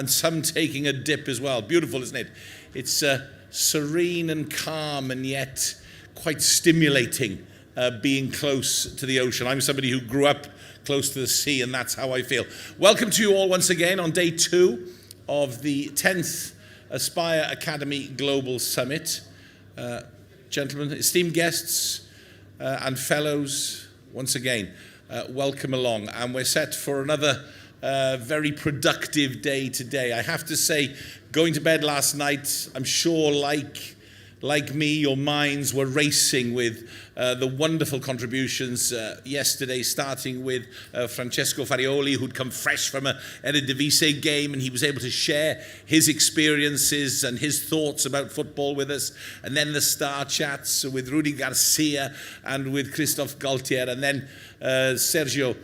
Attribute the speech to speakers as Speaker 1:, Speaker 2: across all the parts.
Speaker 1: and some taking a dip as well. Beautiful, isn't it? It's serene and calm and yet quite stimulating being close to the ocean. I'm somebody who grew up close to the sea, and that's how I feel. Welcome to you all once again on day 2 of the 10th Aspire Academy Global Summit. Gentlemen, esteemed guests and fellows, once again, welcome along. And we're set for another very productive day today. I have to say, going to bed last night, I'm sure like me, your minds were racing with the wonderful contributions yesterday, starting with Francesco Farioli, who'd come fresh from an Eredivisie game, and he was able to share his experiences and his thoughts about football with us. And then the star chats with Rudy Garcia and with Christophe Galtier, and then Sergio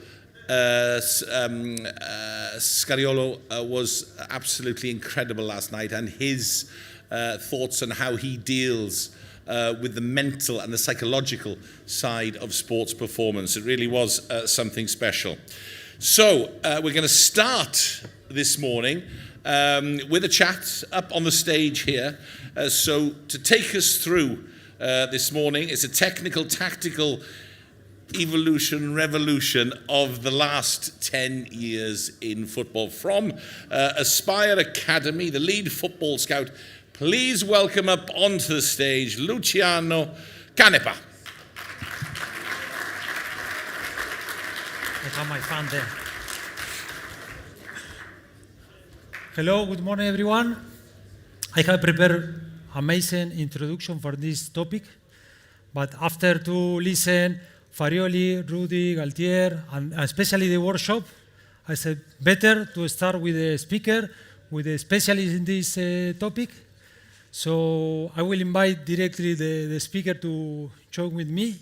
Speaker 1: Scariolo was absolutely incredible last night, and his thoughts on how he deals with the mental and the psychological side of sports performance. It really was something special. So we're going to start this morning with a chat up on the stage here. So to take us through this morning is a technical, tactical revolution of the last 10 years in football. From Aspire Academy, the lead football scout, please welcome up onto the stage Luciano Canepa.
Speaker 2: I have my fan there. Hello, good morning everyone. I have prepared amazing introduction for this topic, but after to listen Farioli, Rudy, Galtier, and especially the workshop, I said better to start with the speaker, with the specialist in this topic. So I will invite directly the speaker to join with me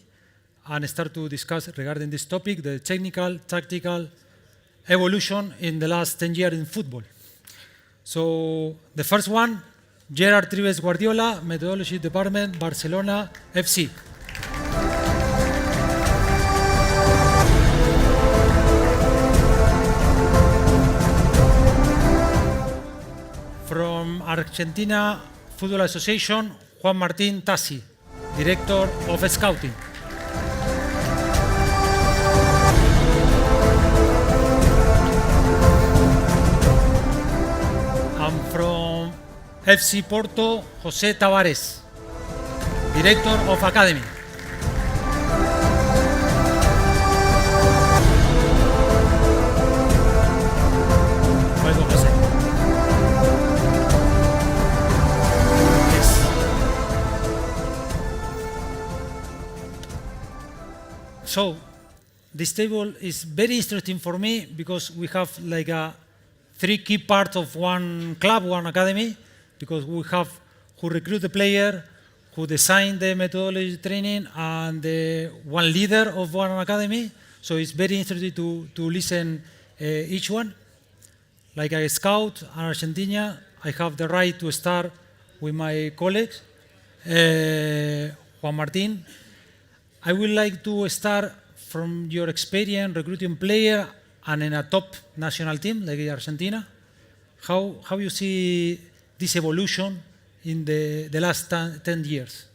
Speaker 2: and start to discuss regarding this topic, the technical, tactical evolution in the last 10 years in football. So the first one, Gerard Trives Guardiola, Methodology Department, Barcelona FC. From Argentina Football Association, Juan Martín Tassi, Director of Scouting. And from FC Porto, José Tavares, Director of Academy. Welcome, José. So this table is very interesting for me because we have like 3 key parts of one club, one academy, because we have who recruit the player, who design the methodology training, and one leader of one academy. So it's very interesting to listen each one. Like a scout in Argentina, I have the right to start with my colleagues, Juan Martín. I would like to start from your experience recruiting player and in a top national team like Argentina. How you see this evolution in the last 10 years?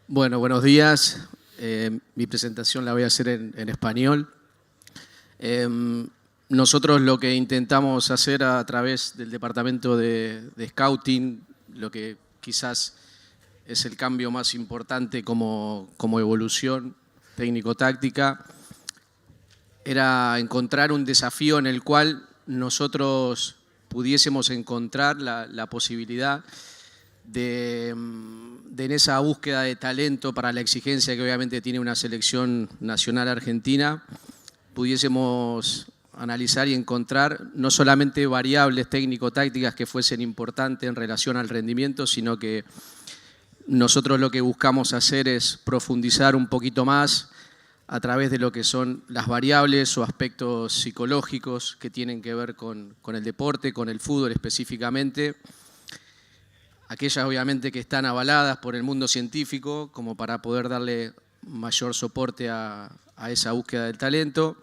Speaker 3: Bueno, buenos días. Mi presentación la voy a hacer en español. Nosotros lo que intentamos hacer a través del departamento de Scouting, lo que quizás es el cambio más importante como evolución técnico-táctica, era encontrar un desafío en el cual nosotros pudiésemos encontrar la posibilidad de en esa búsqueda de talento para la exigencia que obviamente tiene una selección nacional argentina, pudiésemos analizar y encontrar no solamente variables técnico-tácticas que fuesen importantes en relación al rendimiento, sino que nosotros lo que buscamos hacer es profundizar un poquito más a través de lo que son las variables o aspectos psicológicos que tienen que ver con el deporte, con el fútbol específicamente. Aquellas obviamente que están avaladas por el mundo científico como para poder darle mayor soporte a esa búsqueda del talento.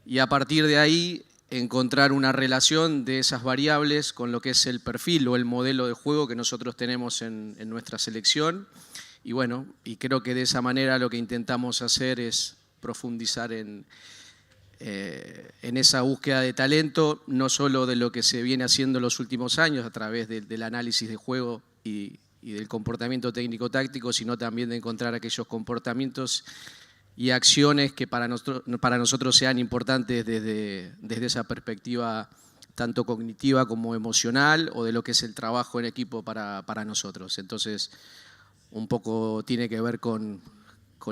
Speaker 3: Y a partir de ahí encontrar una relación de esas variables con lo que es el perfil o el modelo de juego que nosotros tenemos en nuestra selección. Y bueno, y creo que de esa manera lo que intentamos hacer es profundizar en esa búsqueda de talento, no solo de lo que se viene haciendo en los últimos años a través del análisis de juego y del comportamiento técnico-táctico, sino también de encontrar aquellos comportamientos y acciones que para nosotros sean importantes desde esa perspectiva tanto cognitiva como emocional o de lo que es el trabajo en equipo para nosotros. Entonces, un poco tiene que ver con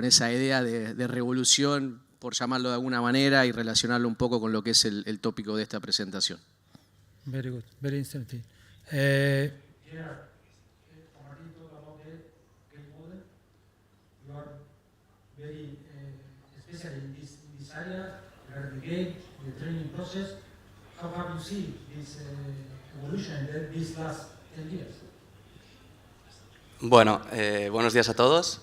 Speaker 3: esa idea de revolución, por llamarlo de alguna manera, y relacionarlo un poco con lo que es el tópico de esta presentación.
Speaker 2: Very good, very interesting. Very especially in this area, regarding the game, the training process. How have you seen this evolution in these last 10 years?
Speaker 4: Bueno, buenos días a todos.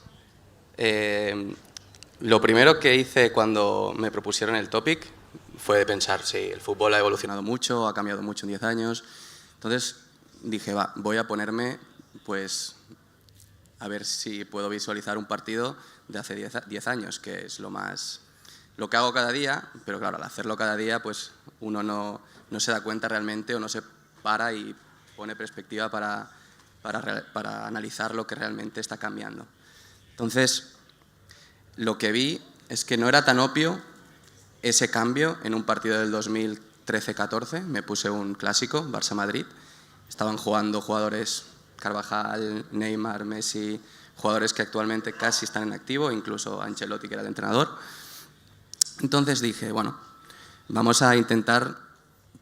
Speaker 4: Lo primero que hice cuando me propusieron el topic fue pensar, sí, el fútbol ha evolucionado mucho, ha cambiado mucho en 10 años. Entonces dije, voy a ponerme, pues, a ver si puedo visualizar un partido de hace 10 años, que es lo que hago cada día, pero claro, al hacerlo cada día, pues uno no se da cuenta realmente o no se para y pone perspectiva para analizar lo que realmente está cambiando. Entonces, lo que vi es que no era tan obvio ese cambio en un partido del 2013-14. Me puse un clásico, Barça-Madrid. Estaban jugando jugadores Carvajal, Neymar, Messi, jugadores que actualmente casi están en activo, incluso Ancelotti, que era el entrenador. Entonces dije, bueno, vamos a intentar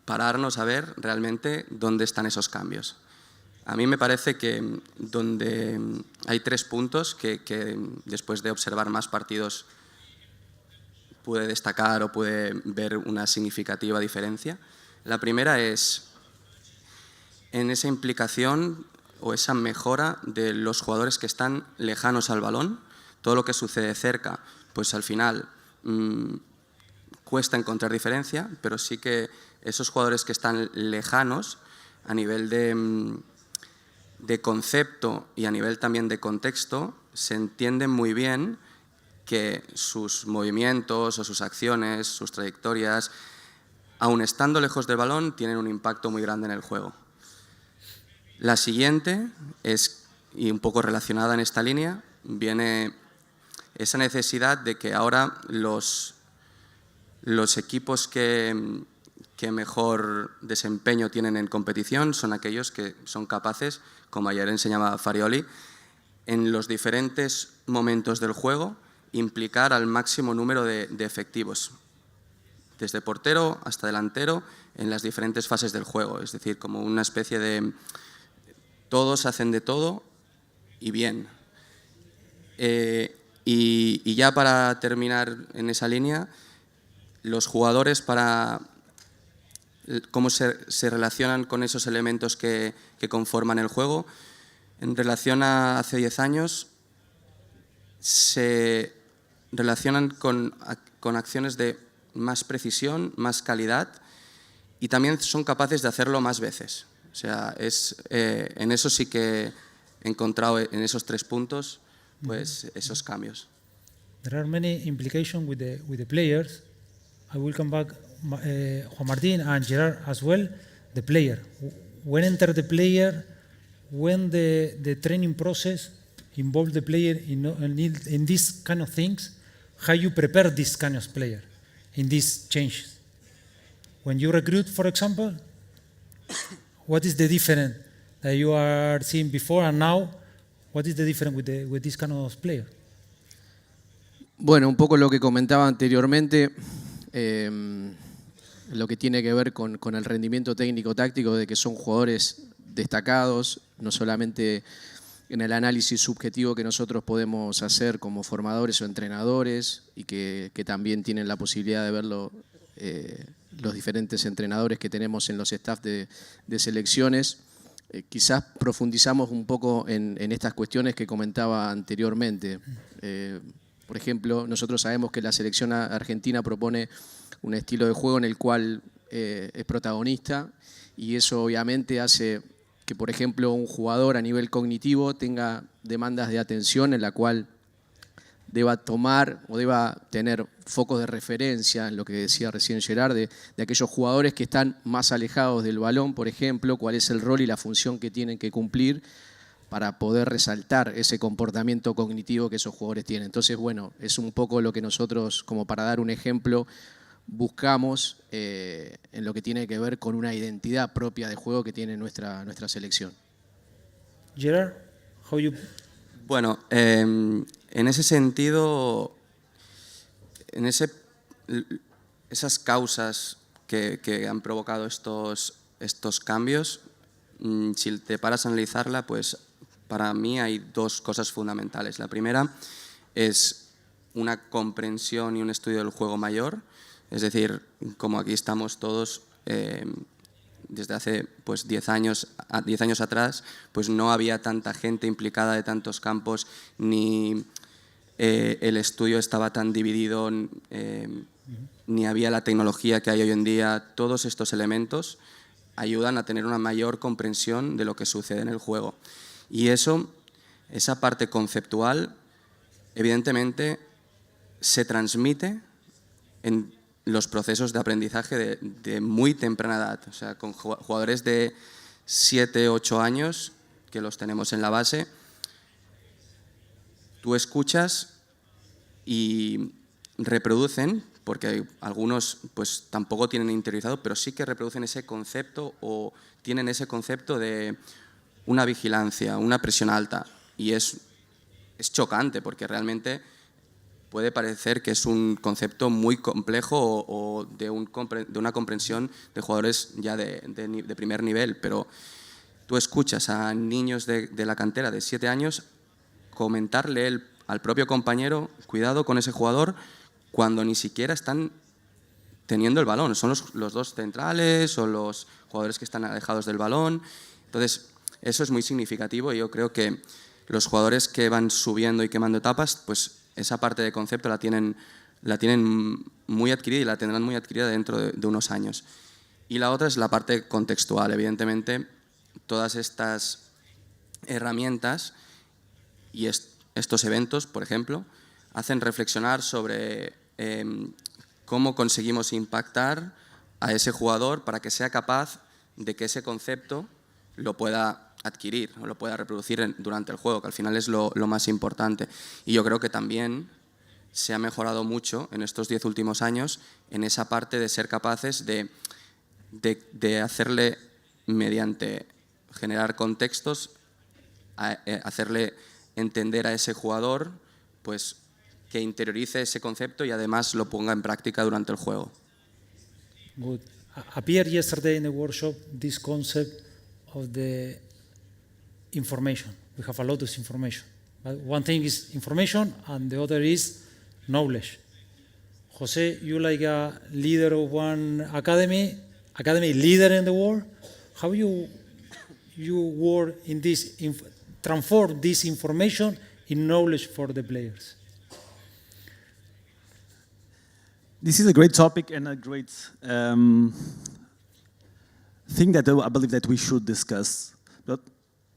Speaker 4: pararnos a ver realmente dónde están esos cambios. A mí me parece que donde hay 3 puntos que después de observar más partidos pude destacar o pude ver una significativa diferencia. La primera es en esa implicación o esa mejora de los jugadores que están lejanos al balón. Todo lo que sucede cerca, pues al final cuesta encontrar diferencia, pero sí que esos jugadores que están lejanos a nivel de concepto y a nivel también de contexto, se entienden muy bien que sus movimientos o sus acciones, sus trayectorias, aun estando lejos del balón, tienen un impacto muy grande en el juego. La siguiente es, y un poco relacionada en esta línea, viene esa necesidad de que ahora los equipos que mejor desempeño tienen en competición son aquellos que son capaces, como ayer enseñaba Farioli, en los diferentes momentos del juego implicar al máximo número de efectivos, desde portero hasta delantero, en las diferentes fases del juego. Es decir, como una especie de todos hacen de todo y bien. Y ya para terminar en esa línea, los jugadores cómo se relacionan con esos elementos que conforman el juego. En relación a hace 10 años, se relacionan con acciones de más precisión, más calidad, y también son capaces de hacerlo más veces. O sea, en eso sí que he encontrado en esos 3 puntos pues esos cambios.
Speaker 2: There are many implications with the players. I will come back, Juan Martín and Gerard as well. The player, when enter the player, when the training process involve the player in these kind of things, how you prepare this kind of player in these changes. When you recruit, for example, what is the difference that you are seeing before and now? What is the difference with this kind of player?
Speaker 3: Bueno, un poco lo que comentaba anteriormente, lo que tiene que ver con el rendimiento técnico-táctico, de que son jugadores destacados, no solamente en el análisis subjetivo que nosotros podemos hacer como formadores o entrenadores, y que también tienen la posibilidad de verlo los diferentes entrenadores que tenemos en los staff de selecciones. Quizás profundizamos un poco en estas cuestiones que comentaba anteriormente. Por ejemplo, nosotros sabemos que la selección argentina propone un estilo de juego en el cual es protagonista, y eso obviamente hace que, por ejemplo, un jugador a nivel cognitivo tenga demandas de atención en la cual deba tomar o deba tener focos de referencia, en lo que decía recién Gerard, de aquellos jugadores que están más alejados del balón, por ejemplo, cuál es el rol y la función que tienen que cumplir para poder resaltar ese comportamiento cognitivo que esos jugadores tienen. Entonces, bueno, es un poco lo que nosotros, como para dar un ejemplo, buscamos en lo que tiene que ver con una identidad propia de juego que tiene nuestra selección.
Speaker 2: Gerard, how you...
Speaker 4: Bueno, en ese sentido, esas causas que han provocado estos cambios, si te paras a analizarla, pues para mí hay dos cosas fundamentales. La primera es una comprensión y un estudio del juego mayor, es decir, como aquí estamos todos desde hace pues 10 años atrás, pues no había tanta gente implicada de tantos campos, ni el estudio estaba tan dividido, ni había la tecnología que hay hoy en día. Todos estos elementos ayudan a tener una mayor comprensión de lo que sucede en el juego. Y esa parte conceptual, evidentemente, se transmite en los procesos de aprendizaje de muy temprana edad. O sea, con jugadores de 7, 8 años, que los tenemos en la base, tú escuchas y reproducen, porque algunos pues tampoco tienen interiorizado, pero sí que reproducen ese concepto o tienen ese concepto de una vigilancia, una presión alta. Y es chocante, porque realmente puede parecer que es un concepto muy complejo o de una comprensión de jugadores ya de primer nivel, pero tú escuchas a niños de la cantera de 7 años comentarle al propio compañero, cuidado con ese jugador, cuando ni siquiera están teniendo el balón. Son los dos centrales o los jugadores que están alejados del balón. Entonces, eso es muy significativo, y yo creo que los jugadores que van subiendo y quemando etapas, pues esa parte de concepto la tienen muy adquirida y la tendrán muy adquirida dentro de unos años. Y la otra es la parte contextual. Evidentemente, todas estas herramientas y estos eventos, por ejemplo, hacen reflexionar sobre cómo conseguimos impactar a ese jugador para que sea capaz de que ese concepto lo pueda adquirir o lo pueda reproducir durante el juego, que al final es lo más importante. Y yo creo que también se ha mejorado mucho en estos 10 últimos años en esa parte de ser capaces de hacerle, mediante generar contextos, hacerle entender a ese jugador pues que interiorice ese concepto y además lo ponga en práctica durante el juego.
Speaker 2: Good. Appeared yesterday in the workshop this concept of the information. We have a lot of information. But one thing is information and the other is knowledge. Jose, you like a leader of one academy leader in the world. How you work in this, transform this information in knowledge for the players?
Speaker 5: This is a great topic and a great thing that I believe that we should discuss. But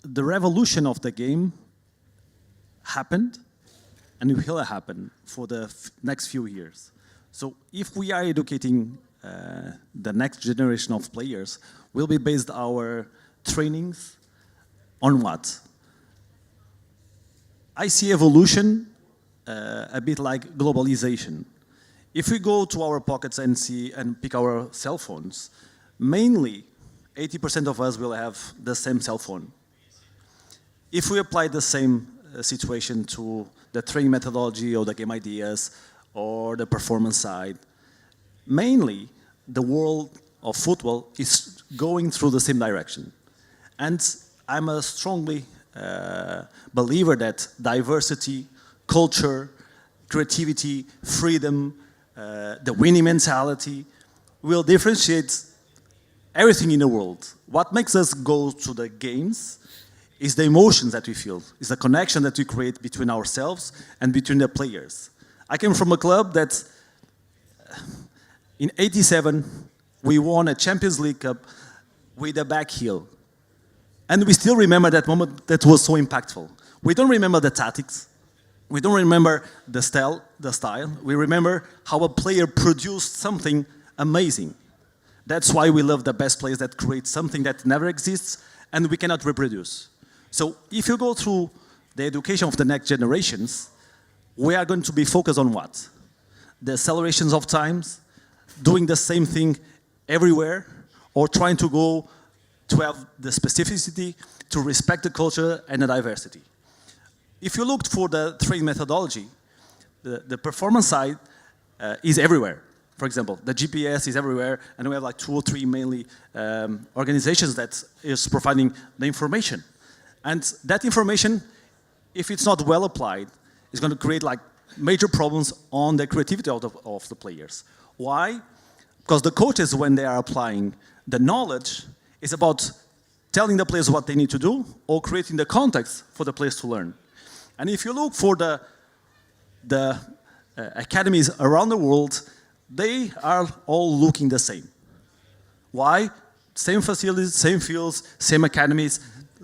Speaker 5: the revolution of the game happened and will happen for the next few years. So if we are educating the next generation of players, will be based our trainings on what? I see evolution a bit like globalization. If we go to our pockets and pick our cell phones, mainly 80% of us will have the same cell phone. If we apply the same situation to the training methodology or the game ideas or the performance side, mainly the world of football is going through the same direction. And I'm a strongly believer that diversity, culture, creativity, freedom, the winning mentality will differentiate everything in the world. What makes us go to the games is the emotions that we feel, is the connection that we create between ourselves and between the players. I came from a club that in '87 we won a Champions League Cup with a back heel. And we still remember that moment that was so impactful. We don't remember the tactics. We don't remember the style. We remember how a player produced something amazing. That's why we love the best players that create something that never exists and we cannot reproduce. So if you go through the education of the next generations, we are going to be focused on what? The accelerations of times, doing the same thing everywhere, or trying to go to have the specificity, to respect the culture and the diversity. If you looked for the training methodology, the performance side is everywhere. For example, the GPS is everywhere, and we have like 2 or 3 mainly organizations that is providing the information. And that information, if it's not well applied, is going to create like major problems on the creativity of the players. Why? Because the coaches, when they are applying the knowledge, is about telling the players what they need to do or creating the context for the players to learn. And if you look for the academies around the world, they are all looking the same. Why? Same facilities, same fields, same academies,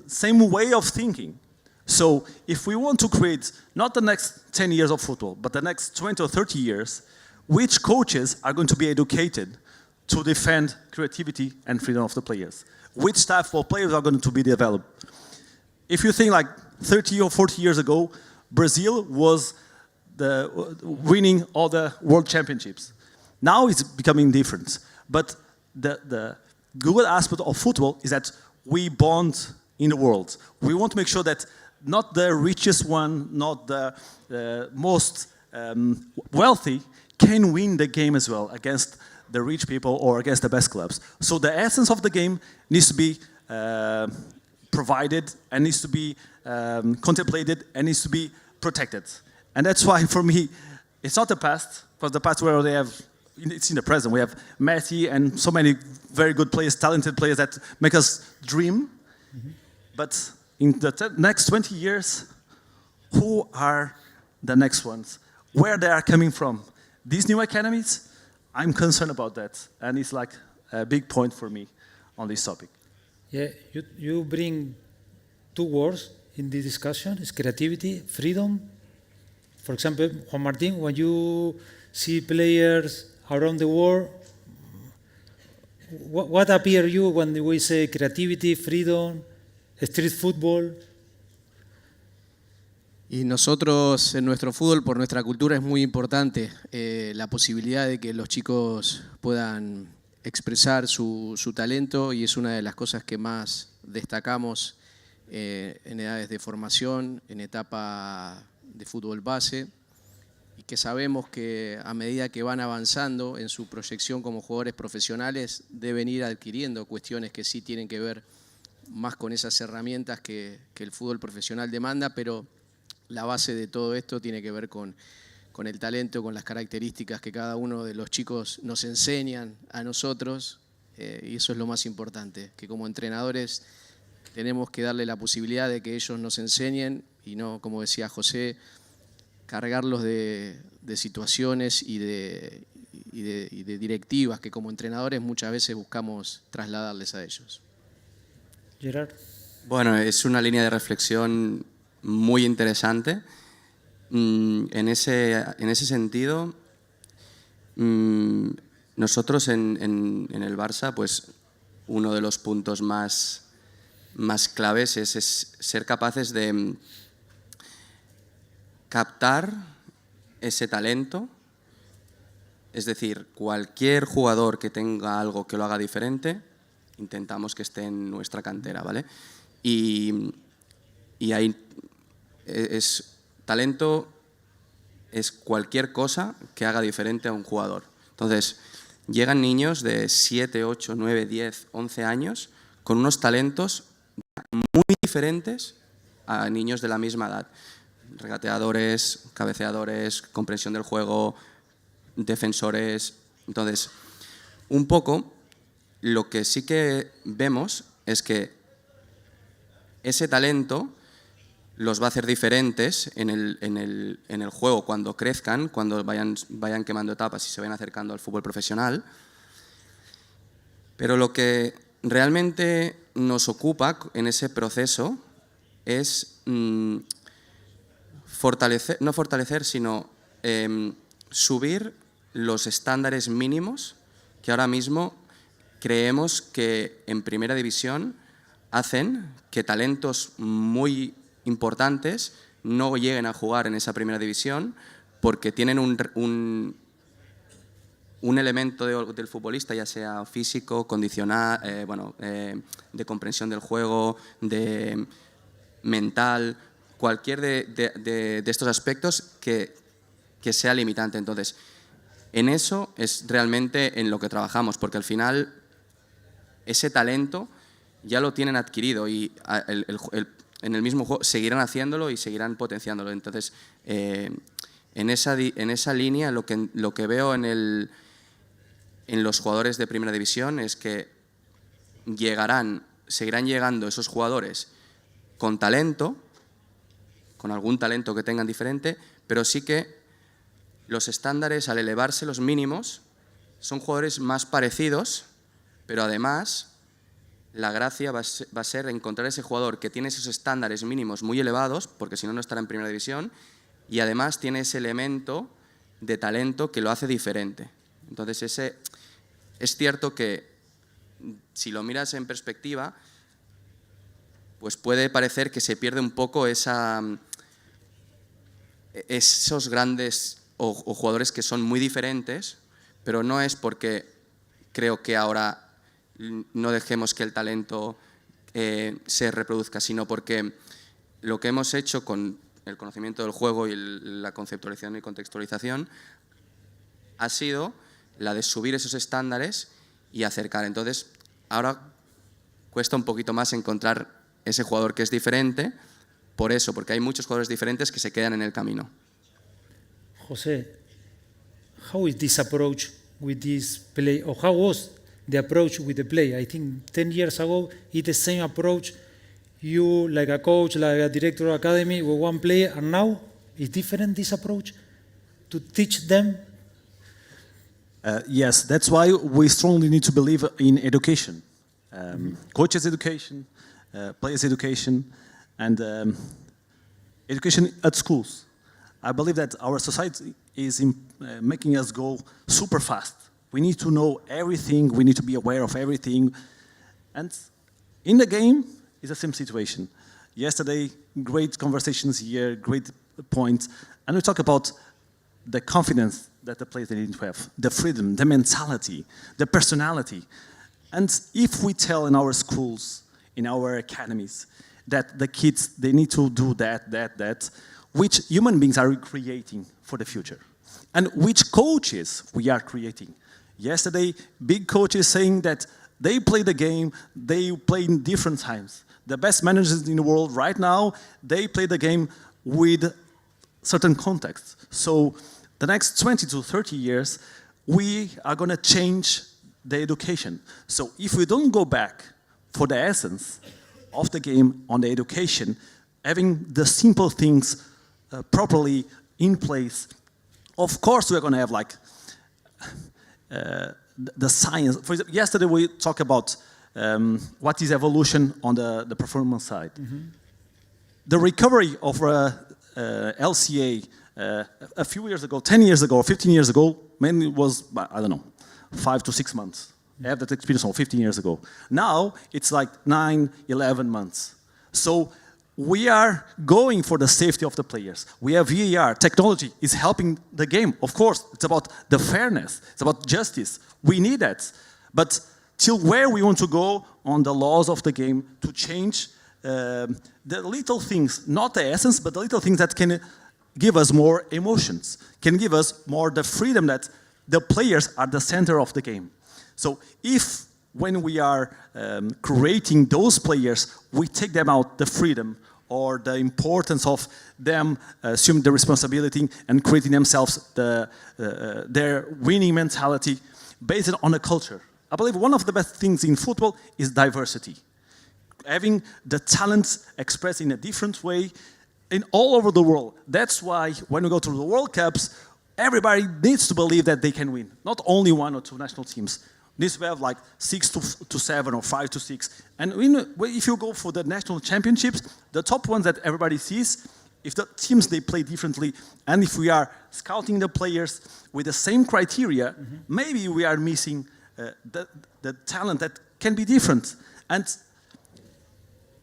Speaker 5: same way of thinking. So if we want to create not the next 10 years of football, but the next 20 or 30 years, which coaches are going to be educated to defend creativity and freedom of the players? Which type of players are going to be developed? If you think like 30 or 40 years ago, Brazil was winning all the world championships. Now it's becoming different. But the good aspect of football is that we bond in the world. We want to make sure that not the richest one, not the most wealthy, can win the game as well against the rich people or against the best clubs. So the essence of the game needs to be provided and needs to be contemplated and needs to be protected. And that's why, for me, it's not the past, because the past where they have, it's in the present. We have Messi and so many very good players, talented players that make us dream. Mm-hmm. But in the next 20 years, who are the next ones? Where they are coming from? These new academies, I'm concerned about that. And it's like a big point for me on this topic.
Speaker 2: Yeah, you bring 2 words in the discussion, is creativity, freedom. For example, Juan Martín, when you see players around the world, what appears you when we say creativity, freedom, street football?
Speaker 3: Y nosotros en nuestro fútbol, por nuestra cultura, es muy importante la posibilidad de que los chicos puedan expresar su talento, y es una de las cosas que más destacamos en edades de formación, en etapa de fútbol base, y que sabemos que a medida que van avanzando en su proyección como jugadores profesionales deben ir adquiriendo cuestiones que sí tienen que ver más con esas herramientas que el fútbol profesional demanda, pero la base de todo esto tiene que ver con el talento, con las características que cada uno de los chicos nos enseñan a nosotros, y eso es lo más importante, que como entrenadores tenemos que darle la posibilidad de que ellos nos enseñen y no, como decía José, cargarlos de situaciones y de directivas que como entrenadores muchas veces buscamos trasladarles a ellos.
Speaker 2: Gerard.
Speaker 4: Bueno, es una línea de reflexión muy interesante. En ese sentido, nosotros en el Barça, pues uno de los puntos más claves es ser capaces de captar ese talento. Es decir, cualquier jugador que tenga algo que lo haga diferente, intentamos que esté en nuestra cantera, ¿vale? Y ahí talento es cualquier cosa que haga diferente a un jugador. Entonces, llegan niños de 7, 8, 9, 10, 11 años con unos talentos muy diferentes a niños de la misma edad. Regateadores, cabeceadores, comprensión del juego, defensores. Entonces, un poco lo que sí que vemos es que ese talento los va a hacer diferentes en el juego cuando crezcan, cuando vayan quemando etapas y se vayan acercando al fútbol profesional. Pero lo que realmente nos ocupa en ese proceso es no fortalecer, sino subir los estándares mínimos que ahora mismo creemos que en primera división hacen que talentos muy importantes no lleguen a jugar en esa primera división porque tienen un elemento del futbolista, ya sea físico, condicional, de comprensión del juego, de mental, cualquier de estos aspectos que sea limitante. Entonces, en eso es realmente en lo que trabajamos, porque al final ese talento ya lo tienen adquirido y en el mismo juego seguirán haciéndolo y seguirán potenciándolo. Entonces, en esa línea lo que veo en los jugadores de primera división es que seguirán llegando esos jugadores con talento, con algún talento que tengan diferente, pero sí que los estándares, al elevarse los mínimos, son jugadores más parecidos, pero además la gracia va a ser encontrar ese jugador que tiene esos estándares mínimos muy elevados, porque si no, no estará en primera división, y además tiene ese elemento de talento que lo hace diferente. Entonces, es cierto que si lo miras en perspectiva, pues puede parecer que se pierde un poco esos grandes o jugadores que son muy diferentes, pero no es porque creo que ahora no dejemos que el talento se reproduzca, sino porque lo que hemos hecho con el conocimiento del juego y la conceptualización y contextualización ha sido la de subir esos estándares y acercar. Entonces, ahora cuesta un poquito más encontrar ese jugador que es diferente, por eso, porque hay muchos jugadores diferentes que se quedan en el camino.
Speaker 2: José, how is this approach with this play, or how was the approach with the play? I think 10 years ago, it's the same approach. You, like a coach, like a director of academy, with one player, and now it's different, this approach, to teach them?
Speaker 5: Yes, that's why we strongly need to believe in education. Coaches' education, players' education, and education at schools. I believe that our society is making us go super fast. We need to know everything, we need to be aware of everything. And in the game, it's the same situation. Yesterday, great conversations here, great points. And we talk about the confidence that the players need to have, the freedom, the mentality, the personality. And if we tell in our schools, in our academies, that the kids, they need to do that, which human beings are we creating for the future? And which coaches we are creating? Yesterday, big coaches saying that they play the game, they play in different times. The best managers in the world right now, they play the game with certain context. So the next 20 to 30 years, we are going to change the education. So if we don't go back for the essence of the game on the education, having the simple things properly in place, of course we're going to have like the science. For example, yesterday we talked about what is evolution on the performance side. Mm-hmm. The recovery of LCA a few years ago, 10 years ago, 15 years ago, mainly was, I don't know, 5 to 6 months. I have that experience 15 years ago. Now, it's like 9, 11 months. So we are going for the safety of the players. We have VAR. Technology is helping the game. Of course, it's about the fairness. It's about justice. We need that. But till where we want to go on the laws of the game to change the little things, not the essence, but the little things that can give us more emotions, can give us more the freedom that the players are the center of the game. So if, when we are creating those players, we take them out the freedom or the importance of them assuming the responsibility and creating themselves their winning mentality based on a culture. I believe one of the best things in football is diversity. Having the talents expressed in a different way in all over the world. That's why when we go to the World Cups, everybody needs to believe that they can win. Not only one or two national teams. This we have like 6-7 or 5-6. And if you go for the national championships, the top ones that everybody sees, if the teams, they play differently, and if we are scouting the players with the same criteria, maybe we are missing the talent that can be different. And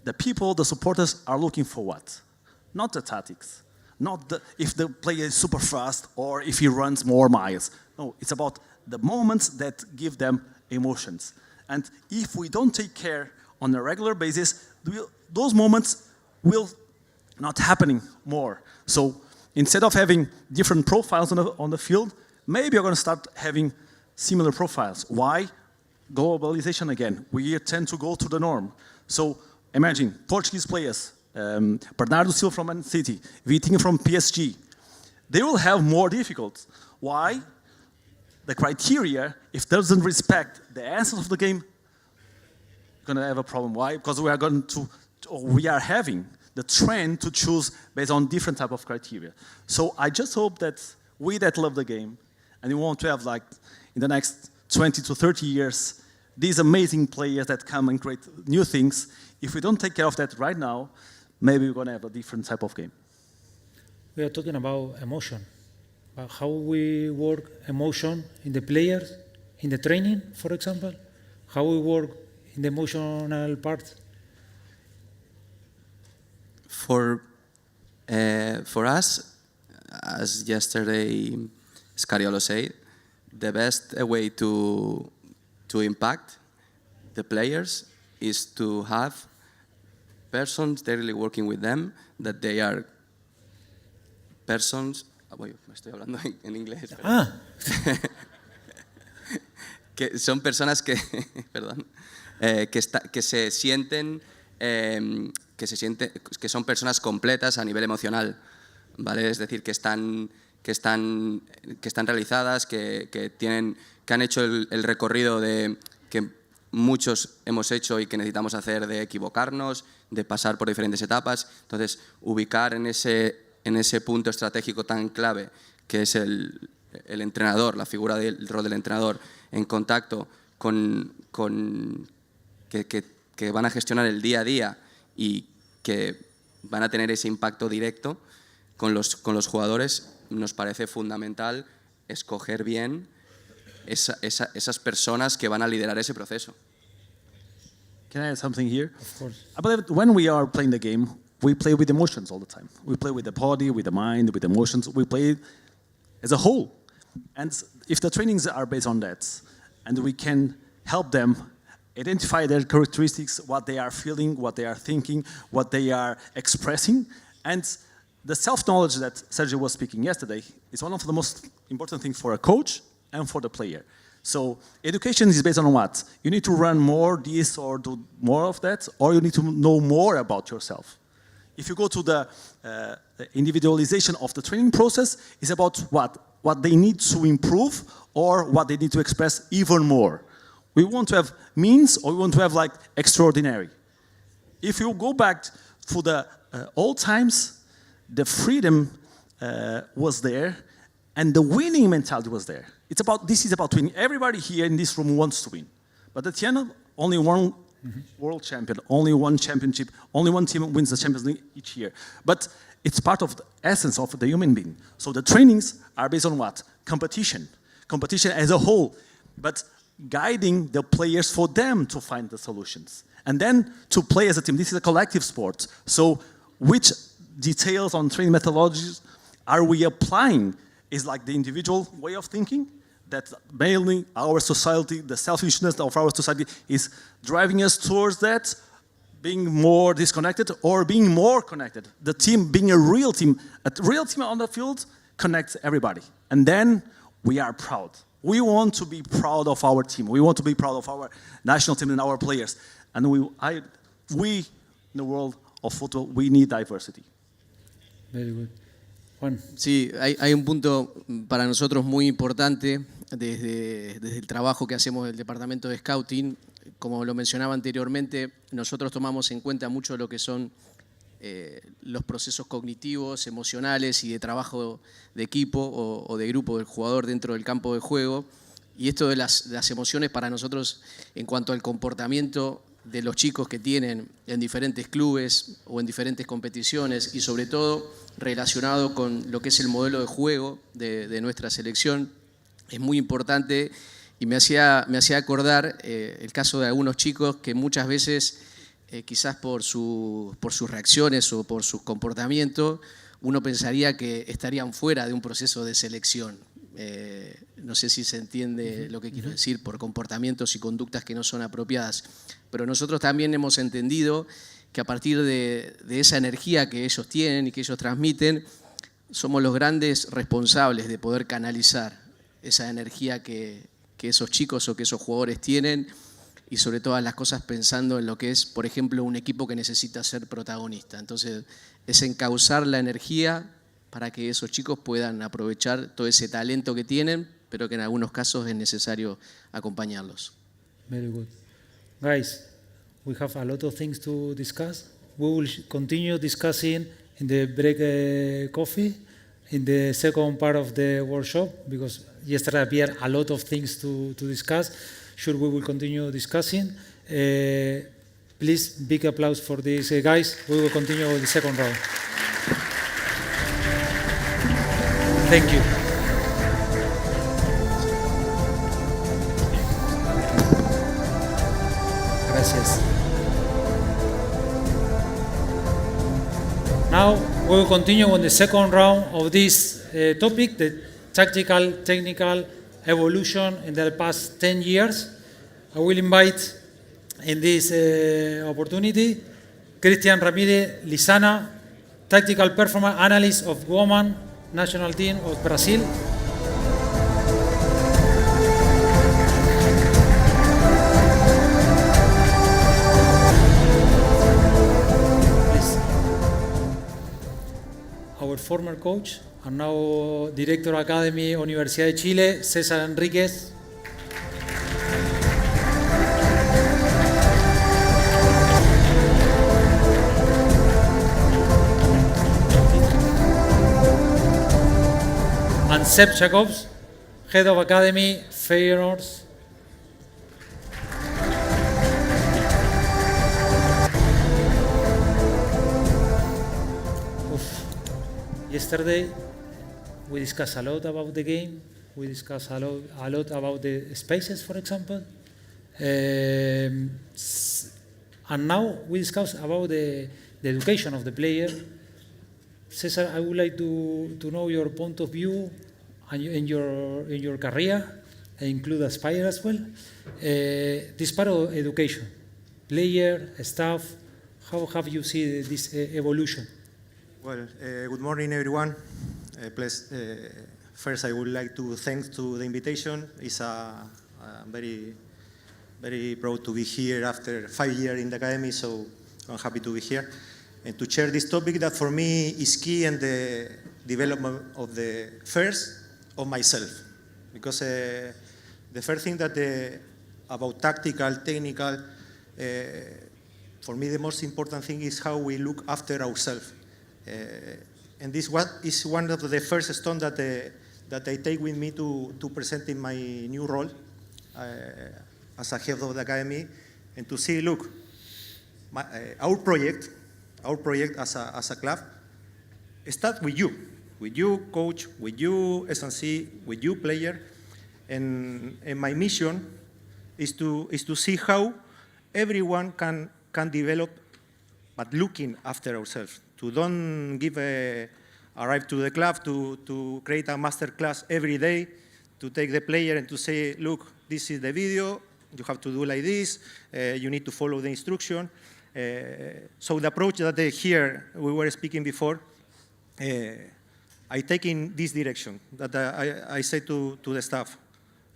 Speaker 5: the people, the supporters, are looking for what? Not the tactics, not if the player is super fast or if he runs more miles. No, it's about the moments that give them emotions. And if we don't take care on a regular basis, those moments will not happening more. So instead of having different profiles on the field, maybe you're going to start having similar profiles. Why? Globalization again. We tend to go to the norm. So imagine Portuguese players, Bernardo Silva from Man City, Vitinha from PSG. They will have more difficult. Why? The criteria, if doesn't respect the essence of the game, going to have a problem. Why? Because we are having the trend to choose based on different type of criteria. So I just hope that we that love the game, and we want to have like in the next 20 to 30 years, these amazing players that come and create new things. If we don't take care of that right now, maybe we're going to have a different type of game.
Speaker 2: We are talking about emotion, about how we work emotion in the players, in the training, for example, how we work in the emotional part.
Speaker 4: For us, as yesterday Scariolo said, the best way to impact the players is to have persons directly working with them, that they are persons. Me estoy hablando en inglés. Que son personas que, perdón, que se sienten, que son personas completas a nivel emocional, ¿vale? Es decir, que están realizadas, que han hecho el recorrido que muchos hemos hecho y que necesitamos hacer, de equivocarnos, de pasar por diferentes etapas. Entonces, ubicar en ese punto estratégico tan clave que es el entrenador, la figura del rol del entrenador, en contacto con que van a gestionar el día a día y que van a tener ese impacto directo con los jugadores, nos parece fundamental escoger bien esas personas que van a liderar ese proceso.
Speaker 5: Can I add something here?
Speaker 2: Of course.
Speaker 5: I believe when we are playing the game, we play with emotions all the time. We play with the body, with the mind, with emotions. We play as a whole. And if the trainings are based on that, and we can help them identify their characteristics, what they are feeling, what they are thinking, what they are expressing, and the self-knowledge that Sergio was speaking yesterday is one of the most important things for a coach and for the player. So education is based on what? You need to run more this or do more of that, or you need to know more about yourself. If you go to the individualization of the training process, it's about what they need to improve or what they need to express even more. We want to have means, or we want to have like extraordinary. If you go back to the old times, the freedom was there, and the winning mentality was there. This is about winning. Everybody here in this room wants to win. But at the end, only one world champion, only one championship, only one team wins the Champions League each year. But it's part of the essence of the human being. So the trainings are based on what? Competition. Competition as a whole. But guiding the players for them to find the solutions. And then to play as a team. This is a collective sport. So which details on training methodologies are we applying? Is like the individual way of thinking that mainly our society, the selfishness of our society is driving us towards that, being more disconnected or being more connected. The team being a real team on the field connects everybody. And then we are proud. We want to be proud of our team. We want to be proud of our national team and our players. And we in the world of football, we need diversity.
Speaker 2: Very good. Juan.
Speaker 3: Sí, hay un punto para nosotros muy importante desde el trabajo que hacemos del departamento de Scouting. Como lo mencionaba anteriormente, nosotros tomamos en cuenta mucho lo que son los procesos cognitivos, emocionales y de trabajo de equipo o de grupo del jugador dentro del campo de juego, Y esto de las emociones para nosotros en cuanto al comportamiento de los chicos que tienen en diferentes clubes o en diferentes competiciones y sobre todo relacionado con lo que es el modelo de juego de nuestra selección, es muy importante y me hacía acordar el caso de algunos chicos que muchas veces, quizás por sus reacciones o por sus comportamientos, uno pensaría que estarían fuera de un proceso de selección. No sé si se entiende lo que quiero decir, por comportamientos y conductas que no son apropiadas. Pero nosotros también hemos entendido que a partir de esa energía que ellos tienen y que ellos transmiten, somos los grandes responsables de poder canalizar esa energía que esos chicos o que esos jugadores tienen y sobre todas las cosas pensando en lo que es, por ejemplo, un equipo que necesita ser protagonista. Entonces, es encauzar la energía para que esos chicos puedan aprovechar todo ese talento que tienen, pero que en algunos casos es necesario acompañarlos.
Speaker 2: Very good. Guys, we have a lot of things to discuss. We will continue discussing in the break coffee, in the second part of the workshop, because yesterday appeared a lot of things to discuss. Sure, we will continue discussing. Please, big applause for these guys. We will continue with the second round. Thank you. Gracias. Now we will continue on the second round of this topic, the tactical, technical evolution in the past 10 years. I will invite in this opportunity Cristian Ramírez Lizana, tactical performance analyst of women national team of Brazil. Please. Our former coach and now Director Academy, Universidad de Chile, César Enríquez. And Seb Jacobs, Head of Academy, Feyenoord. Yesterday, we discussed a lot about the game. We discussed a lot about the spaces, for example. And now we discuss about the education of the player. Cesar, I would like to know your point of view in your career, and include Aspire as well. This part of education, player, staff, how have you seen this evolution?
Speaker 6: Well, good morning, everyone. First, I would like to thank to the invitation. It's very, very proud to be here after 5 years in the academy, so I'm happy to be here and to share this topic that for me is key in the development of the first of myself. Because the first thing that about tactical, technical, for me the most important thing is how we look after ourselves. And this is one of the first stones that I take with me to present in my new role as a head of the academy, and to see, look, our project as a club starts with you coach, with you S&C, with you player, and my mission is to see how everyone can develop, but looking after ourselves. To don't arrive to the club to create a master class every day, to take the player and to say, look, this is the video, you have to do like this, you need to follow the instruction. So the approach that here we were speaking before, I take in this direction, that I say to the staff,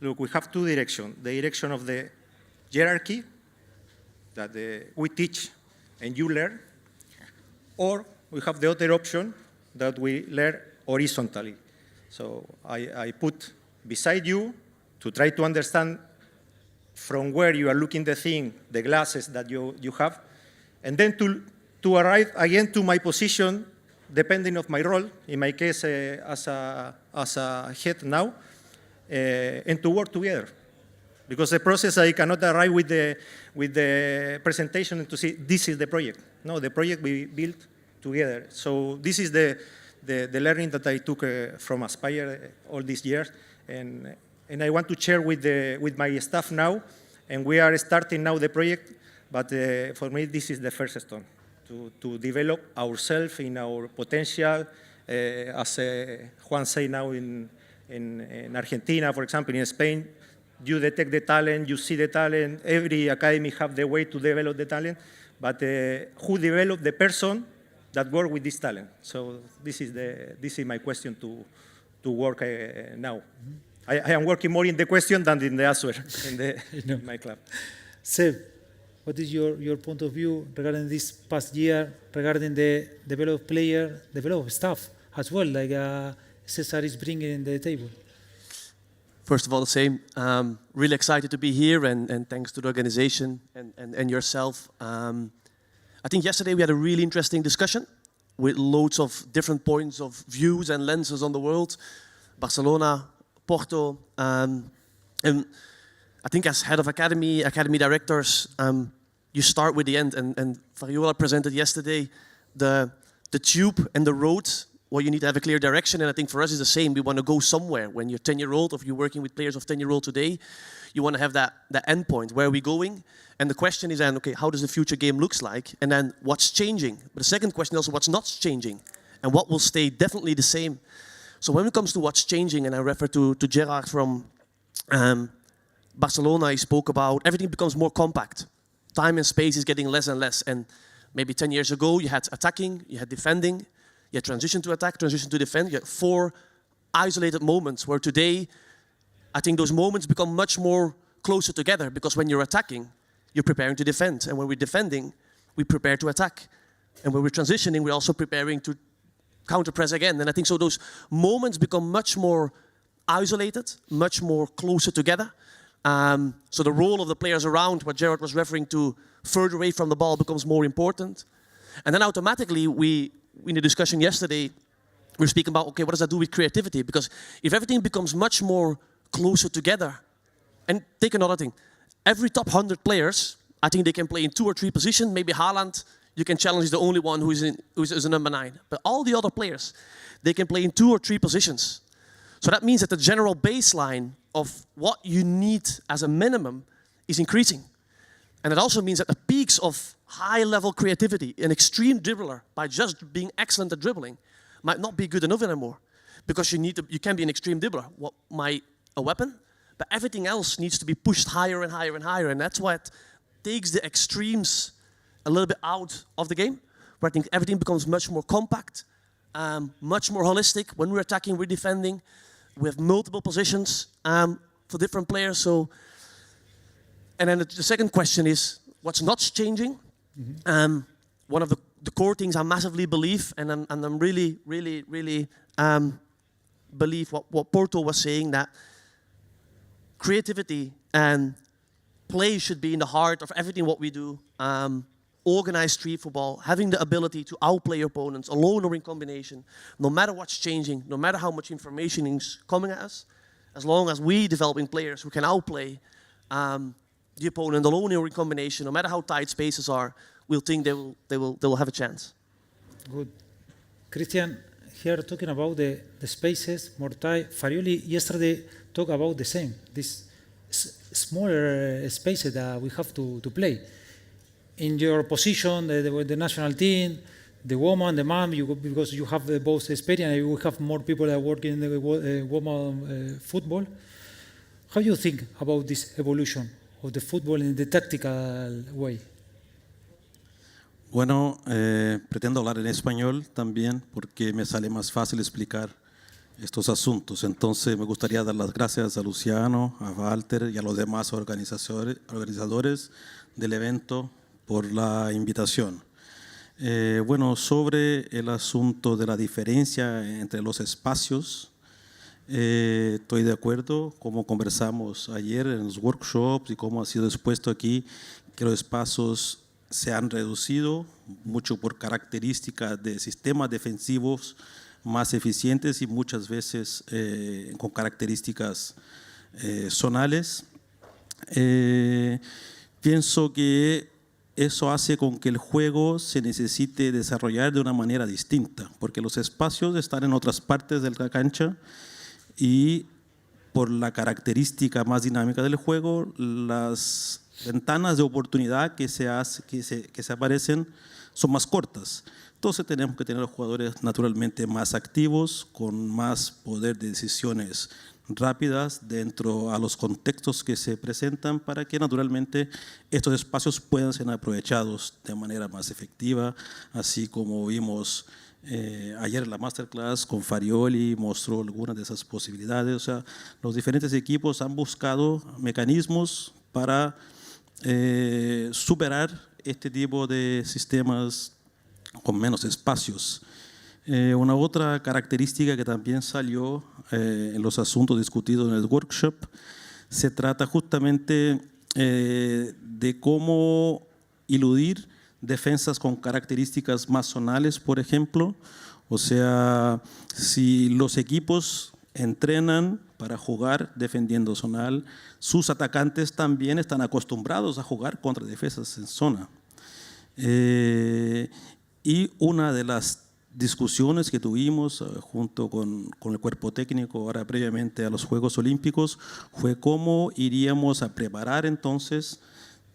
Speaker 6: look, we have two directions. The direction of the hierarchy, that we teach and you learn, or we have the other option that we learn horizontally. So I put beside you to try to understand from where you are looking the thing, the glasses that you have, and then to arrive again to my position, depending of my role, in my case as a head now, and to work together. Because the process, I cannot arrive with the presentation and to say, this is the project. No, the project we built together. So this is the learning that I took from Aspire all these years. And I want to share with my staff now. And we are starting now the project. But for me, this is the first stone, to develop ourselves in our potential. As Juan said now in Argentina, for example, in Spain, you detect the talent, you see the talent. Every academy have the way to develop the talent, but who develop the person that work with this talent? So this is my question to work now. I am working more in the question than in the answer in my club.
Speaker 2: Seb, what is your point of view regarding this past year, regarding the developed player, developed staff as well, like Cesar is bringing in the table?
Speaker 7: First of all, the same. Really excited to be here, and thanks to the organization and yourself. I think yesterday we had a really interesting discussion with loads of different points of views and lenses on the world. Barcelona, Porto, and I think as head of academy directors, you start with the end. And Fariola presented yesterday the tube and the road. Well, you need to have a clear direction, and I think for us it's the same. We want to go somewhere. When you're 10-year-old, or if you're working with players of 10-year-old today, you want to have that end point. Where are we going? And the question is then, okay, how does the future game looks like? And then what's changing? But the second question also, what's not changing? And what will stay definitely the same? So when it comes to what's changing, and I refer to Gerard from Barcelona, he spoke about everything becomes more compact. Time and space is getting less and less. And maybe 10 years ago, you had attacking, you had defending, you had transition to attack, transition to defend. You had 4 isolated moments, where today, I think those moments become much more closer together, because when you're attacking, you're preparing to defend. And when we're defending, we prepare to attack. And when we're transitioning, we're also preparing to counter-press again. And I think so those moments become much more isolated, much more closer together. So the role of the players around, what Gerard was referring to, further away from the ball becomes more important. And then automatically, in the discussion yesterday, we were speaking about, okay, what does that do with creativity? Because if everything becomes much more closer together, and take another thing, every top 100 players, I think they can play in 2 or 3 positions. Maybe Haaland, you can challenge, is the only one who's a number 9. But all the other players, they can play in 2 or 3 positions. So that means that the general baseline of what you need as a minimum is increasing. And it also means that the peaks of high-level creativity, an extreme dribbler, by just being excellent at dribbling, might not be good enough anymore. Because you can be an extreme dribbler, a weapon, but everything else needs to be pushed higher and higher and higher. And that's what takes the extremes a little bit out of the game, where I think everything becomes much more compact, much more holistic. When we're attacking, we're defending. We have multiple positions for different players. So, and then the second question is, what's not changing? Mm-hmm. One of the core things I massively believe, and I'm really believe what Porto was saying, that creativity and play should be in the heart of everything what we do. Organized street football, having the ability to outplay opponents, alone or in combination, no matter what's changing, no matter how much information is coming at us, as long as we developing players who can outplay the opponent alone or in combination, no matter how tight spaces are, we'll think they will have a chance. Good.
Speaker 2: Christian, here talking about the spaces, more tight. Farioli yesterday talked about the same, this smaller spaces that we have to play. In your position, the national team, the woman, the man, because you have both experience, you have more people that work in the woman football. How do you think about this evolution of the football in the tactical way?
Speaker 8: Bueno, pretendo hablar en español también porque me sale más fácil explicar estos asuntos. Entonces me gustaría dar las gracias a Luciano, a Walter y a los demás organizadores del evento por la invitación. Bueno, sobre el asunto de la diferencia entre los espacios, estoy de acuerdo, como conversamos ayer en los workshops y como ha sido expuesto aquí, que los espacios se han reducido mucho por características de sistemas defensivos más eficientes y muchas veces con características zonales. Pienso que eso hace con que el juego se necesite desarrollar de una manera distinta, porque los espacios están en otras partes de la cancha y por la característica más dinámica del juego, las ventanas de oportunidad que se aparecen son más cortas. Entonces tenemos que tener a los jugadores naturalmente más activos, con más poder de decisiones rápidas dentro a los contextos que se presentan para que naturalmente estos espacios puedan ser aprovechados de manera más efectiva, así como vimos ayer en la masterclass con Farioli, mostró algunas de esas posibilidades. O sea, los diferentes equipos han buscado mecanismos para superar este tipo de sistemas con menos espacios. Una otra característica que también salió en los asuntos discutidos en el workshop se trata justamente de cómo eludir defensas con características más zonales, por ejemplo. O sea, si los equipos entrenan para jugar defendiendo zonal, sus atacantes también están acostumbrados a jugar contra defensas en zona. Y una de las discusiones que tuvimos junto con el cuerpo técnico ahora previamente a los Juegos Olímpicos fue cómo iríamos a preparar entonces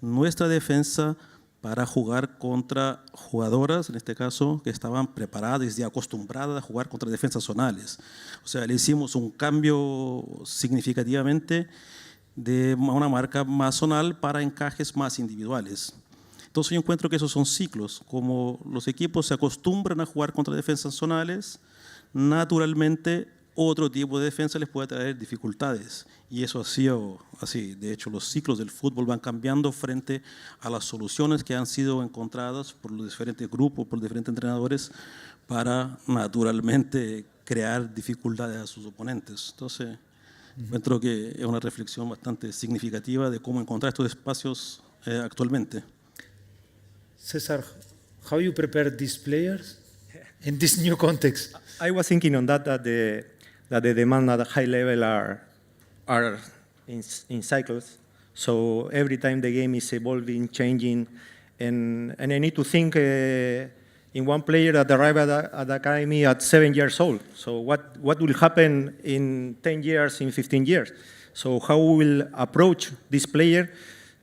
Speaker 8: nuestra defensa para jugar contra jugadoras, en este caso, que estaban preparadas y acostumbradas a jugar contra defensas zonales. O sea, le hicimos un cambio significativamente de una marca más zonal para encajes más individuales. Entonces yo encuentro que esos son ciclos, como los equipos se acostumbran a jugar contra defensas zonales, naturalmente otro tipo de defensa les puede traer dificultades. Y eso ha sido así. De hecho, los ciclos del fútbol van cambiando frente a las soluciones que han sido encontradas por los diferentes grupos, por los diferentes entrenadores, para naturalmente crear dificultades a sus oponentes. Entonces, encuentro que es una reflexión bastante significativa de cómo encontrar estos espacios actualmente.
Speaker 2: Cesar, how you prepare these players in this new context?
Speaker 6: I was thinking on that the demand at a high level are in cycles. So every time the game is evolving, changing, and I need to think in one player that arrived at the academy at 7 years old. So what will happen in 10 years, in 15 years? So how we will approach this player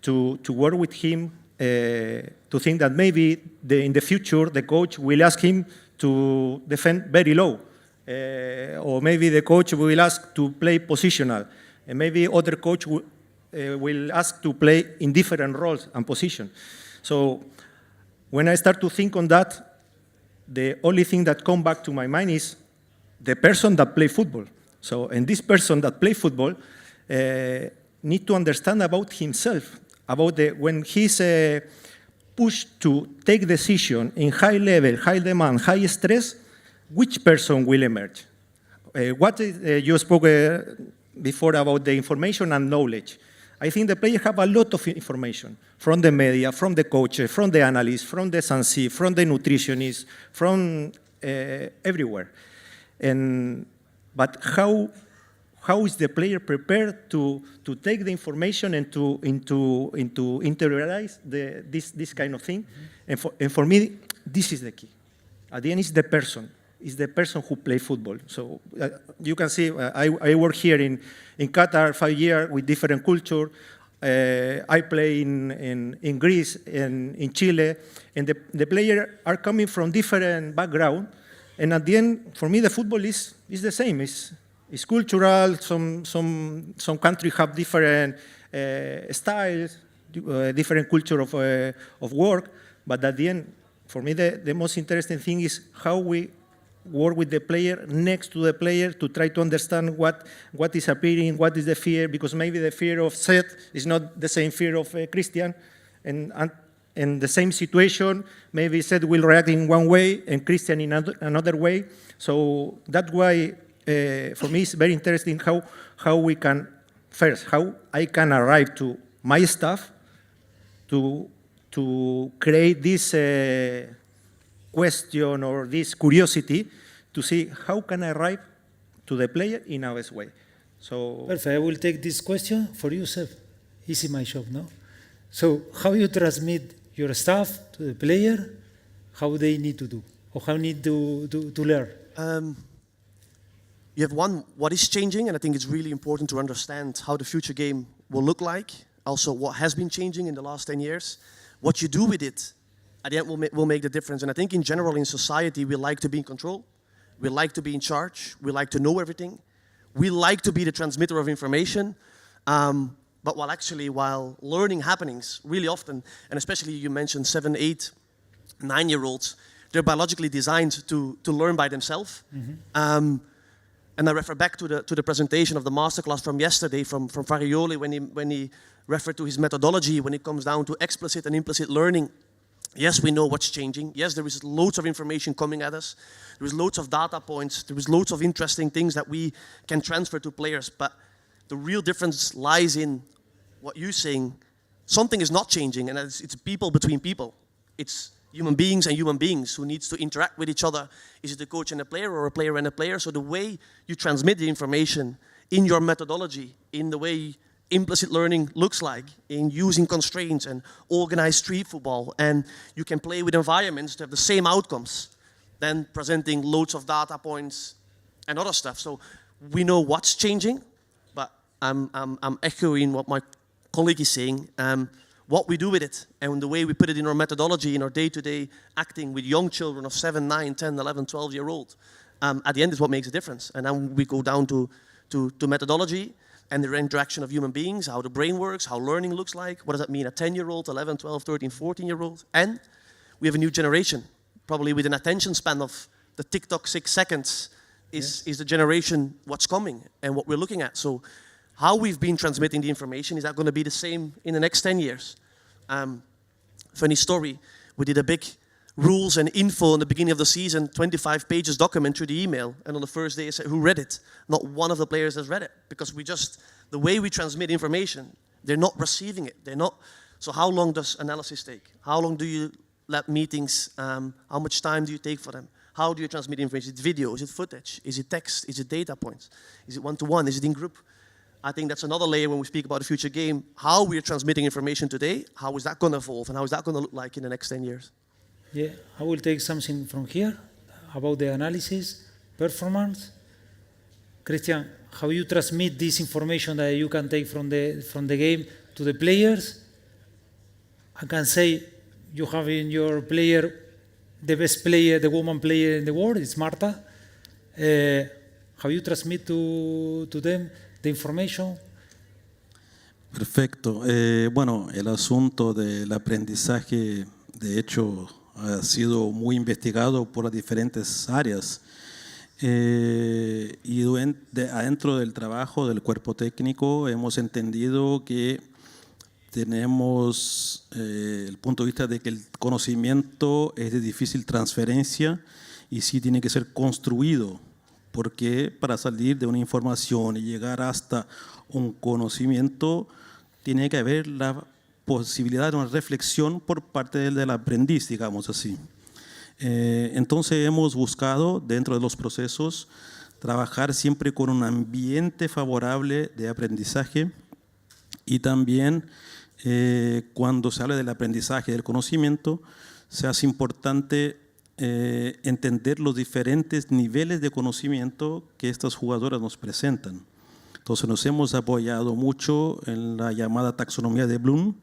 Speaker 6: to work with him, to think that maybe in the future the coach will ask him to defend very low, or maybe the coach will ask to play positional, and maybe other coach will ask to play in different roles and positions. So when I start to think on that, the only thing that comes back to my mind is the person that play football. So, and this person that play football need to understand about himself, about when he's pushed to take decision in high level, high demand, high stress, which person will emerge? You spoke before about the information and knowledge. I think the players have a lot of information from the media, from the coaches, from the analysts, from the Sansi, from the nutritionists, from everywhere. But how is the player prepared to take the information and to internalize this kind of thing? And for me, this is the key. At the end, it's the person. It's the person who plays football. So you can see, I work here in Qatar 5 years with different culture. I play in Greece and in Chile, and the players are coming from different background. And at the end, for me, the football is the same. It's cultural. Some countries have different styles, different culture of work. But at the end, for me, the most interesting thing is how we work with the player, next to the player, to try to understand what is appearing, what is the fear, because maybe the fear of Seth is not the same fear of Christian, and in the same situation, maybe Seth will react in one way and Christian in another way. So that's why, for me, it's very interesting how we can, first, how I can arrive to my staff to create this question or this curiosity to see how can I arrive to the player in a best way. So
Speaker 2: Perfect. I will take this question for you, Seb. Easy my job, no? So how you transmit your stuff to the player, how they need to do, or how need to learn?
Speaker 7: You have one, what is changing, and I think it's really important to understand how the future game will look like. Also, what has been changing in the last 10 years. What you do with it, at the end, will make the difference. And I think in general in society, we like to be in control. We like to be in charge. We like to know everything. We like to be the transmitter of information. But while learning happenings really often, and especially you mentioned 7, 8, 9-year-olds, they're biologically designed to learn by themselves. And I refer back to the presentation of the masterclass from yesterday from Farioli when he referred to his methodology when it comes down to explicit and implicit learning. Yes, we know what's changing. Yes, there is loads of information coming at us. There is loads of data points. There is loads of interesting things that we can transfer to players. But the real difference lies in what you're saying. Something is not changing, and it's people between people. It's human beings and human beings who needs to interact with each other. Is it a coach and a player or a player and a player? So the way you transmit the information in your methodology, in the way implicit learning looks like, in using constraints and organized street football, and you can play with environments to have the same outcomes, than presenting loads of data points and other stuff. So we know what's changing, but I'm echoing what my colleague is saying. What we do with it and the way we put it in our methodology, in our day-to-day acting with young children of 7, 9, 10, 11, 12-year-old, at the end is what makes a difference. And then we go down to methodology and the interaction of human beings, how the brain works, how learning looks like. What does that mean? A 10-year-old, 11, 12, 13, 14-year-old. And we have a new generation, probably with an attention span of the TikTok 6 seconds is the generation what's coming and what we're looking at. So how we've been transmitting the information, is that going to be the same in the next 10 years? Funny story, we did a big rules and info in the beginning of the season, 25 pages document through the email, and on the first day I said, who read it? Not one of the players has read it, because the way we transmit information, they're not receiving it, they're not. So how long does analysis take? How long do you let meetings, how much time do you take for them? How do you transmit information? Is it video, is it footage, is it text, is it data points? Is it one-to-one, is it in group? I think that's another layer when we speak about the future game, how we're transmitting information today, how is that going to evolve, and how is that going to look like in the next 10 years?
Speaker 2: Yeah, I will take something from here about the analysis, performance. Christian, how you transmit this information that you can take from the game to the players? I can say you have in your player the best player, the woman player in the world, it's Marta. How you transmit to them the information?
Speaker 8: Perfecto. Bueno, el asunto del aprendizaje, de hecho, ha sido muy investigado por las diferentes áreas. Y adentro del trabajo del cuerpo técnico hemos entendido que tenemos el punto de vista de que el conocimiento es de difícil transferencia y sí tiene que ser construido, porque para salir de una información y llegar hasta un conocimiento tiene que haber la posibilidad de una reflexión por parte del aprendiz, digamos así. Entonces hemos buscado dentro de los procesos trabajar siempre con un ambiente favorable de aprendizaje, y también cuando se habla del aprendizaje, del conocimiento, se hace importante entender los diferentes niveles de conocimiento que estas jugadoras nos presentan. Entonces nos hemos apoyado mucho en la llamada taxonomía de Bloom,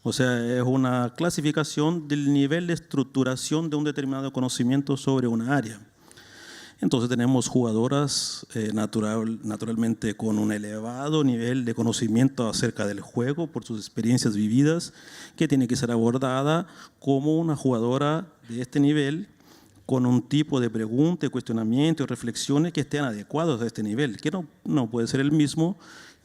Speaker 8: o sea, es una clasificación del nivel de estructuración de un determinado conocimiento sobre una área. Entonces tenemos jugadoras naturalmente con un elevado nivel de conocimiento acerca del juego por sus experiencias vividas, que tiene que ser abordada como una jugadora de este nivel, con un tipo de pregunta, cuestionamiento y reflexiones que estén adecuados a este nivel, que no puede ser el mismo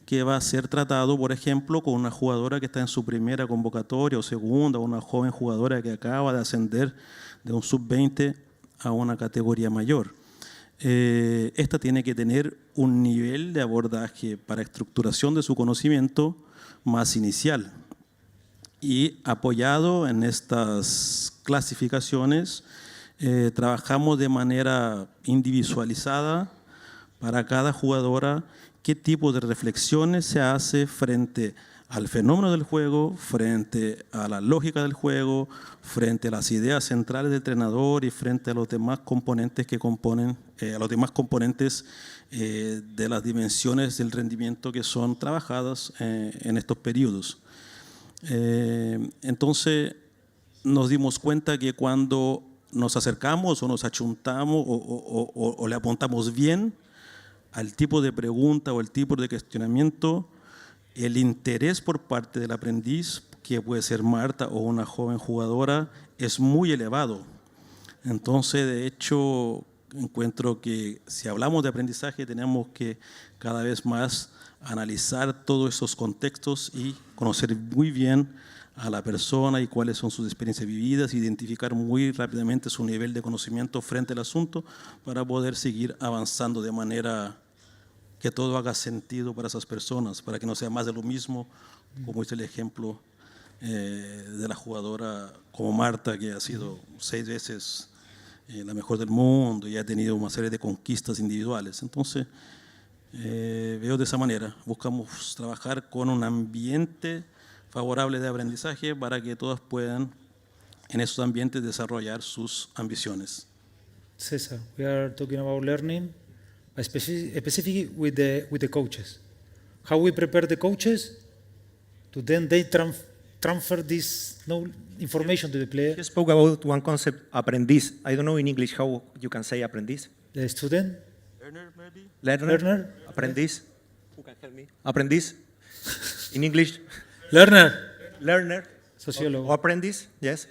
Speaker 8: que va a ser tratado, por ejemplo, con una jugadora que está en su primera convocatoria o segunda, o una joven jugadora que acaba de ascender de un sub-20 a una categoría mayor. Esta tiene que tener un nivel de abordaje para estructuración de su conocimiento más inicial, y apoyado en estas clasificaciones Trabajamos de manera individualizada para cada jugadora qué tipo de reflexiones se hace frente al fenómeno del juego, frente a la lógica del juego, frente a las ideas centrales del entrenador y frente a los demás componentes que componen, de las dimensiones del rendimiento que son trabajadas en estos periodos. Entonces nos dimos cuenta que cuando nos acercamos o nos achuntamos o le apuntamos bien al tipo de pregunta o el tipo de cuestionamiento, el interés por parte del aprendiz, que puede ser Marta o una joven jugadora, es muy elevado. Entonces, de hecho, encuentro que si hablamos de aprendizaje tenemos que cada vez más analizar todos esos contextos y conocer muy bien a la persona y cuáles son sus experiencias vividas, identificar muy rápidamente su nivel de conocimiento frente al asunto para poder seguir avanzando de manera que todo haga sentido para esas personas, para que no sea más de lo mismo, como es el ejemplo de la jugadora como Marta, que ha sido 6 veces la mejor del mundo y ha tenido una serie de conquistas individuales. Entonces, veo de esa manera, buscamos trabajar con un ambiente favorable de aprendizaje para que todas puedan en esos ambientes desarrollar sus ambiciones.
Speaker 2: Cesar, we are talking about learning, specifically with the coaches. How we prepare the coaches to then they transfer this information to the player.
Speaker 6: You spoke about one concept, aprendiz. I don't know in English how you can say aprendiz.
Speaker 2: The student,
Speaker 6: Learner, maybe?
Speaker 2: learner,
Speaker 6: Aprendiz. Who can help me? Aprendiz. In English, learner.
Speaker 2: sociólogo.
Speaker 6: Or apprentice, yes.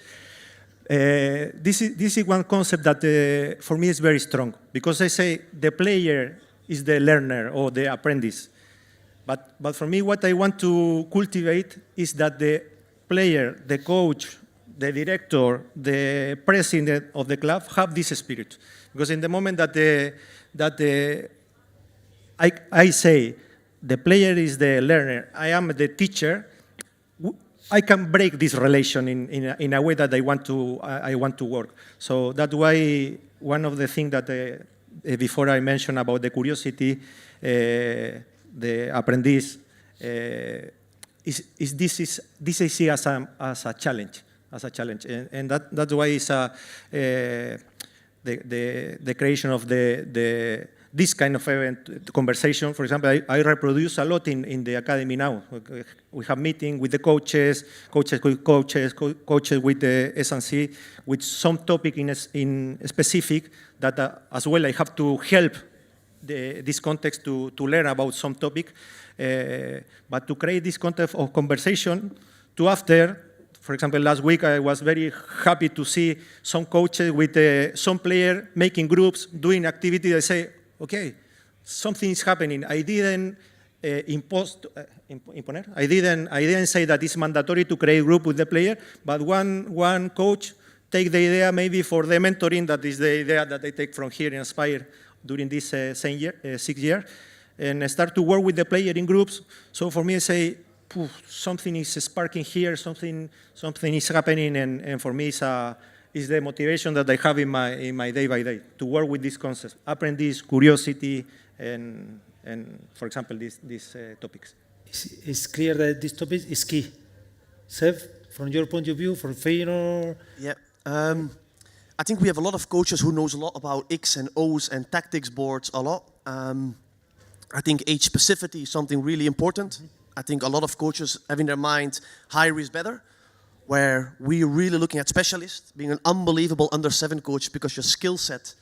Speaker 6: This is one concept that for me is very strong, because I say the player is the learner or the apprentice. But for me, what I want to cultivate is that the player, the coach, the director, the president of the club have this spirit. Because in the moment I say the player is the learner, I am the teacher, I can break this relation in a way that I want to work. So that's why one of the things that before I mentioned about the curiosity, the apprentice, this I see as a challenge, and that's why it's the creation of this kind of event, conversation. For example, I reproduce a lot in the academy now. We have meetings with the coaches with the S&C, with some topic in specific that as well I have to help this context to learn about some topic, but to create this context of conversation to after. For example, last week I was very happy to see some coaches with some player making groups, doing activity. I say, okay, something is happening. I didn't imponer. I didn't say that it's mandatory to create a group with the player, but one coach take the idea maybe for the mentoring. That is the idea that I take from here in Aspire during this 6 years, and start to work with the player in groups. So for me, I say, something is sparking here, something is happening, and for me, is the motivation that I have in my day by day to work with these concepts, apprentice, curiosity, and for example, these topics.
Speaker 2: It's clear that this topic is key. Seb, from your point of view, for Feyenoord?
Speaker 7: Yeah, I think we have a lot of coaches who knows a lot about X and O's and tactics boards a lot. I think age specificity is something really important. I think a lot of coaches have in their mind higher is better, where we're really looking at specialists, being an unbelievable under-7 coach because your skill set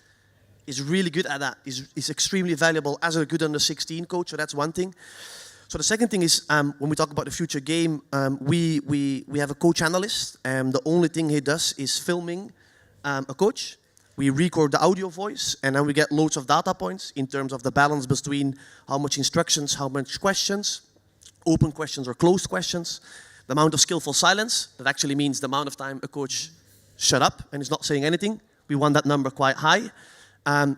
Speaker 7: is really good at that, is extremely valuable as a good under-16 coach, so that's one thing. So the second thing is, when we talk about the future game, we have a coach analyst, and the only thing he does is filming a coach. We record the audio voice, and then we get loads of data points in terms of the balance between how much instructions, how much questions, open questions or closed questions, the amount of skillful silence, that actually means the amount of time a coach shut up and is not saying anything. We want that number quite high.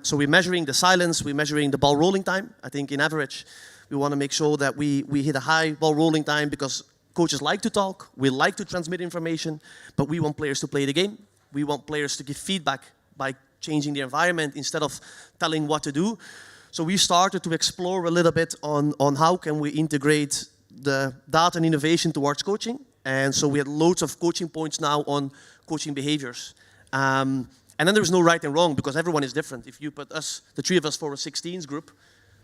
Speaker 7: So we're measuring the silence, we're measuring the ball rolling time. I think in average, we want to make sure that we hit a high ball rolling time because coaches like to talk, we like to transmit information, but we want players to play the game. We want players to give feedback by changing the environment instead of telling what to do. So we started to explore a little bit on how can we integrate the data and innovation towards coaching. And so we had loads of coaching points now on coaching behaviors. And then there was no right and wrong because everyone is different. If you put us, the three of us, for a 16s group,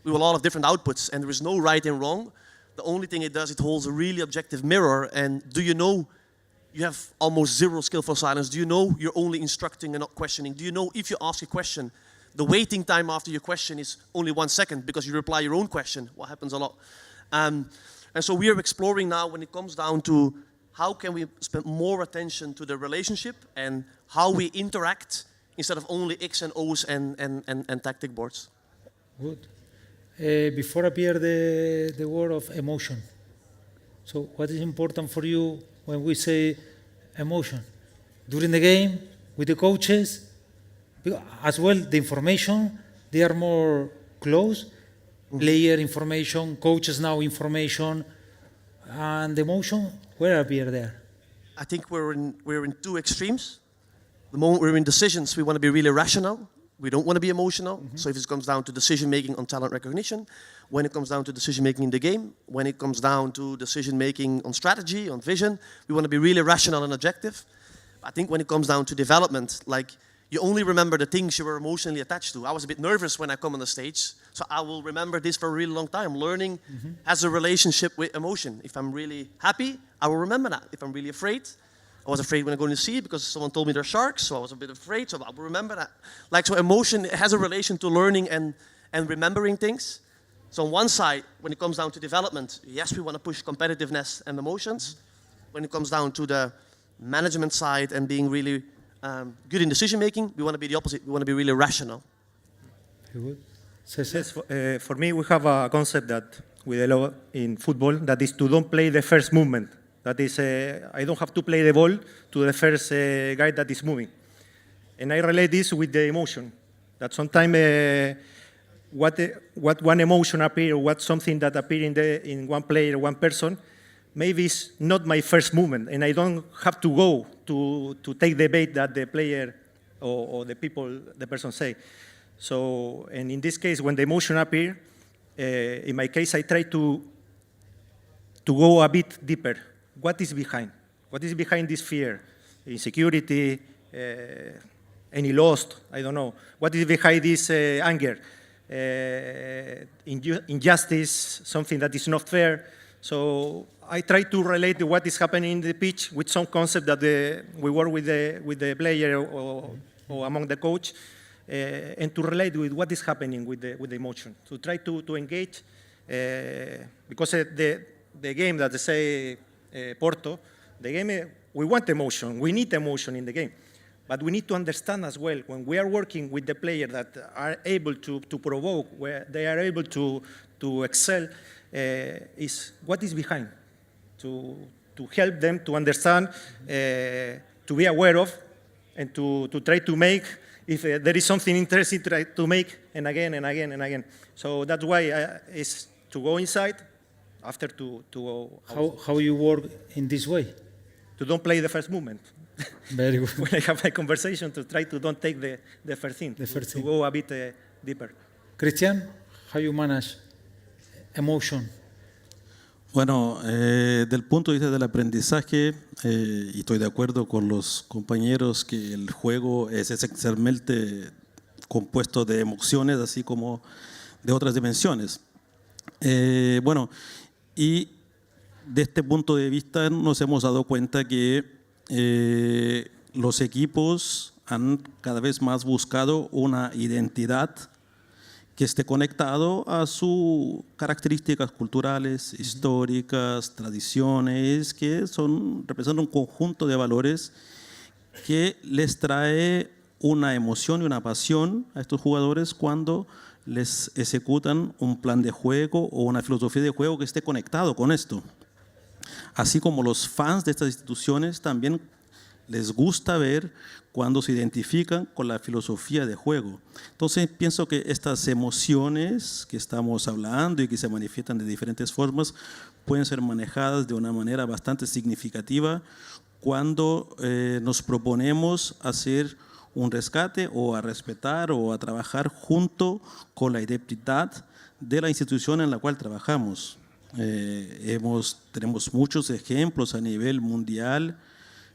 Speaker 7: we will all have different outputs and there is no right and wrong. The only thing it does, it holds a really objective mirror. And do you know you have almost zero skillful silence? Do you know you're only instructing and not questioning? Do you know if you ask a question, the waiting time after your question is only 1 second because you reply your own question? What happens a lot. And so we are exploring now when it comes down to how can we spend more attention to the relationship and how we interact instead of only X and O's and tactic boards.
Speaker 2: Good. Before appear the word of emotion. So what is important for you when we say emotion? During the game, with the coaches, as well the information, they are more close. Player information, coaches now information, and the emotion, where appear there?
Speaker 7: I think we're in two extremes. The moment we're in decisions, we want to be really rational. We don't want to be emotional. So if it comes down to decision-making on talent recognition, when it comes down to decision-making in the game, when it comes down to decision-making on strategy, on vision, we want to be really rational and objective. I think when it comes down to development, like you only remember the things you were emotionally attached to. I was a bit nervous when I come on the stage, so I will remember this for a really long time. Learning has a relationship with emotion. If I'm really happy, I will remember that. If I'm really afraid, I was afraid when I go to the sea because someone told me there are sharks, so I was a bit afraid, so I will remember that. Like, so emotion has a relation to learning and remembering things. So on one side, when it comes down to development, yes, we want to push competitiveness and emotions. When it comes down to the management side and being really good in decision making, we want to be the opposite. We want to be really rational.
Speaker 2: Very good.
Speaker 6: Yes, for me, we have a concept that we develop in football that is to don't play the first movement. That is, I don't have to play the ball to the first guy that is moving. And I relate this with the emotion. That sometimes what one emotion appears, what something that appears in one player, one person, maybe it's not my first movement, and I don't have to go to take the bait that the player or the person say. So, and in this case, when the emotion appears, in my case, I try to go a bit deeper. What is behind? What is behind this fear? Insecurity, any lost, I don't know. What is behind this anger? Injustice, something that is not fair. So I try to relate what is happening in the pitch with some concept that we work with the player or among the coach, and to relate with what is happening with the emotion. To try to engage, because the game that they say Porto, the game, we want emotion, we need emotion in the game. But we need to understand as well, when we are working with the player that are able to provoke, where they are able to excel, is what is behind, to help them to understand, to be aware of, and to try to make, if there is something interesting, try to make, and again, and again, and again. So that's why it's to go inside, after to go out.
Speaker 2: How you work in this way?
Speaker 6: To don't play the first movement.
Speaker 2: Very good.
Speaker 6: When I have a conversation, to try to don't take the first thing, to go a bit deeper.
Speaker 2: Christian, how you manage emotion?
Speaker 8: Bueno, del punto de vista del aprendizaje, y estoy de acuerdo con los compañeros que el juego es esencialmente compuesto de emociones, así como de otras dimensiones. Bueno, y de este punto de vista nos hemos dado cuenta que los equipos han cada vez más buscado una identidad que esté conectado a sus características culturales, históricas, tradiciones, que representan un conjunto de valores que les trae una emoción y una pasión a estos jugadores cuando les ejecutan un plan de juego o una filosofía de juego que esté conectado con esto. Así como los fans de estas instituciones también les gusta ver cuando se identifican con la filosofía de juego. Entonces pienso que estas emociones que estamos hablando y que se manifiestan de diferentes formas pueden ser manejadas de una manera bastante significativa cuando nos proponemos hacer un rescate o a respetar o a trabajar junto con la identidad de la institución en la cual trabajamos. Tenemos muchos ejemplos a nivel mundial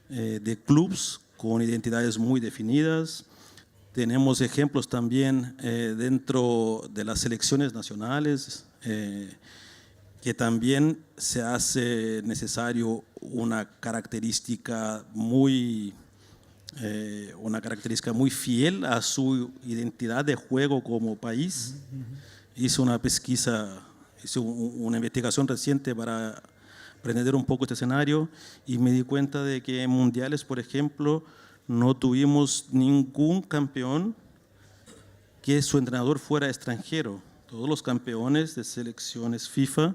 Speaker 8: de clubes con identidades muy definidas. Tenemos ejemplos también dentro de las selecciones nacionales, que también se hace necesario una característica muy fiel a su identidad de juego como país. Hice una pesquisa, hice una investigación reciente para aprender un poco este escenario y me di cuenta de que en mundiales, por ejemplo, no tuvimos ningún campeón que su entrenador fuera extranjero. Todos los campeones de selecciones FIFA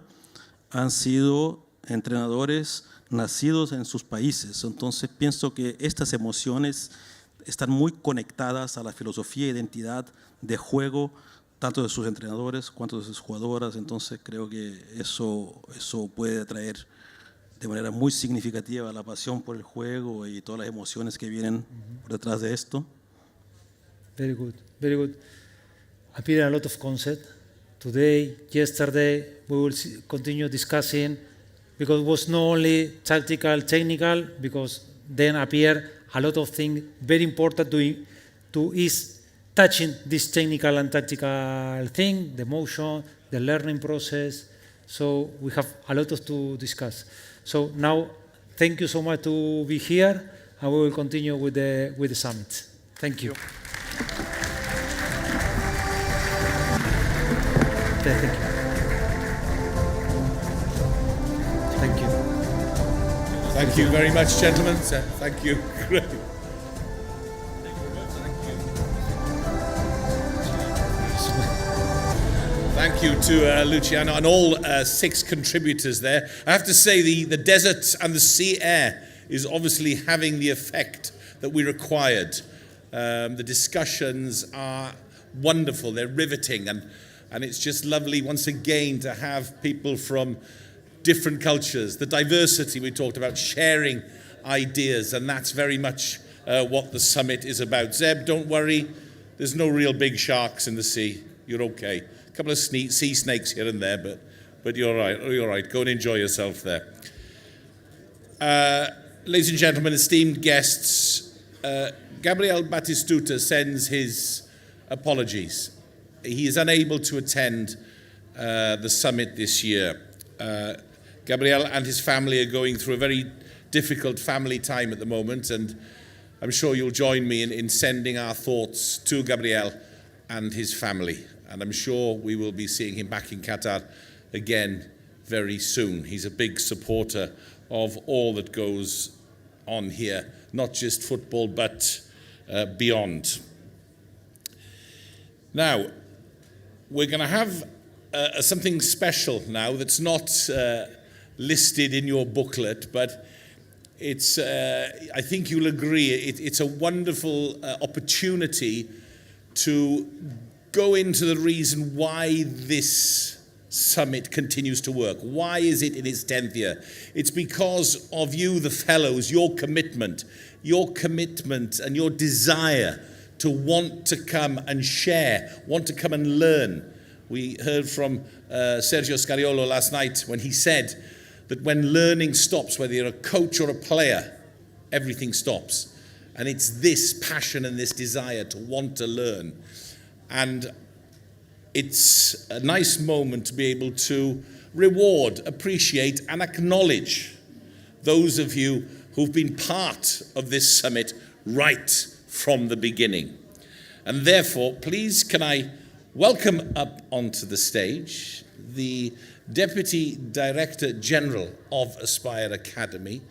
Speaker 8: han sido entrenadores nacidos en sus países. Entonces pienso que estas emociones están muy conectadas a la filosofía e identidad de juego, tanto de sus entrenadores cuanto de sus jugadoras. Entonces creo que eso puede atraer de manera muy significativa la pasión por el juego y todas las emociones que vienen por detrás de esto.
Speaker 2: Very good, very good. Appear a lot of concept. Today, yesterday, we will continue discussing, because it was not only tactical, technical, because then appear a lot of things very important to is touching this technical and tactical thing, the motion, the learning process. So we have a lot to discuss. So now, thank you so much to be here, and we will continue with the summit. Thank you. Okay, thank you. Thank you.
Speaker 1: Thank you very much, gentlemen. Thank you. Great. Thank you to Luciano and all 6 contributors there. I have to say the desert and the sea air is obviously having the effect that we required. The discussions are wonderful, they're riveting, and it's just lovely once again to have people from different cultures, the diversity we talked about, sharing ideas, and that's very much what the summit is about. Zeb, don't worry, there's no real big sharks in the sea. You're okay. A couple of sea snakes here and there, but you're all right. You're all right. Go and enjoy yourself there. Ladies and gentlemen, esteemed guests, Gabriel Batistuta sends his apologies. He is unable to attend the summit this year. Gabriel and his family are going through a very difficult family time at the moment, and I'm sure you'll join me in sending our thoughts to Gabriel and his family. And I'm sure we will be seeing him back in Qatar again very soon. He's a big supporter of all that goes on here, not just football, but beyond. Now, we're going to have something special now that's not listed in your booklet, but it's, I think you'll agree, it's a wonderful opportunity to go into the reason why this summit continues to work. Why is it in its 10th year? It's because of you, the fellows, your commitment and your desire to want to come and share, want to come and learn. We heard from Sergio Scariolo last night when he said that when learning stops, whether you're a coach or a player, everything stops. And it's this passion and this desire to want to learn. And it's a nice moment to be able to reward, appreciate, and acknowledge those of you who've been part of this summit right from the beginning. And therefore, please can I welcome up onto the stage the Deputy Director General of Aspire Academy,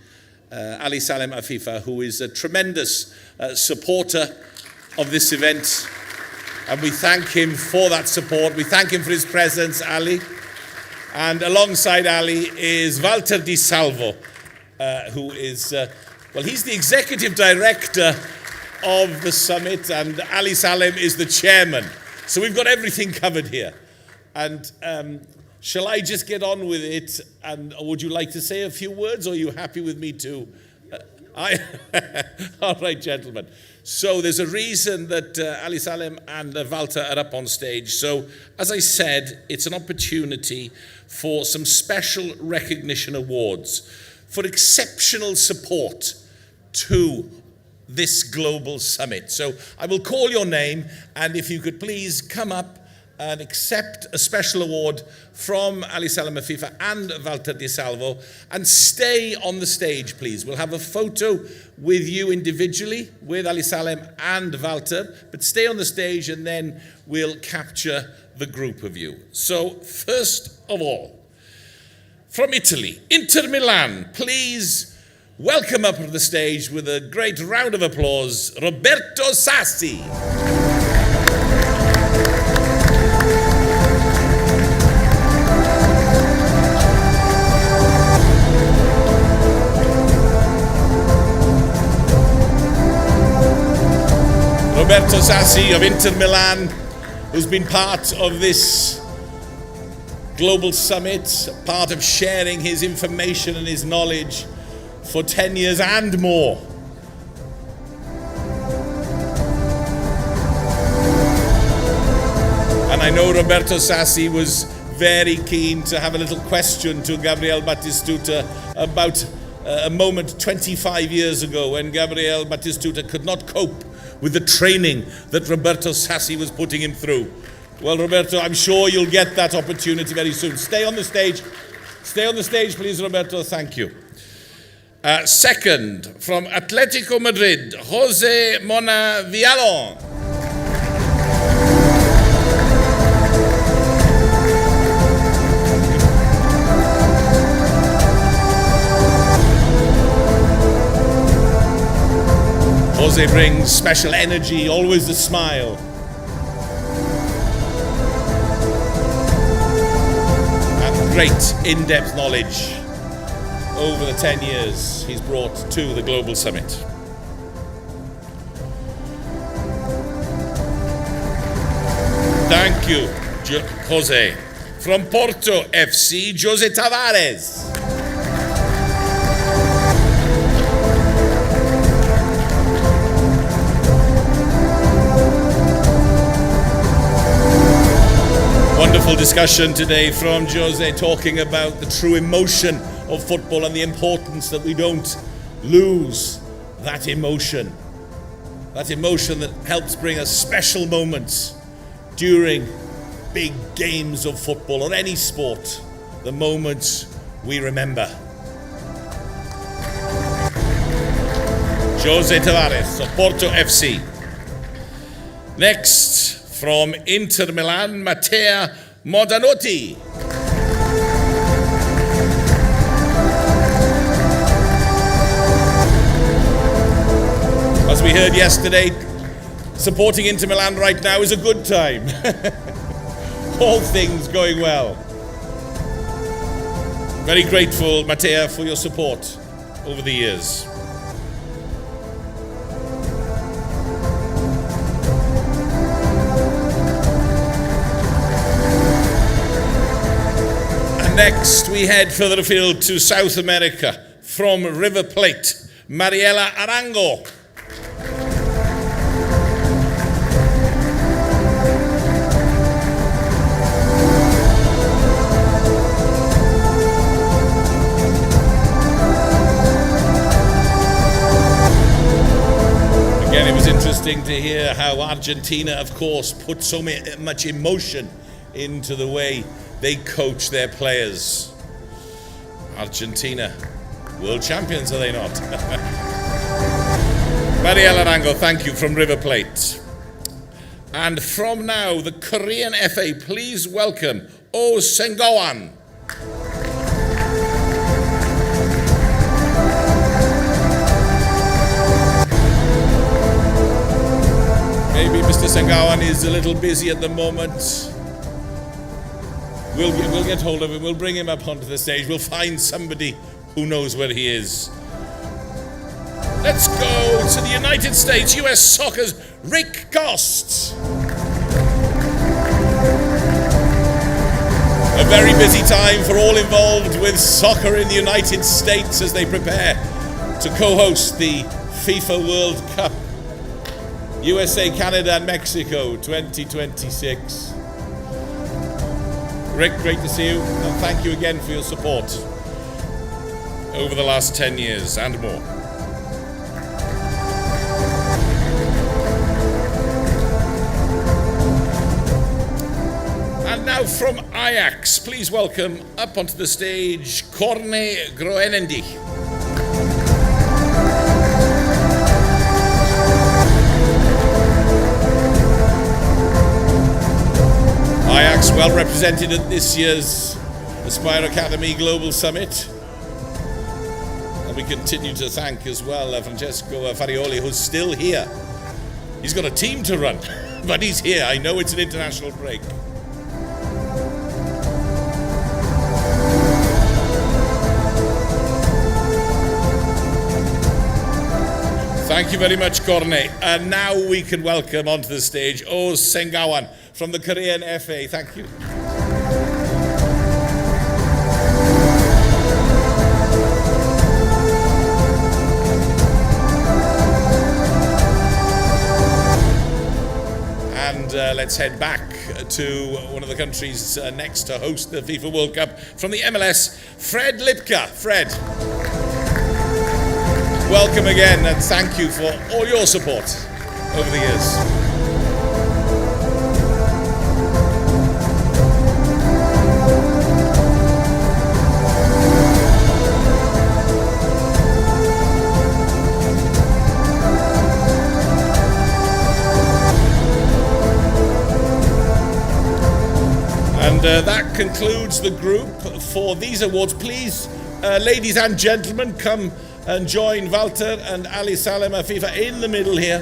Speaker 1: Ali Salem Afifa, who is a tremendous supporter of this event. And we thank him for that support. We thank him for his presence, Ali. And alongside Ali is Walter Di Salvo, who is, well, he's the Executive Director of the summit, and Ali Salem is the Chairman. So we've got everything covered here. And shall I just get on with it? And would you like to say a few words, or are you happy with me to? All right, gentlemen. So there's a reason that Ali Salem and Walter are up on stage. So, as I said, it's an opportunity for some special recognition awards for exceptional support to this global summit. So I will call your name, and if you could please come up and accept a special award from Ali Salem Afifa and Walter Di Salvo, and stay on the stage, please. We'll have a photo with you individually, with Ali Salem and Walter, but stay on the stage and then we'll capture the group of you. So, first of all, from Italy, Inter Milan, please welcome up to the stage with a great round of applause, Roberto Sassi. Roberto Sassi of Inter Milan, who's been part of this global summit, part of sharing his information and his knowledge for 10 years and more. And I know Roberto Sassi was very keen to have a little question to Gabriel Batistuta about a moment 25 years ago when Gabriel Batistuta could not cope with the training that Roberto Sassi was putting him through. Well, Roberto, I'm sure you'll get that opportunity very soon. Stay on the stage. Stay on the stage, please, Roberto. Thank you. Second, from Atletico Madrid, Jose Mona Villalon. Jose brings special energy, always a smile. And great in-depth knowledge over the 10 years he's brought to the Global Summit. Thank you, Jose. From Porto FC, Jose Tavares. Wonderful discussion today from Jose, talking about the true emotion of football and the importance that we don't lose that emotion that helps bring us special moments during big games of football or any sport, the moments we remember. Jose Tavares of Porto FC. Next, from Inter Milan, Matteo Modanotti. As we heard yesterday, supporting Inter Milan right now is a good time. All things going well. Very grateful, Matteo, for your support over the years. Next, we head further afield to South America from River Plate, Mariela Arango. Again, it was interesting to hear how Argentina, of course, put so much emotion into the way they coach their players. Argentina, world champions, are they not? Mariela Arango, thank you, from River Plate. And from now, the Korean FA, please welcome Oh Sengoan. Maybe Mr. Sengoan is a little busy at the moment. We'll get hold of him, we'll bring him up onto the stage, we'll find somebody who knows where he is. Let's go to the United States, US Soccer's Rick Gost. A very busy time for all involved with soccer in the United States as they prepare to co-host the FIFA World Cup, USA, Canada and Mexico 2026. Rick, great to see you, and thank you again for your support over the last 10 years and more. And now from Ajax, please welcome up onto the stage Corne Groenendi. Ajax well represented at this year's Aspire Academy Global Summit. And we continue to thank as well Francesco Farioli, who's still here. He's got a team to run, but he's here. I know it's an international break. Thank you very much, Corne. And now we can welcome onto the stage Oz Sengawan from the Korean FA. Thank you. And let's head back to one of the countries next to host the FIFA World Cup from the MLS, Fred Lipka. Fred, welcome again and thank you for all your support over the years. And that concludes the group for these awards. Please, ladies and gentlemen, come and join Walter and Ali Salem Afifa in the middle here.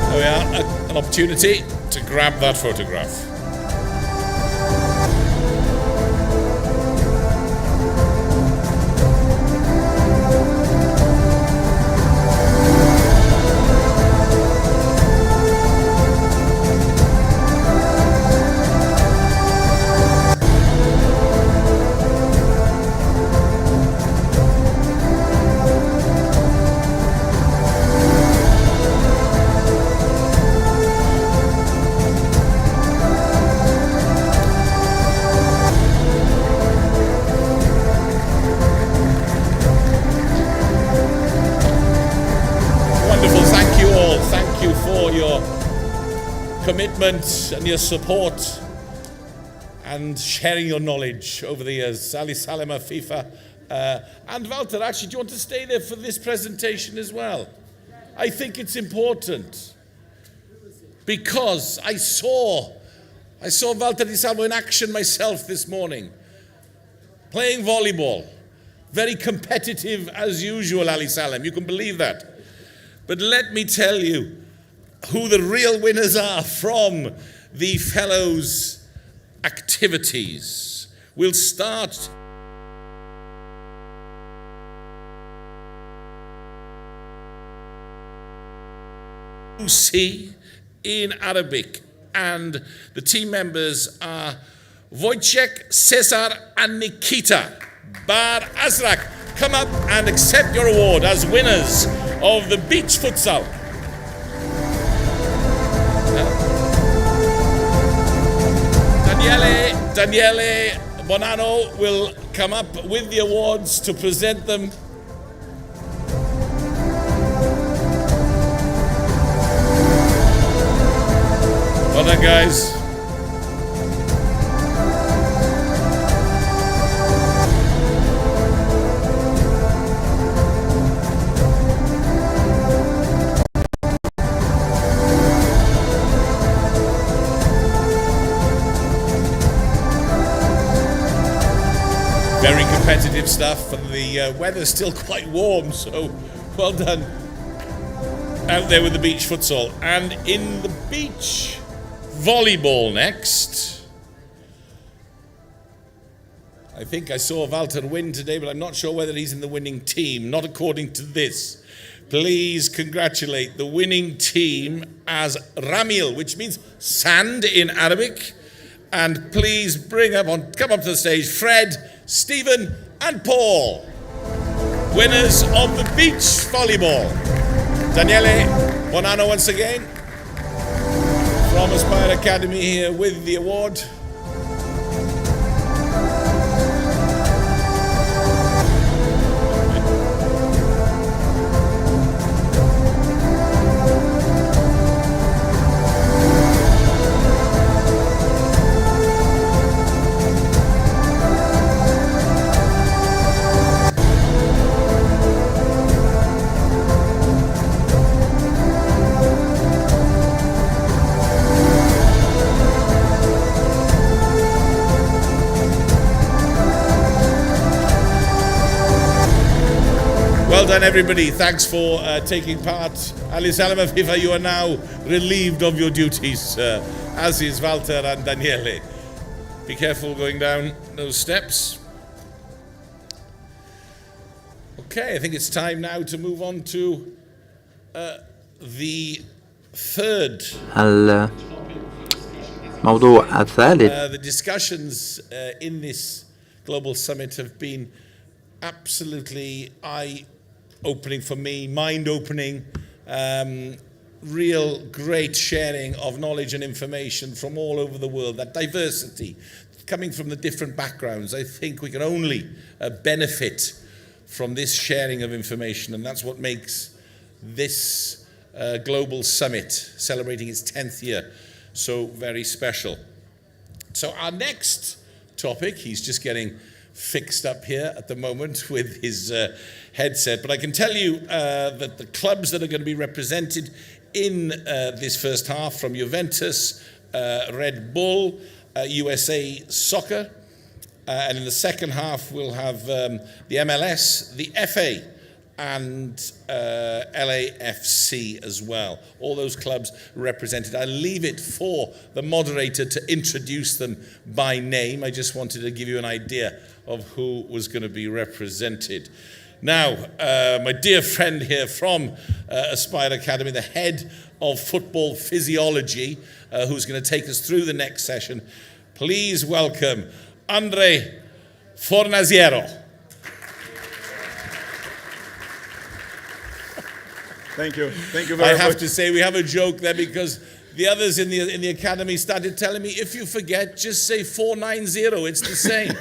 Speaker 1: There we are, an opportunity to grab that photograph. Commitment and your support and sharing your knowledge over the years. Ali Salem Afifa and Walter, actually, do you want to stay there for this presentation as well? I think it's important because I saw Walter Di Salvo in action myself this morning, playing volleyball. Very competitive as usual, Ali Salem, you can believe that. But let me tell you who the real winners are from the Fellows activities. We'll start C in Arabic, and the team members are Wojciech, Cesar and Nikita. Bar Azrak, come up and accept your award as winners of the beach futsal. Daniele Bonanno will come up with the awards to present them. Well done, guys. Very competitive stuff, and the weather's still quite warm, so well done out there with the beach futsal. And in the beach volleyball next, I think I saw Walter win today, but I'm not sure whether he's in the winning team, not according to this. please congratulate the winning team as Ramil, which means sand in Arabic. And please come up to the stage, Fred, Stephen, and Paul, winners of the beach volleyball. Daniele Bonanno once again from Aspire Academy here with the award. Well done, everybody. Thanks for taking part. Ali Salama Fifa, you are now relieved of your duties, as is Walter and Daniele. Be careful going down those steps. Okay, I think it's time now to move on to the third.
Speaker 9: الموضوع الثالث.
Speaker 1: The discussions in this global summit have been absolutely eye-opening for me, mind-opening, real great sharing of knowledge and information from all over the world, that diversity coming from the different backgrounds. I think we can only benefit from this sharing of information, and that's what makes this global summit, celebrating its 10th year, so very special. So our next topic, he's just getting fixed up here at the moment with his headset, but I can tell you that the clubs that are going to be represented in this first half, from Juventus, Red Bull, USA Soccer, and in the second half we'll have the MLS, the FA, and LAFC as well. All those clubs represented. I'll leave it for the moderator to introduce them by name. I just wanted to give you an idea of who was going to be represented. Now, my dear friend here from Aspire Academy, the head of football physiology, who's going to take us through the next session. Please welcome Andre Fornaziero.
Speaker 10: Thank you very much.
Speaker 1: I have to say, we have a joke there because the others in the academy started telling me, if you forget, just say 490, it's the same.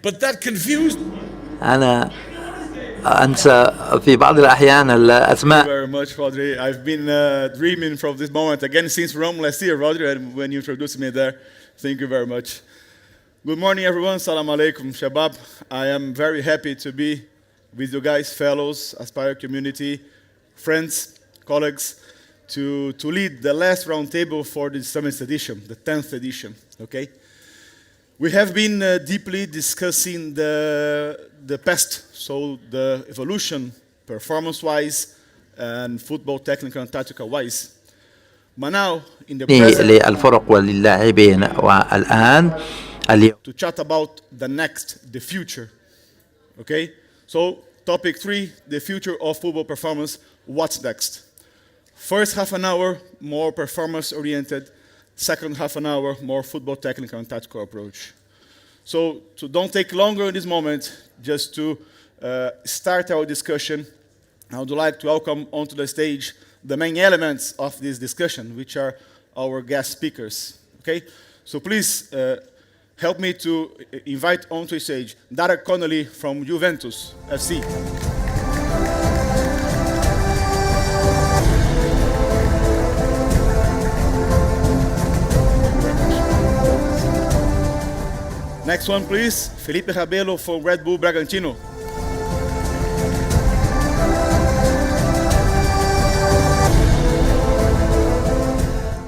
Speaker 1: But that confused me.
Speaker 9: أنا أنسى في بعض الأحيان الأسماء.
Speaker 10: Thank you very much, Rodri. I've been dreaming from this moment again since Rome last year, Rodri, and when you introduced me there. Thank you very much. Good morning, everyone. Salam alaikum, Shabab. I am very happy to be with you guys, fellows, Aspire community, friends, colleagues, to lead the last roundtable for the summit edition, the 10th edition, okay? We have been deeply discussing the past, so the evolution, performance-wise, and football technical and tactical-wise. But now, in the present,
Speaker 9: للفرق وللاعبين والآن
Speaker 10: to chat about the next, the future, okay? So, topic 3, the future of football performance. What's next? First half an hour, more performance-oriented. Second half an hour, more football technical and tactical approach. So to don't take longer in this moment, just to start our discussion, I would like to welcome onto the stage the main elements of this discussion, which are our guest speakers. Okay? So please help me to invite onto the stage Dara Connolly from Juventus FC. Next one, please. Felipe Rabelo from Red Bull Bragantino.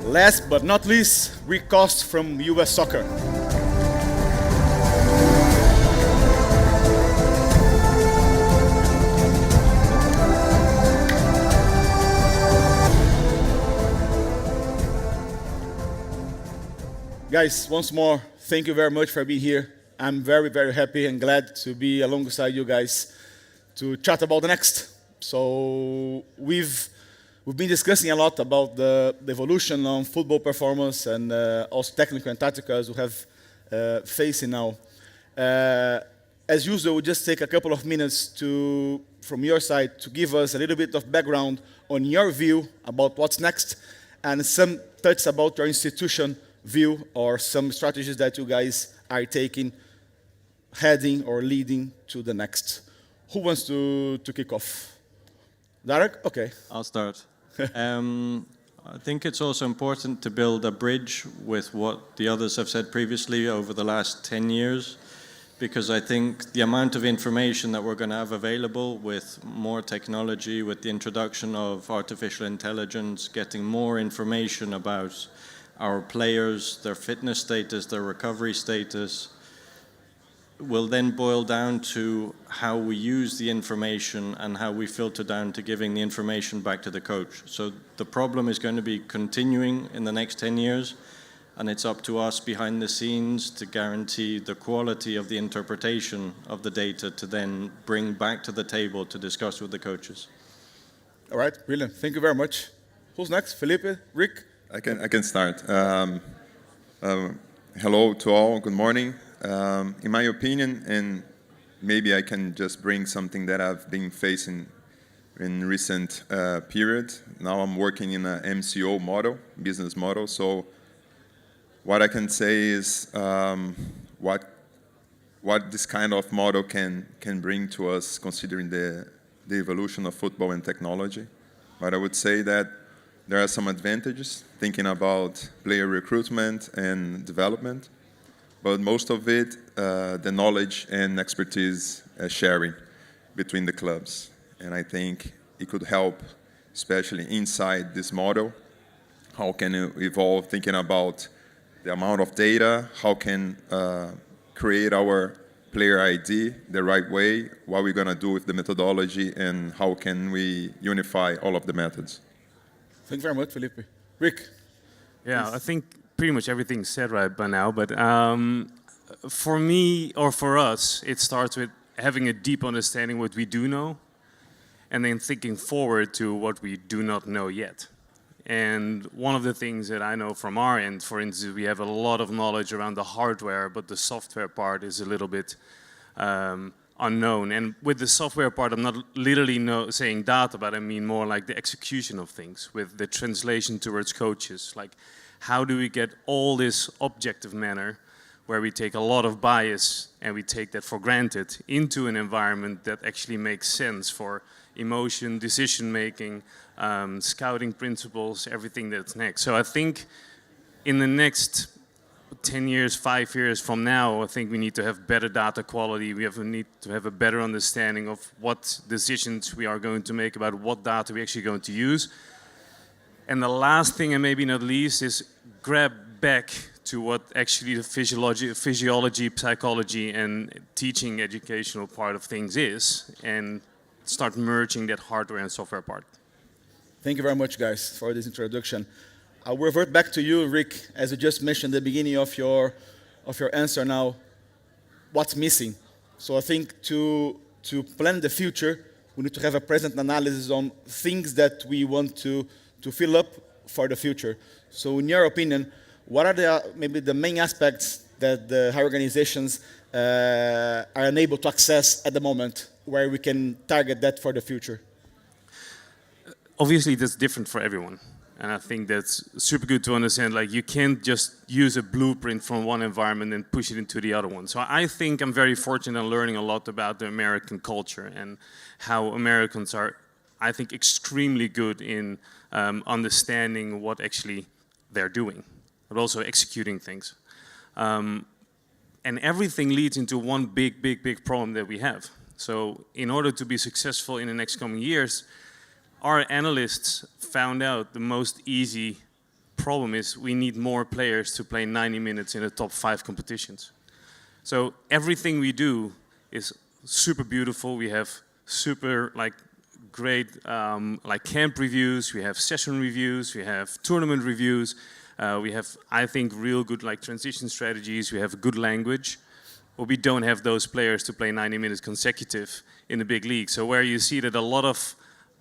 Speaker 10: Last but not least, Rick Cost from US Soccer. Guys, once more, thank you very much for being here. I'm very, very happy and glad to be alongside you guys to chat about the next, So we've been discussing a lot about the evolution of football performance and also technical and tactical as we have facing now. As usual, we'll just take a couple of minutes from your side to give us a little bit of background on your view about what's next and some touch about your institution view or some strategies that you guys are taking, heading or leading to the next. Who wants to kick off? Darek? Okay.
Speaker 11: I'll start. I think it's also important to build a bridge with what the others have said previously over the last 10 years, because I think the amount of information that we're going to have available with more technology, with the introduction of artificial intelligence, getting more information about our players, their fitness status, their recovery status, will then boil down to how we use the information and how we filter down to giving the information back to the coach. So the problem is going to be continuing in the next 10 years, and it's up to us behind the scenes to guarantee the quality of the interpretation of the data to then bring back to the table to discuss with the coaches.
Speaker 10: All right, brilliant. Thank you very much. Who's next? Felipe? Rick?
Speaker 12: I can start. Hello to all. Good morning. In my opinion, and maybe I can just bring something that I've been facing in recent period. Now I'm working in a MCO model, business model. So what I can say is what this kind of model can bring to us, considering the evolution of football and technology. But I would say that there are some advantages, thinking about player recruitment and development, but most of it, the knowledge and expertise sharing between the clubs. And I think it could help, especially inside this model. How can it evolve, thinking about the amount of data, how can create our player ID the right way, what we're going to do with the methodology, and how can we unify all of the methods.
Speaker 10: Thank you very much, Felipe. Rick?
Speaker 13: Yeah, I think pretty much everything's said right by now, but for me, or for us, it starts with having a deep understanding what we do know, and then thinking forward to what we do not know yet. And one of the things that I know from our end, for instance, we have a lot of knowledge around the hardware, but the software part is a little bit unknown. And with the software part, I'm not literally saying data, but I mean more like the execution of things, with the translation towards coaches. Like, how do we get all this objective manner, where we take a lot of bias and we take that for granted, into an environment that actually makes sense for emotion, decision-making, scouting principles, everything that's next. So I think in the next 10 years, 5 years from now, I think we need to have better data quality. We need to have a better understanding of what decisions we are going to make about what data we're actually going to use. And the last thing, and maybe not least, is grab back to what actually the physiology, psychology, and teaching educational part of things is, and start merging that hardware and software part.
Speaker 10: Thank you very much, guys, for this introduction. I'll revert back to you, Rick, as you just mentioned at the beginning of your answer now, what's missing. So I think to plan the future, we need to have a present analysis on things that we want to fill up for the future. So in your opinion, what are maybe the main aspects that the higher organizations are unable to access at the moment, where we can target that for the future?
Speaker 13: Obviously, that's different for everyone. And I think that's super good to understand. Like, you can't just use a blueprint from one environment and push it into the other one. So I think I'm very fortunate in learning a lot about the American culture and how Americans are, I think, extremely good in understanding what actually they're doing, but also executing things. And everything leads into one big problem that we have. So in order to be successful in the next coming years, our analysts found out the most easy problem is we need more players to play 90 minutes in the top 5 competitions. So everything we do is super beautiful. We have super great camp reviews, we have session reviews, we have tournament reviews, we have, I think, real good transition strategies, we have good language, but we don't have those players to play 90 minutes consecutive in the big league. So where you see that a lot of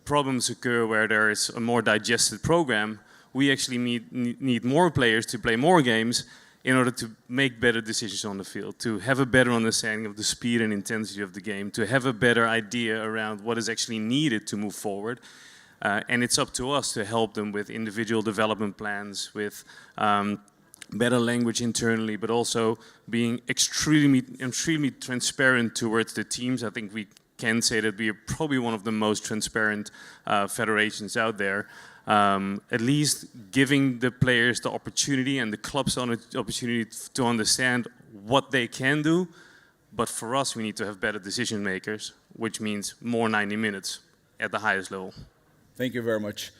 Speaker 13: problems occur where there is a more digested program, we actually need more players to play more games in order to make better decisions on the field, to have a better understanding of the speed and intensity of the game, to have a better idea around what is actually needed to move forward. And it's up to us to help them with individual development plans, with better language internally, but also being extremely transparent towards the teams. I think we can say that we are probably one of the most transparent federations out there. At least giving the players the opportunity and the clubs the opportunity to understand what they can do. But for us, we need to have better decision makers, which means more 90 minutes at the highest level.
Speaker 10: Thank you very much.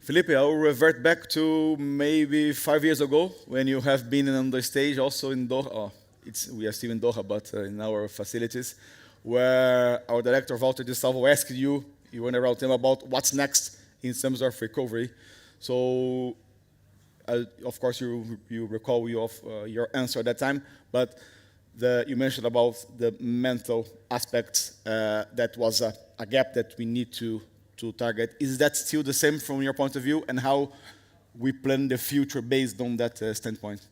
Speaker 10: Felipe, I will revert back to maybe 5 years ago when you have been on the stage also in Doha. We are still in Doha, but in our facilities, where our director, Walter de Salvo, asked you went around him about what's next in terms of recovery. So, of course, you recall your answer at that time, but you mentioned about the mental aspects that was a gap that we need to target. Is that still the same from your point of view, and how we plan the future based on that standpoint?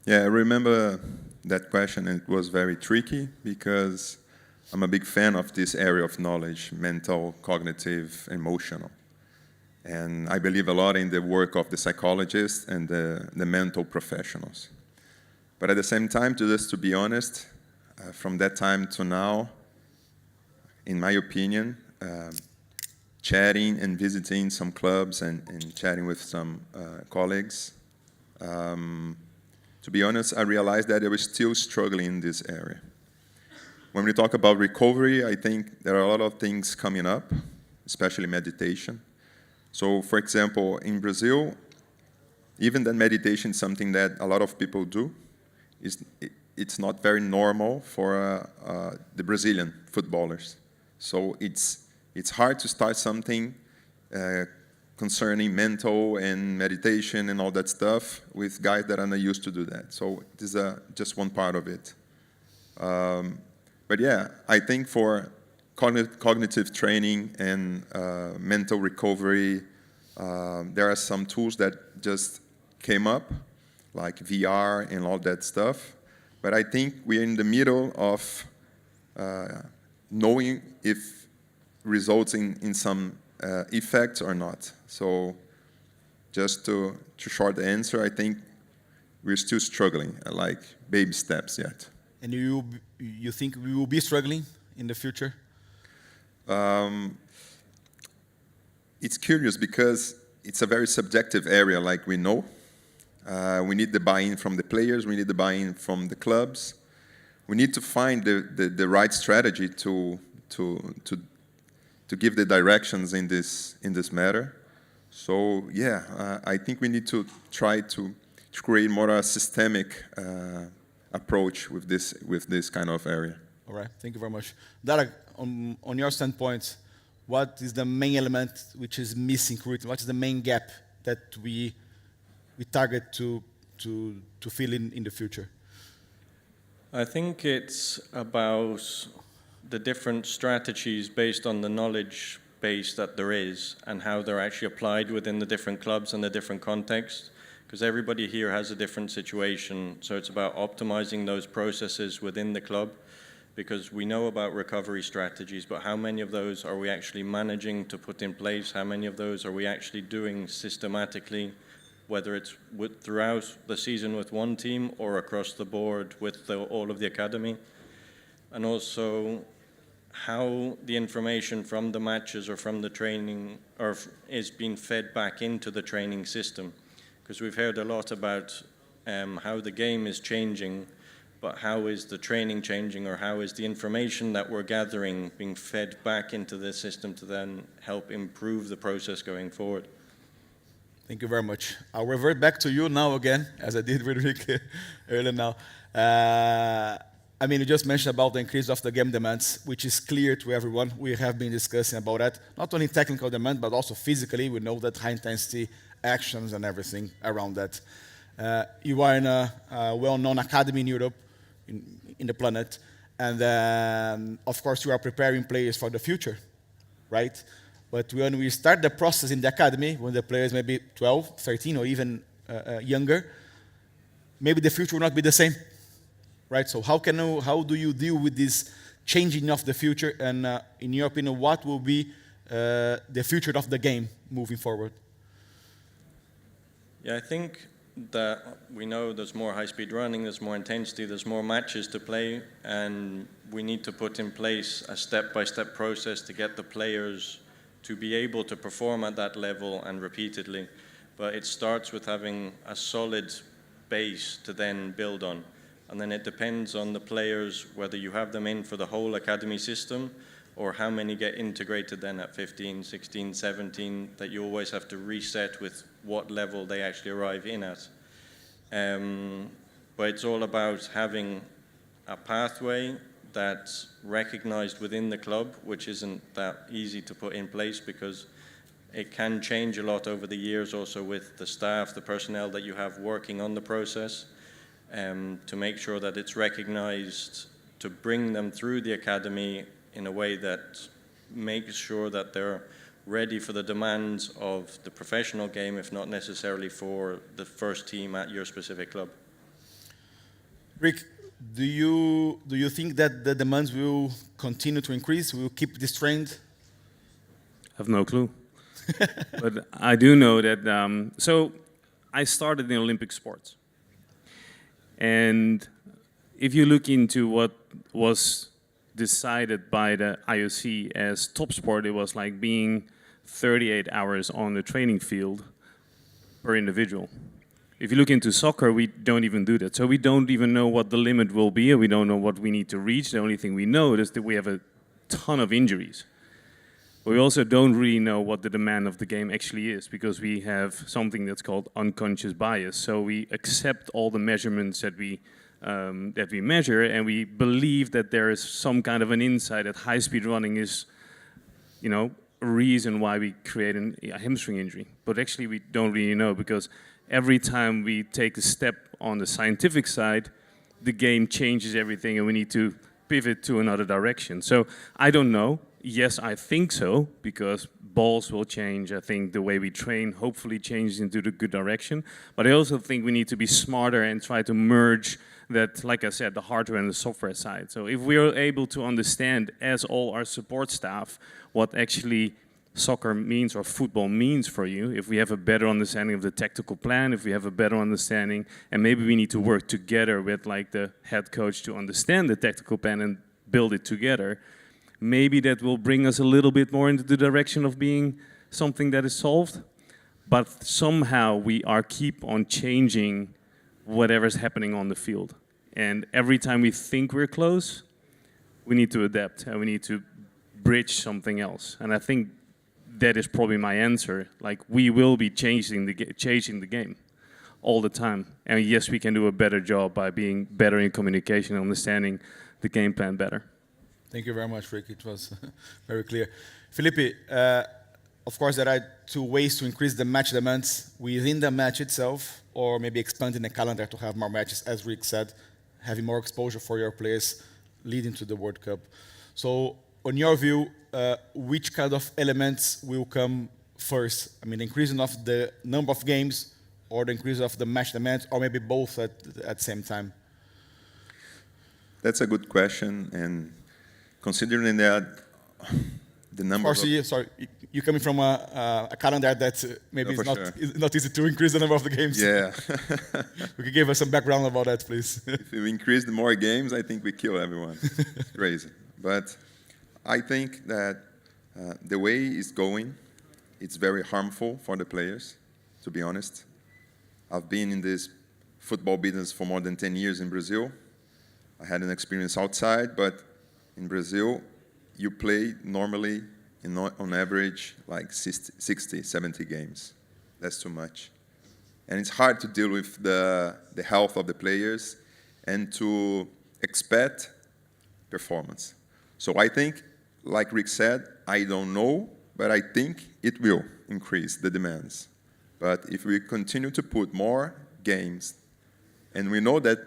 Speaker 12: Yeah, I remember that question, and it was very tricky because I'm a big fan of this area of knowledge, mental, cognitive, emotional. And I believe a lot in the work of the psychologists and the mental professionals. But at the same time, just to be honest, from that time to now, in my opinion, chatting and visiting some clubs and chatting with some colleagues, to be honest, I realized that I was still struggling in this area. When we talk about recovery, I think there are a lot of things coming up, especially meditation. So, for example, in Brazil, even that meditation is something that a lot of people do. It's not very normal for the Brazilian footballers. So it's hard to start something concerning mental and meditation and all that stuff with guys that are not used to do that. So this is just one part of it. But yeah, I think for cognitive training and mental recovery, there are some tools that just came up, like VR and all that stuff. But I think we're in the middle of knowing if results in some effects or not. So just to short the answer, I think we're still struggling, like baby steps yet.
Speaker 10: And you think we will be struggling in the future?
Speaker 12: It's curious because it's a very subjective area, like we know. We need the buy-in from the players, we need the buy-in from the clubs. We need to find the right strategy to give the directions in this matter. So yeah, I think we need to try to create more a systemic approach with this kind of area.
Speaker 10: All right, thank you very much. Dara, on your standpoint, what is the main element which is missing currently? What is the main gap that we target to fill in the future?
Speaker 11: I think it's about the different strategies based on the knowledge base that there is and how they're actually applied within the different clubs and the different contexts. Because everybody here has a different situation, so it's about optimizing those processes within the club, because we know about recovery strategies, but how many of those are we actually managing to put in place? How many of those are we actually doing systematically, whether it's throughout the season with one team or across the board with all of the academy? And also how the information from the matches or from the training is being fed back into the training system. Because we've heard a lot about how the game is changing, but how is the training changing, or how is the information that we're gathering being fed back into the system to then help improve the process going forward?
Speaker 10: Thank you very much. I'll revert back to you now again, as I did with Rick earlier now. I mean, you just mentioned about the increase of the game demands, which is clear to everyone. We have been discussing about that, not only technical demand, but also physically. We know that high-intensity actions and everything around that. You are in a well-known academy in Europe, in the planet, and of course you are preparing players for the future. right? But when we start the process in the academy, when the players may be 12, 13, or even younger, maybe the future will not be the same, right? So how do you deal with this changing of the future? And in your opinion, what will be the future of the game moving forward?
Speaker 11: Yeah, I think that we know there's more high-speed running, there's more intensity, there's more matches to play, and we need to put in place a step-by-step process to get the players to be able to perform at that level and repeatedly. But it starts with having a solid base to then build on. And then it depends on the players whether you have them in for the whole academy system or how many get integrated then at 15, 16, 17, that you always have to reset with what level they actually arrive in at. But it's all about having a pathway that's recognized within the club, which isn't that easy to put in place because it can change a lot over the years also with the staff, the personnel that you have working on the process, to make sure that it's recognized to bring them through the academy in a way that makes sure that they're ready for the demands of the professional game, if not necessarily for the first team at your specific club.
Speaker 10: Rick, do you think that the demands will continue to increase? Will keep this trend?
Speaker 13: I have no clue. But I do know that, so I started in Olympic sports. And if you look into what was decided by the IOC as top sport, it was like being 38 hours on the training field per individual. If you look into soccer, we don't even do that. So we don't even know what the limit will be, and we don't know what we need to reach. The only thing we know is that we have a ton of injuries. We also don't really know what the demand of the game actually is because we have something that's called unconscious bias. So we accept all the measurements that we measure, and we believe that there is some kind of an insight that high-speed running is, a reason why we create a hamstring injury. But actually, we don't really know because every time we take a step on the scientific side, the game changes everything, and we need to pivot to another direction. So I don't know. Yes, I think so, because balls will change. I think the way we train hopefully changes into the good direction. But I also think we need to be smarter and try to merge that, like I said, the hardware and the software side. So if we are able to understand, as all our support staff, what actually soccer means or football means for you, if we have a better understanding of the tactical plan, if we have a better understanding, and maybe we need to work together with like the head coach to understand the tactical plan and build it together, maybe that will bring us a little bit more into the direction of being something that is solved. But somehow we are keep on changing whatever's happening on the field. And every time we think we're close, we need to adapt and we need to bridge something else. And I think that is probably my answer. Like, we will be changing the game all the time. And yes, we can do a better job by being better in communication and understanding the game plan better.
Speaker 10: Thank you very much, Rick. It was very clear. Felipe, of course, there are two ways to increase the match demands within the match itself, or maybe expanding the calendar to have more matches, as Rick said, having more exposure for your players leading to the World Cup. So, on your view, which kind of elements will come first? I mean, the increasing of the number of games, or the increase of the match demands, or maybe both at the same time?
Speaker 12: That's a good question, and considering that the number
Speaker 10: of course, you're coming from a calendar that maybe is not easy to increase the number of the games.
Speaker 12: Yeah.
Speaker 10: You could give us some background about that, please.
Speaker 12: If we increase the more games, I think we kill everyone. It's crazy. But I think that the way it's going, it's very harmful for the players, to be honest. I've been in this football business for more than 10 years in Brazil. I had an experience outside, but in Brazil, you play normally, on average, like 60, 70 games. That's too much. And it's hard to deal with the health of the players and to expect performance. So I think, like Rick said, I don't know, but I think it will increase the demands. But if we continue to put more games, and we know that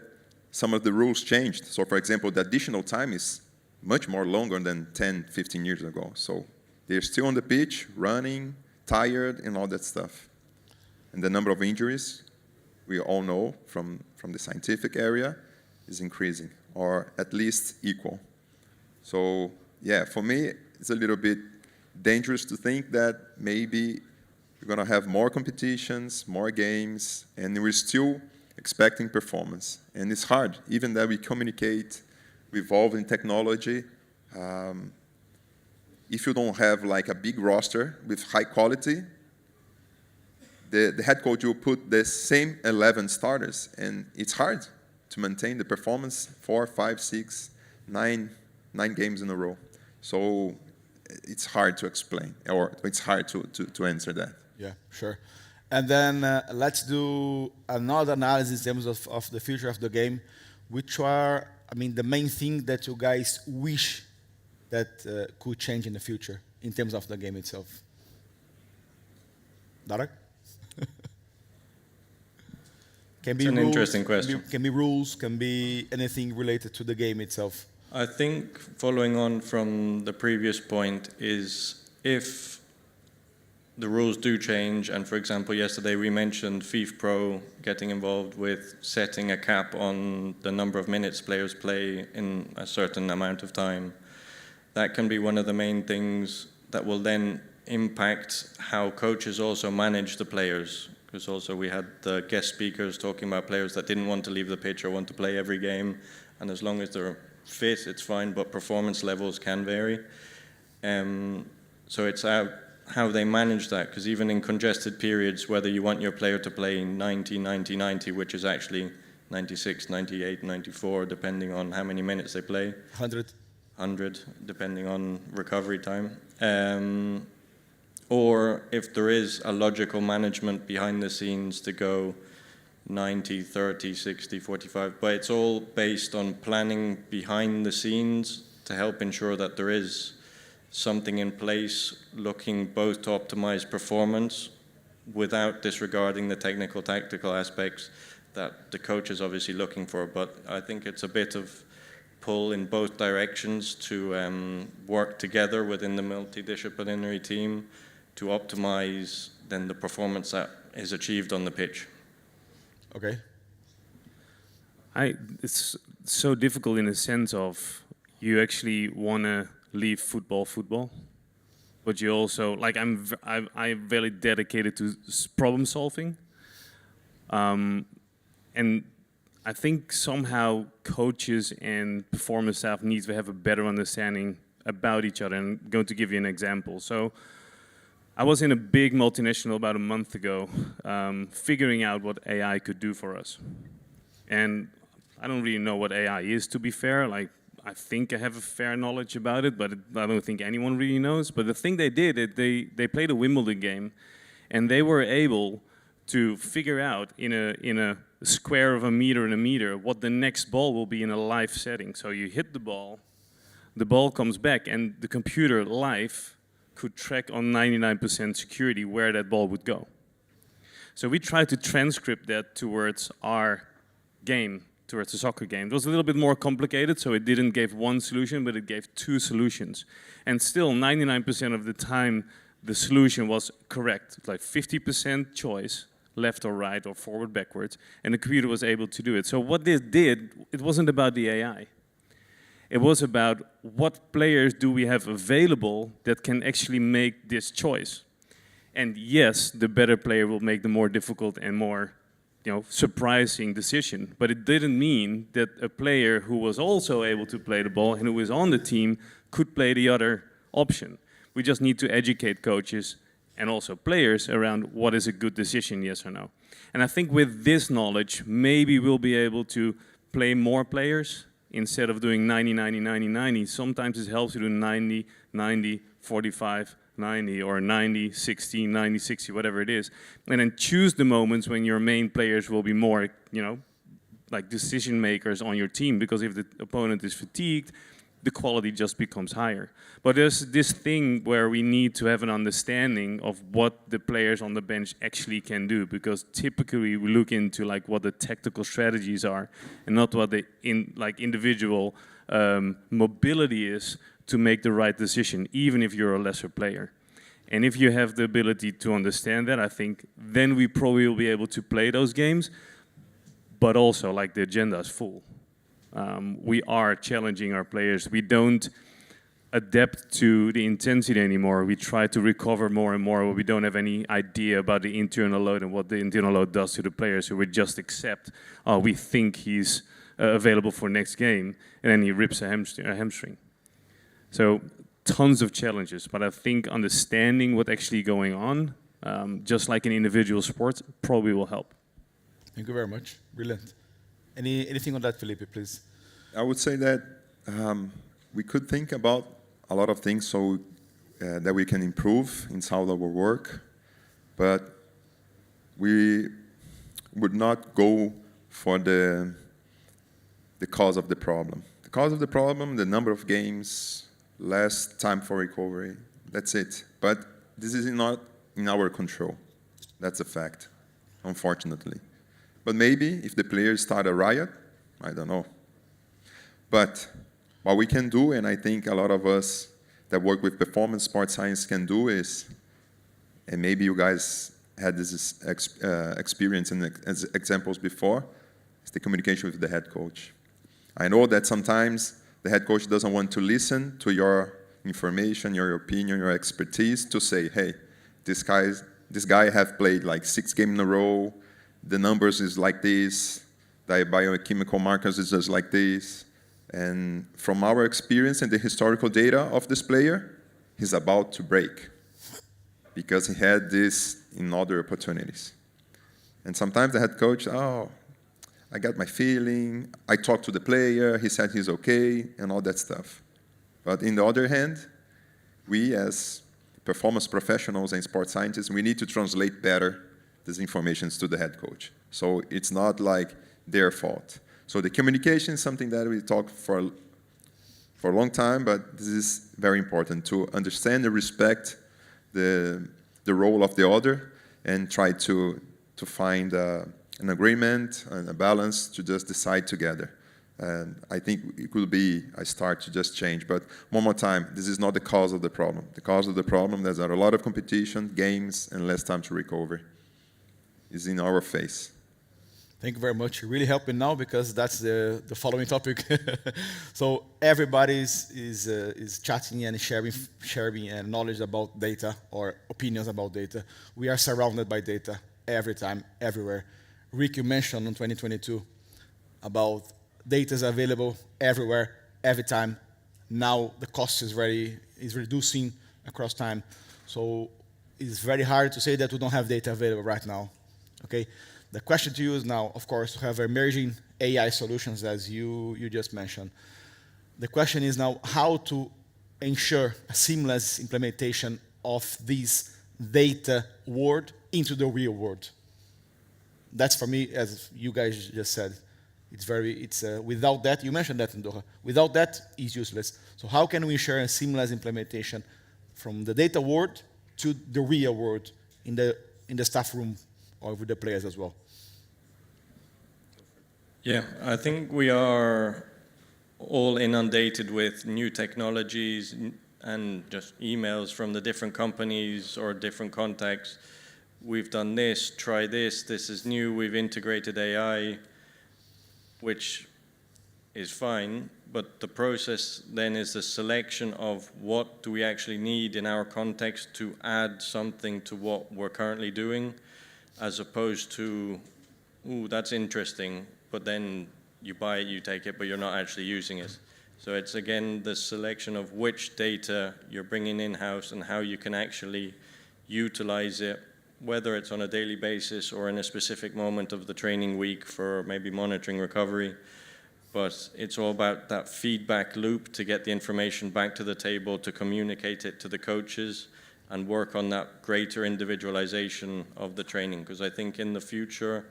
Speaker 12: some of the rules changed. So, for example, the additional time is much more longer than 10, 15 years ago. So they're still on the pitch, running, tired, and all that stuff. And the number of injuries, we all know from the scientific area, is increasing, or at least equal. So, yeah, for me, it's a little bit dangerous to think that maybe we're going to have more competitions, more games, and we're still expecting performance. And it's hard, even that we communicate, we evolve in technology. If you don't have like a big roster with high quality, the head coach will put the same 11 starters, and it's hard to maintain the performance 4, 5, 6, 9 games in a row. So it's hard to explain, or it's hard to answer that.
Speaker 14: Yeah, sure. And then let's do another analysis in terms of the future of the game, which are, I mean, the main thing that you guys wish that could change in the future in terms of the game itself. Darek?
Speaker 11: It's an interesting question.
Speaker 14: Can be rules, can be anything related to the game itself.
Speaker 11: I think following on from the previous point is if the rules do change, and for example, yesterday we mentioned FIFA Pro getting involved with setting a cap on the number of minutes players play in a certain amount of time. That can be one of the main things that will then impact how coaches also manage the players. Because also we had the guest speakers talking about players that didn't want to leave the pitch or want to play every game, and as long as they're fit, it's fine, but performance levels can vary. So it's how they manage that, because even in congested periods, whether you want your player to play 90, 90, 90, which is actually 96, 98, 94, depending on how many minutes they play. 100, depending on recovery time. Or if there is a logical management behind the scenes to go 90, 30, 60, 45, but it's all based on planning behind the scenes to help ensure that there is something in place looking both to optimize performance without disregarding the technical, tactical aspects that the coach is obviously looking for. But I think it's a bit of pull in both directions to work together within the multidisciplinary team to optimize then the performance that is achieved on the pitch.
Speaker 14: Okay.
Speaker 13: It's so difficult in the sense of you actually want to leave football, but you also, like, I'm very dedicated to problem solving, and I think somehow coaches and performance staff need to have a better understanding about each other. And I'm going to give you an example. So I was in a big multinational about a month ago, figuring out what AI could do for us. And I don't really know what AI is, to be fair. Like, I think I have a fair knowledge about it, but I don't think anyone really knows. But the thing they did, they played a Wimbledon game, and they were able to figure out in a square of a meter what the next ball will be in a live setting. So you hit the ball comes back, and the computer live could track on 99% security where that ball would go. So we tried to transcript that towards our game, towards the soccer game. It was a little bit more complicated, so it didn't give one solution, but it gave two solutions. And still, 99% of the time, the solution was correct. Like 50% choice, left or right, or forward, backwards, and the computer was able to do it. So what this did, it wasn't about the AI. It was about what players do we have available that can actually make this choice. And yes, the better player will make the more difficult and more, surprising decision. But it didn't mean that a player who was also able to play the ball and who was on the team could play the other option. We just need to educate coaches and also players around what is a good decision, yes or no. And I think with this knowledge, maybe we'll be able to play more players instead of doing 90, 90, 90, 90. Sometimes it helps to do 90, 90, 45, 90, or 90, 60, 90, 60, whatever it is. And then choose the moments when your main players will be more, like decision makers on your team, because if the opponent is fatigued, the quality just becomes higher. But there's this thing where we need to have an understanding of what the players on the bench actually can do, because typically we look into like what the tactical strategies are and not what the individual mobility is to make the right decision, even if you're a lesser player. And if you have the ability to understand that, I think then we probably will be able to play those games, but also like the agenda is full. We are challenging our players. We don't adapt to the intensity anymore. We try to recover more and more, but we don't have any idea about the internal load and what the internal load does to the players. So we just accept, oh, we think he's available for next game, and then he rips a hamstring. So tons of challenges, but I think understanding what's actually going on, just like in individual sports, probably will help.
Speaker 14: Thank you very much. Brilliant. Anything on that, Felipe, please?
Speaker 12: I would say that we could think about a lot of things so that we can improve inside our work, but we would not go for the cause of the problem. The cause of the problem, the number of games, less time for recovery, that's it. But this is not in our control. That's a fact, unfortunately. But maybe if the players start a riot, I don't know. But what we can do, and I think a lot of us that work with performance sports science can do is, and maybe you guys had this experience and examples before, is the communication with the head coach. I know that sometimes the head coach doesn't want to listen to your information, your opinion, your expertise to say, hey, this guy have played like 6 games in a row, the numbers is like this, the biochemical markers is just like this. And from our experience and the historical data of this player, he's about to break because he had this in other opportunities. And sometimes the head coach, oh, I got my feeling, I talked to the player, he said he's okay, and all that stuff. But in the other hand, we as performance professionals and sports scientists, we need to translate better these information to the head coach. So it's not like their fault. So the communication is something that we talk for a long time, but this is very important to understand and respect the role of the other and try to find an agreement and a balance to just decide together. And I think it could be a start to just change. But one more time, this is not the cause of the problem. The cause of the problem, there's a lot of competition, games, and less time to recover. It's in our face.
Speaker 14: Thank you very much. You're really helping now because that's the following topic. So everybody is chatting and sharing knowledge about data or opinions about data. We are surrounded by data every time, everywhere. Rick, you mentioned in 2022 about data is available everywhere, every time. Now the cost is reducing across time. So it's very hard to say that we don't have data available right now. Okay. The question to you is now, of course, to have emerging AI solutions, as you just mentioned. The question is now how to ensure a seamless implementation of this data world into the real world. That's for me, as you guys just said, without that, you mentioned that in Doha, without that, it's useless. So how can we ensure a seamless implementation from the data world to the real world in the staff room or with the players as well?
Speaker 11: Yeah, I think we are all inundated with new technologies and just emails from the different companies or different contacts. We've done this, try this is new, we've integrated AI, which is fine, but the process then is the selection of what do we actually need in our context to add something to what we're currently doing, as opposed to, ooh, that's interesting, but then you buy it, you take it, but you're not actually using it. So it's again the selection of which data you're bringing in-house and how you can actually utilize it, whether it's on a daily basis or in a specific moment of the training week for maybe monitoring recovery. But it's all about that feedback loop to get the information back to the table, to communicate it to the coaches and work on that greater individualization of the training. Because I think in the future,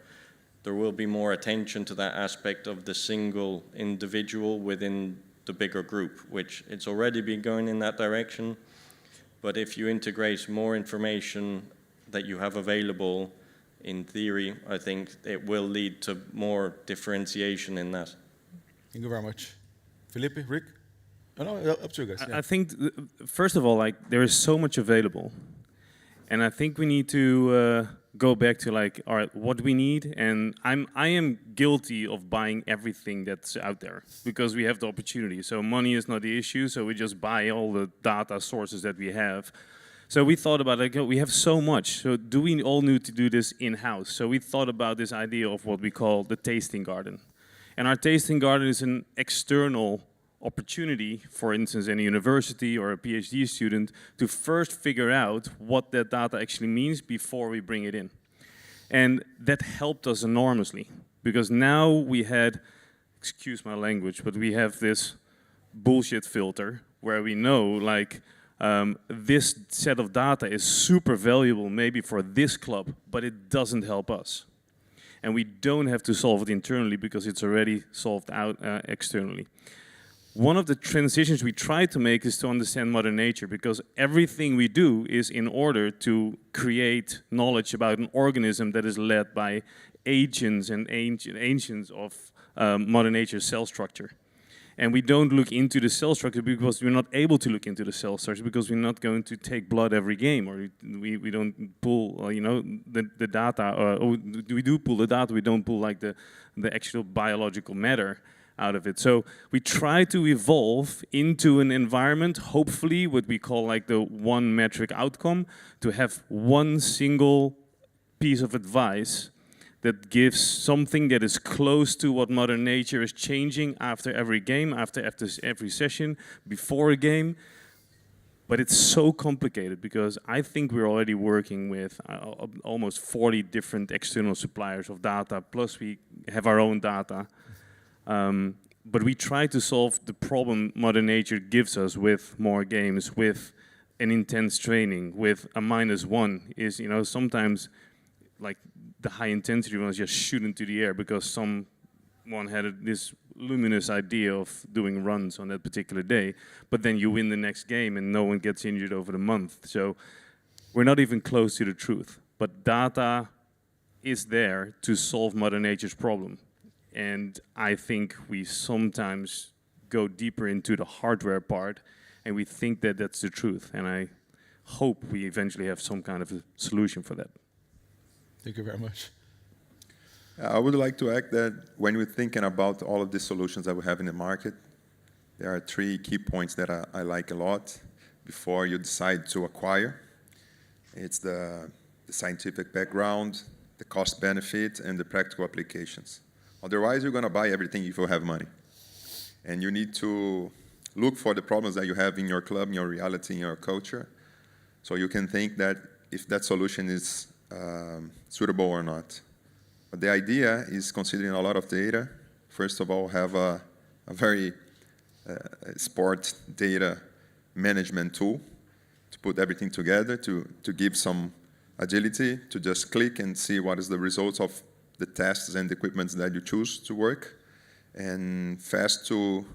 Speaker 11: there will be more attention to that aspect of the single individual within the bigger group, which it's already been going in that direction. But if you integrate more information that you have available, in theory, I think it will lead to more differentiation in that.
Speaker 14: Thank you very much. Felipe, Rick? No, up to you guys.
Speaker 13: I think, first of all, like there is so much available, and I think we need to go back to like, all right, what we need. And I am guilty of buying everything that's out there because we have the opportunity. So money is not the issue. So we just buy all the data sources that we have. So we thought about like, we have so much. So do we all need to do this in-house? So we thought about this idea of what we call the tasting garden. And our tasting garden is an external opportunity, for instance, in a university or a PhD student, to first figure out what that data actually means before we bring it in. And that helped us enormously, because now we had, excuse my language, but we have this bullshit filter where we know, like, this set of data is super valuable maybe for this club, but it doesn't help us. And we don't have to solve it internally because it's already solved out externally. One of the transitions we try to make is to understand Mother Nature, because everything we do is in order to create knowledge about an organism that is led by agents and ancients of Mother Nature's cell structure. And we don't look into the cell structure because we're not able to look into the cell structure because we're not going to take blood every game, or we don't pull, you know, the data, or we do pull the data, we don't pull like the actual biological matter out of it. So we try to evolve into an environment, hopefully what we call like the one metric outcome, to have one single piece of advice that gives something that is close to what Mother Nature is changing after every game, after every session, before a game. But it's so complicated because I think we're already working with almost 40 different external suppliers of data, plus we have our own data. But we try to solve the problem Mother Nature gives us with more games, with an intense training, with a -1 is, you know, sometimes like the high intensity ones just shoot into the air because someone had this luminous idea of doing runs on that particular day, but then you win the next game and no one gets injured over the month. So we're not even close to the truth. But data is there to solve Mother Nature's problem. And I think we sometimes go deeper into the hardware part and we think that that's the truth. And I hope we eventually have some kind of a solution for that.
Speaker 14: Thank you very much.
Speaker 12: I would like to add that when we're thinking about all of the solutions that we have in the market, there are 3 key points that I like a lot before you decide to acquire. It's the scientific background, the cost benefit, and the practical applications. Otherwise, you're going to buy everything if you have money. And you need to look for the problems that you have in your club, in your reality, in your culture, so you can think that if that solution is suitable or not. But the idea is considering a lot of data. First of all, have a very sport data management tool to put everything together, to give some agility, to just click and see what is the results of the tests and equipments that you choose to work, and fast to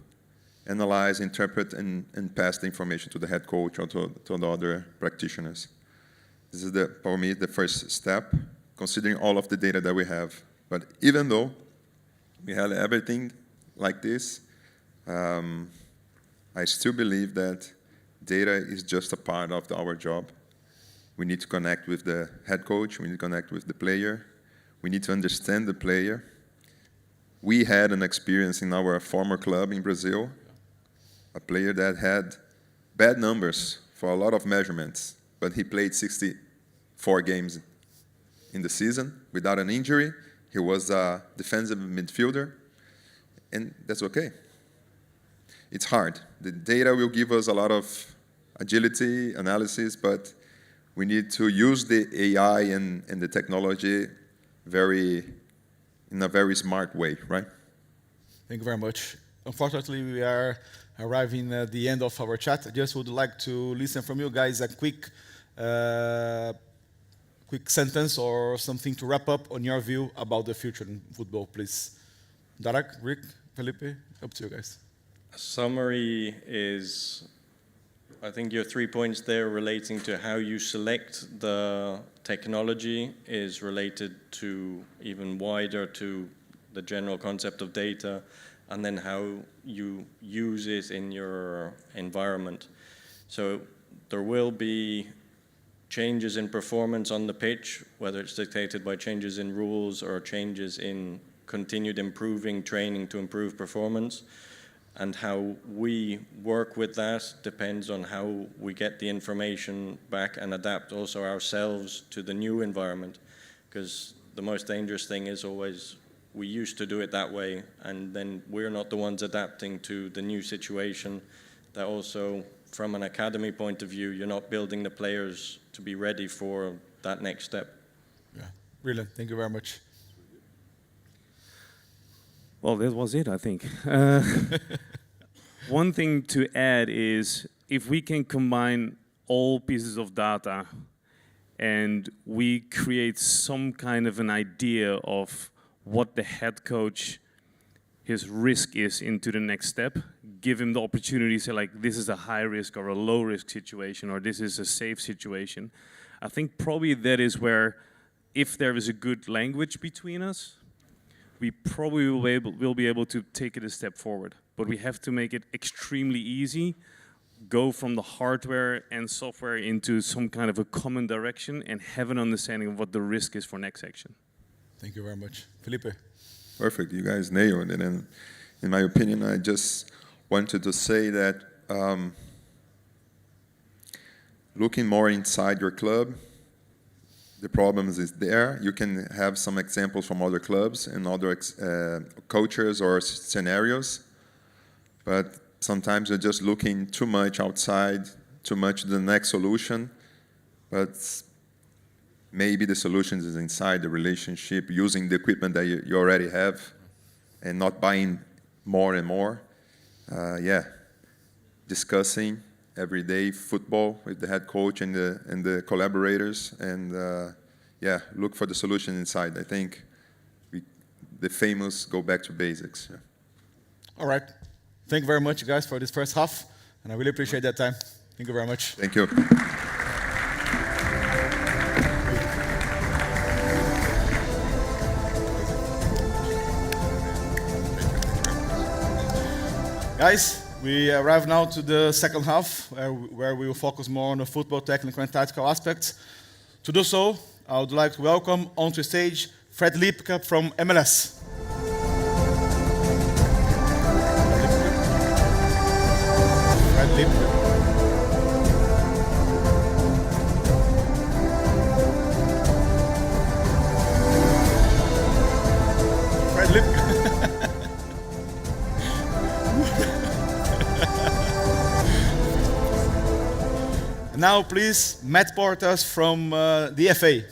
Speaker 12: analyze, interpret, and pass the information to the head coach or to the other practitioners. This is, for me, the first step, considering all of the data that we have. But even though we have everything like this, I still believe that data is just a part of our job. We need to connect with the head coach, we need to connect with the player, we need to understand the player. We had an experience in our former club in Brazil, a player that had bad numbers for a lot of measurements, but he played 64 games in the season without an injury. He was a defensive midfielder, and that's okay. It's hard. The data will give us a lot of agility, analysis, but we need to use the AI and the technology in a very smart way, right?
Speaker 14: Thank you very much. Unfortunately, we are arriving at the end of our chat. I just would like to listen from you guys a quick sentence or something to wrap up on your view about the future in football, please. Darek, Rick, Felipe, up to you guys.
Speaker 11: A summary is, I think your 3 points there relating to how you select the technology is related to even wider to the general concept of data, and then how you use it in your environment. So there will be changes in performance on the pitch, whether it's dictated by changes in rules or changes in continued improving training to improve performance. And how we work with that depends on how we get the information back and adapt also ourselves to the new environment. Because the most dangerous thing is always we used to do it that way, and then we're not the ones adapting to the new situation. That also, from an academy point of view, you're not building the players to be ready for that next step.
Speaker 14: Yeah, brilliant. Thank you very much.
Speaker 13: Well, that was it, I think. One thing to add is if we can combine all pieces of data and we create some kind of an idea of what the head coach, his risk is into the next step, give him the opportunity to say, like, this is a high risk or a low risk situation, or this is a safe situation. I think probably that is where, if there is a good language between us, we probably will be able to take it a step forward. But we have to make it extremely easy, go from the hardware and software into some kind of a common direction and have an understanding of what the risk is for next action.
Speaker 14: Thank you very much. Felipe.
Speaker 12: Perfect, you guys nailed it. And in my opinion, I just wanted to say that looking more inside your club, the problems is there. You can have some examples from other clubs and other coaches or scenarios, but sometimes you're just looking too much outside, too much the next solution, but maybe the solution is inside the relationship, using the equipment that you already have and not buying more and more. Discussing everyday football with the head coach and the collaborators, and look for the solution inside. I think the famous go back to basics. Yeah.
Speaker 14: All right. Thank you very much, guys, for this first half, and I really appreciate that time. Thank you very much.
Speaker 12: Thank you.
Speaker 14: Guys, we arrive now to the second half, where we will focus more on the football technical and tactical aspects. To do so, I would like to welcome onto stage Fred Lipke from MLS. Fred Lipke. Fred Lipke. Now, please, Matt Portas from the FA.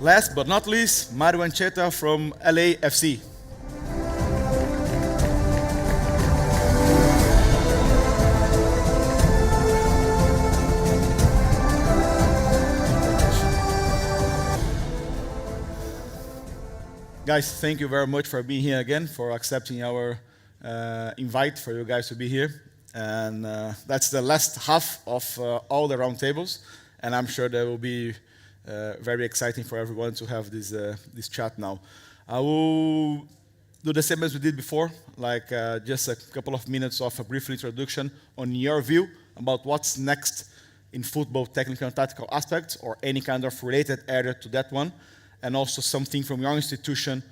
Speaker 14: Last but not least, Mario Ancheta from LAFC. Guys, thank you very much for being here again, for accepting our invite for you guys to be here. And that's the last half of all the roundtables, and I'm sure that will be very exciting for everyone to have this chat now. I will do the same as we did before, like just a couple of minutes of a brief introduction on your view about what's next in football technical and tactical aspects, or any kind of related area to that one, and also something from your institution,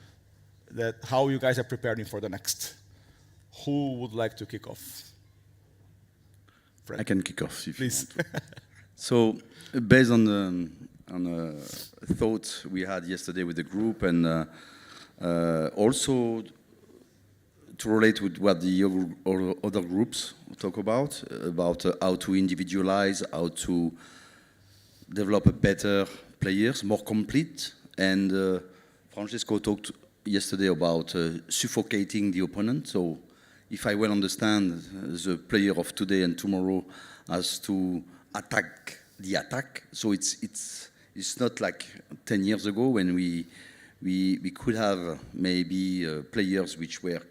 Speaker 14: that how you guys are preparing for the next. Who would like to kick off? Fred.
Speaker 15: I can kick off, if
Speaker 14: please.
Speaker 15: You want. So, based on the thoughts we had yesterday with the group, and also to relate with what the other groups talk about how to individualize, how to develop better players, more complete. And Francesco talked yesterday about suffocating the opponent. So if I well understand, the player of today and tomorrow has to attack the attack. So it's not like 10 years ago when we could have maybe players which were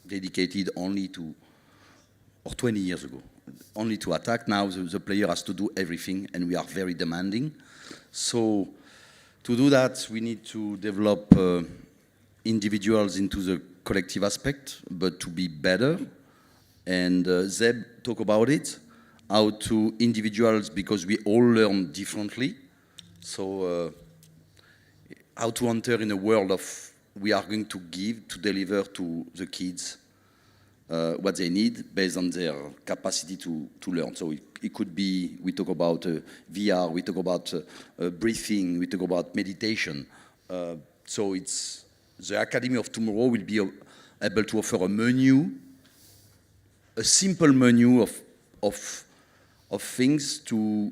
Speaker 15: dedicated only to, or 20 years ago, only to attack. Now the player has to do everything, and we are very demanding. So to do that, we need to develop individuals into the collective aspect, but to be better. And Zeb talk about it, how to individuals, because we all learn differently. So how to enter in a world of we are going to give, to deliver to the kids what they need based on their capacity to learn. So it could be, we talk about VR, we talk about breathing, we talk about meditation. So it's, the Academy of Tomorrow will be able to offer a menu, a simple menu of things to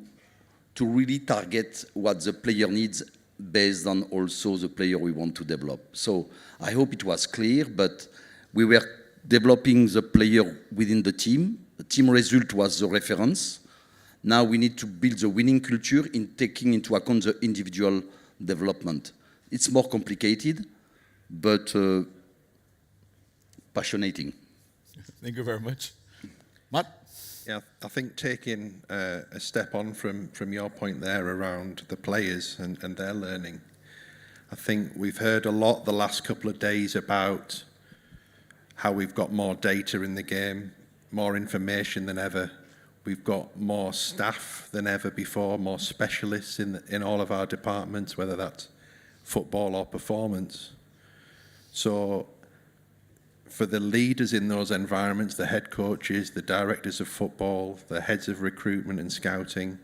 Speaker 15: really target what the player needs based on also the player we want to develop. So I hope it was clear, but we were developing the player within the team. The team result was the reference. Now we need to build the winning culture in taking into account the individual development. It's more complicated, but passionating.
Speaker 14: Thank you very much. Matt?
Speaker 16: Yeah, I think taking a step on from your point there around the players and their learning, I think we've heard a lot the last couple of days about how we've got more data in the game, more information than ever. We've got more staff than ever before, more specialists in all of our departments, whether that's football or performance. So for the leaders in those environments, the head coaches, the directors of football, the heads of recruitment and scouting,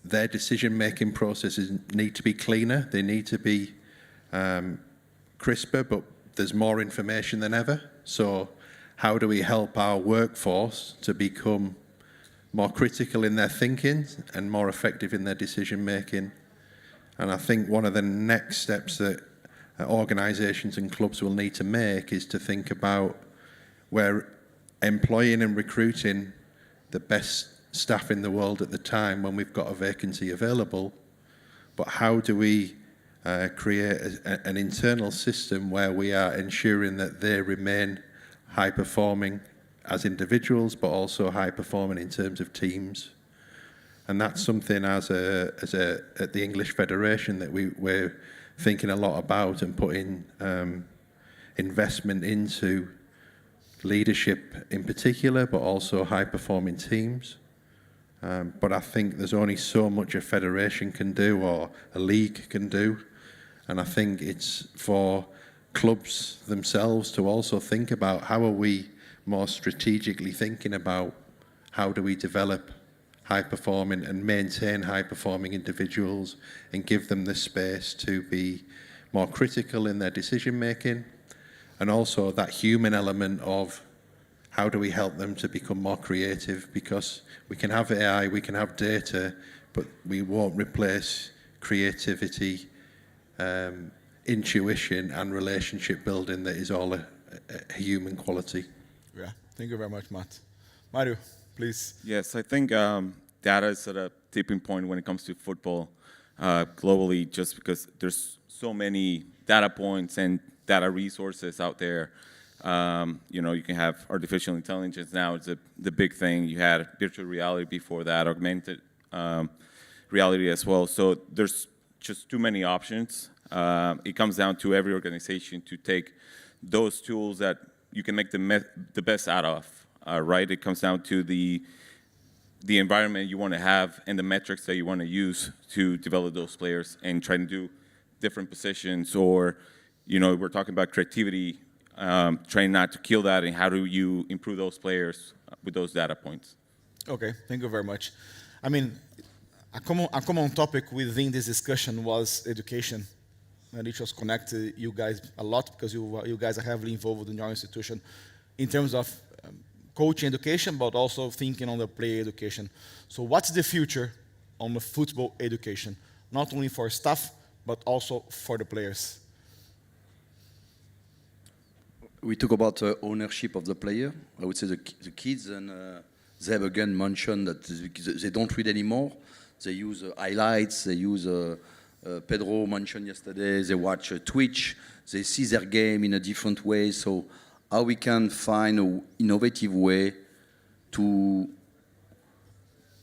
Speaker 16: their decision-making processes need to be cleaner. They need to be crisper, but there's more information than ever. So how do we help our workforce to become more critical in their thinking and more effective in their decision-making? And I think one of the next steps that organisations and clubs will need to make is to think about where employing and recruiting the best staff in the world at the time when we've got a vacancy available, but how do we create an internal system where we are ensuring that they remain high performing as individuals, but also high performing in terms of teams. And that's something at the English Federation that we're thinking a lot about and putting investment into leadership in particular, but also high-performing teams. But I think there's only so much a federation can do or a league can do. And I think it's for clubs themselves to also think about how are we more strategically thinking about how do we develop high-performing and maintain high-performing individuals and give them the space to be more critical in their decision-making, and also that human element of how do we help them to become more creative, because we can have AI, we can have data, but we won't replace creativity, intuition and relationship building that is all a human quality.
Speaker 14: Yeah, thank you very much, Matt. Mario, please.
Speaker 17: Yes, I think data is at a tipping point when it comes to football globally, just because there's so many data points and data resources out there. You know, you can have artificial intelligence now. It's the big thing. You had virtual reality before that, augmented reality as well. So there's just too many options. It comes down to every organization to take those tools that you can make the best out of, right? It comes down to the environment you want to have and the metrics that you want to use to develop those players and try to do different positions, or, you know, we're talking about creativity, trying not to kill that, and how do you improve those players with those data points?
Speaker 14: Okay, thank you very much. I mean, a common topic within this discussion was education, and it was connected you guys a lot because you guys are heavily involved in your institution in terms of coaching education, but also thinking on the player education. So what's the future on the football education, not only for staff, but also for the players?
Speaker 15: We talk about ownership of the player. I would say the kids, and Zeb again mentioned that they don't read anymore. They use highlights, they use, Pedro mentioned yesterday, they watch Twitch, they see their game in a different way. So how we can find an innovative way to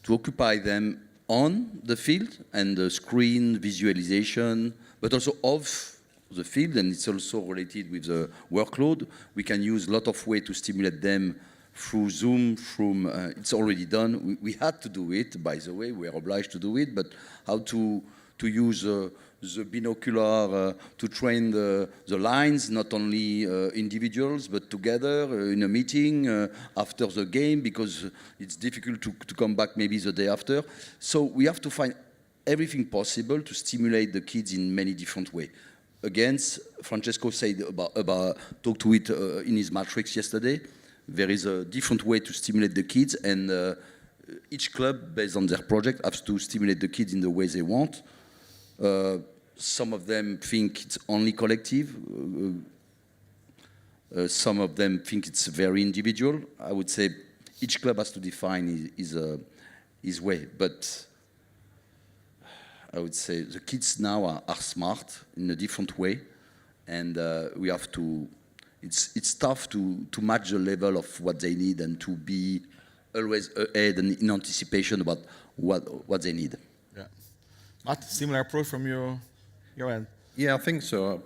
Speaker 15: occupy them on the field and the screen visualization, but also off the field, and it's also related with the workload. We can use a lot of ways to stimulate them through Zoom, it's already done. We had to do it, by the way, we are obliged to do it, but how to use the binocular to train the lines, not only individuals, but together in a meeting after the game, because it's difficult to come back maybe the day after. So we have to find everything possible to stimulate the kids in many different ways. Again, Francesco said about talked to it in his matrix yesterday. There is a different way to stimulate the kids, and each club, based on their project, has to stimulate the kids in the way they want. Some of them think it's only collective. Some of them think it's very individual. I would say each club has to define his way. But I would say the kids now are smart in a different way, and we have to. It's tough to match the level of what they need and to be always ahead and in anticipation about what they need.
Speaker 14: Yeah. Matt, similar approach from your end?
Speaker 16: Yeah, I think so.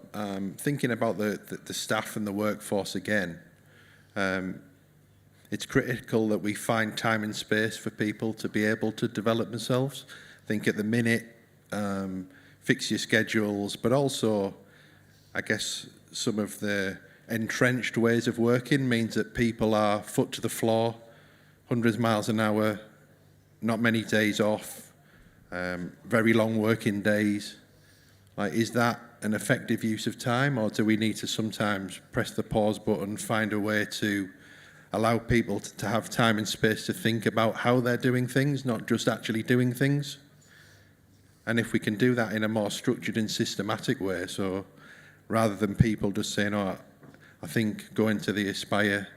Speaker 16: Thinking about the staff and the workforce again, it's critical that we find time and space for people to be able to develop themselves. I think at the minute, fix your schedules, but also, I guess, some of the entrenched ways of working means that people are foot to the floor, hundreds of miles an hour, not many days off, very long working days. Like, is that an effective use of time, or do we need to sometimes press the pause button, find a way to allow people to have time and space to think about how they're doing things, not just actually doing things? And if we can do that in a more structured and systematic way, so rather than people just saying, oh, I think going to the Aspire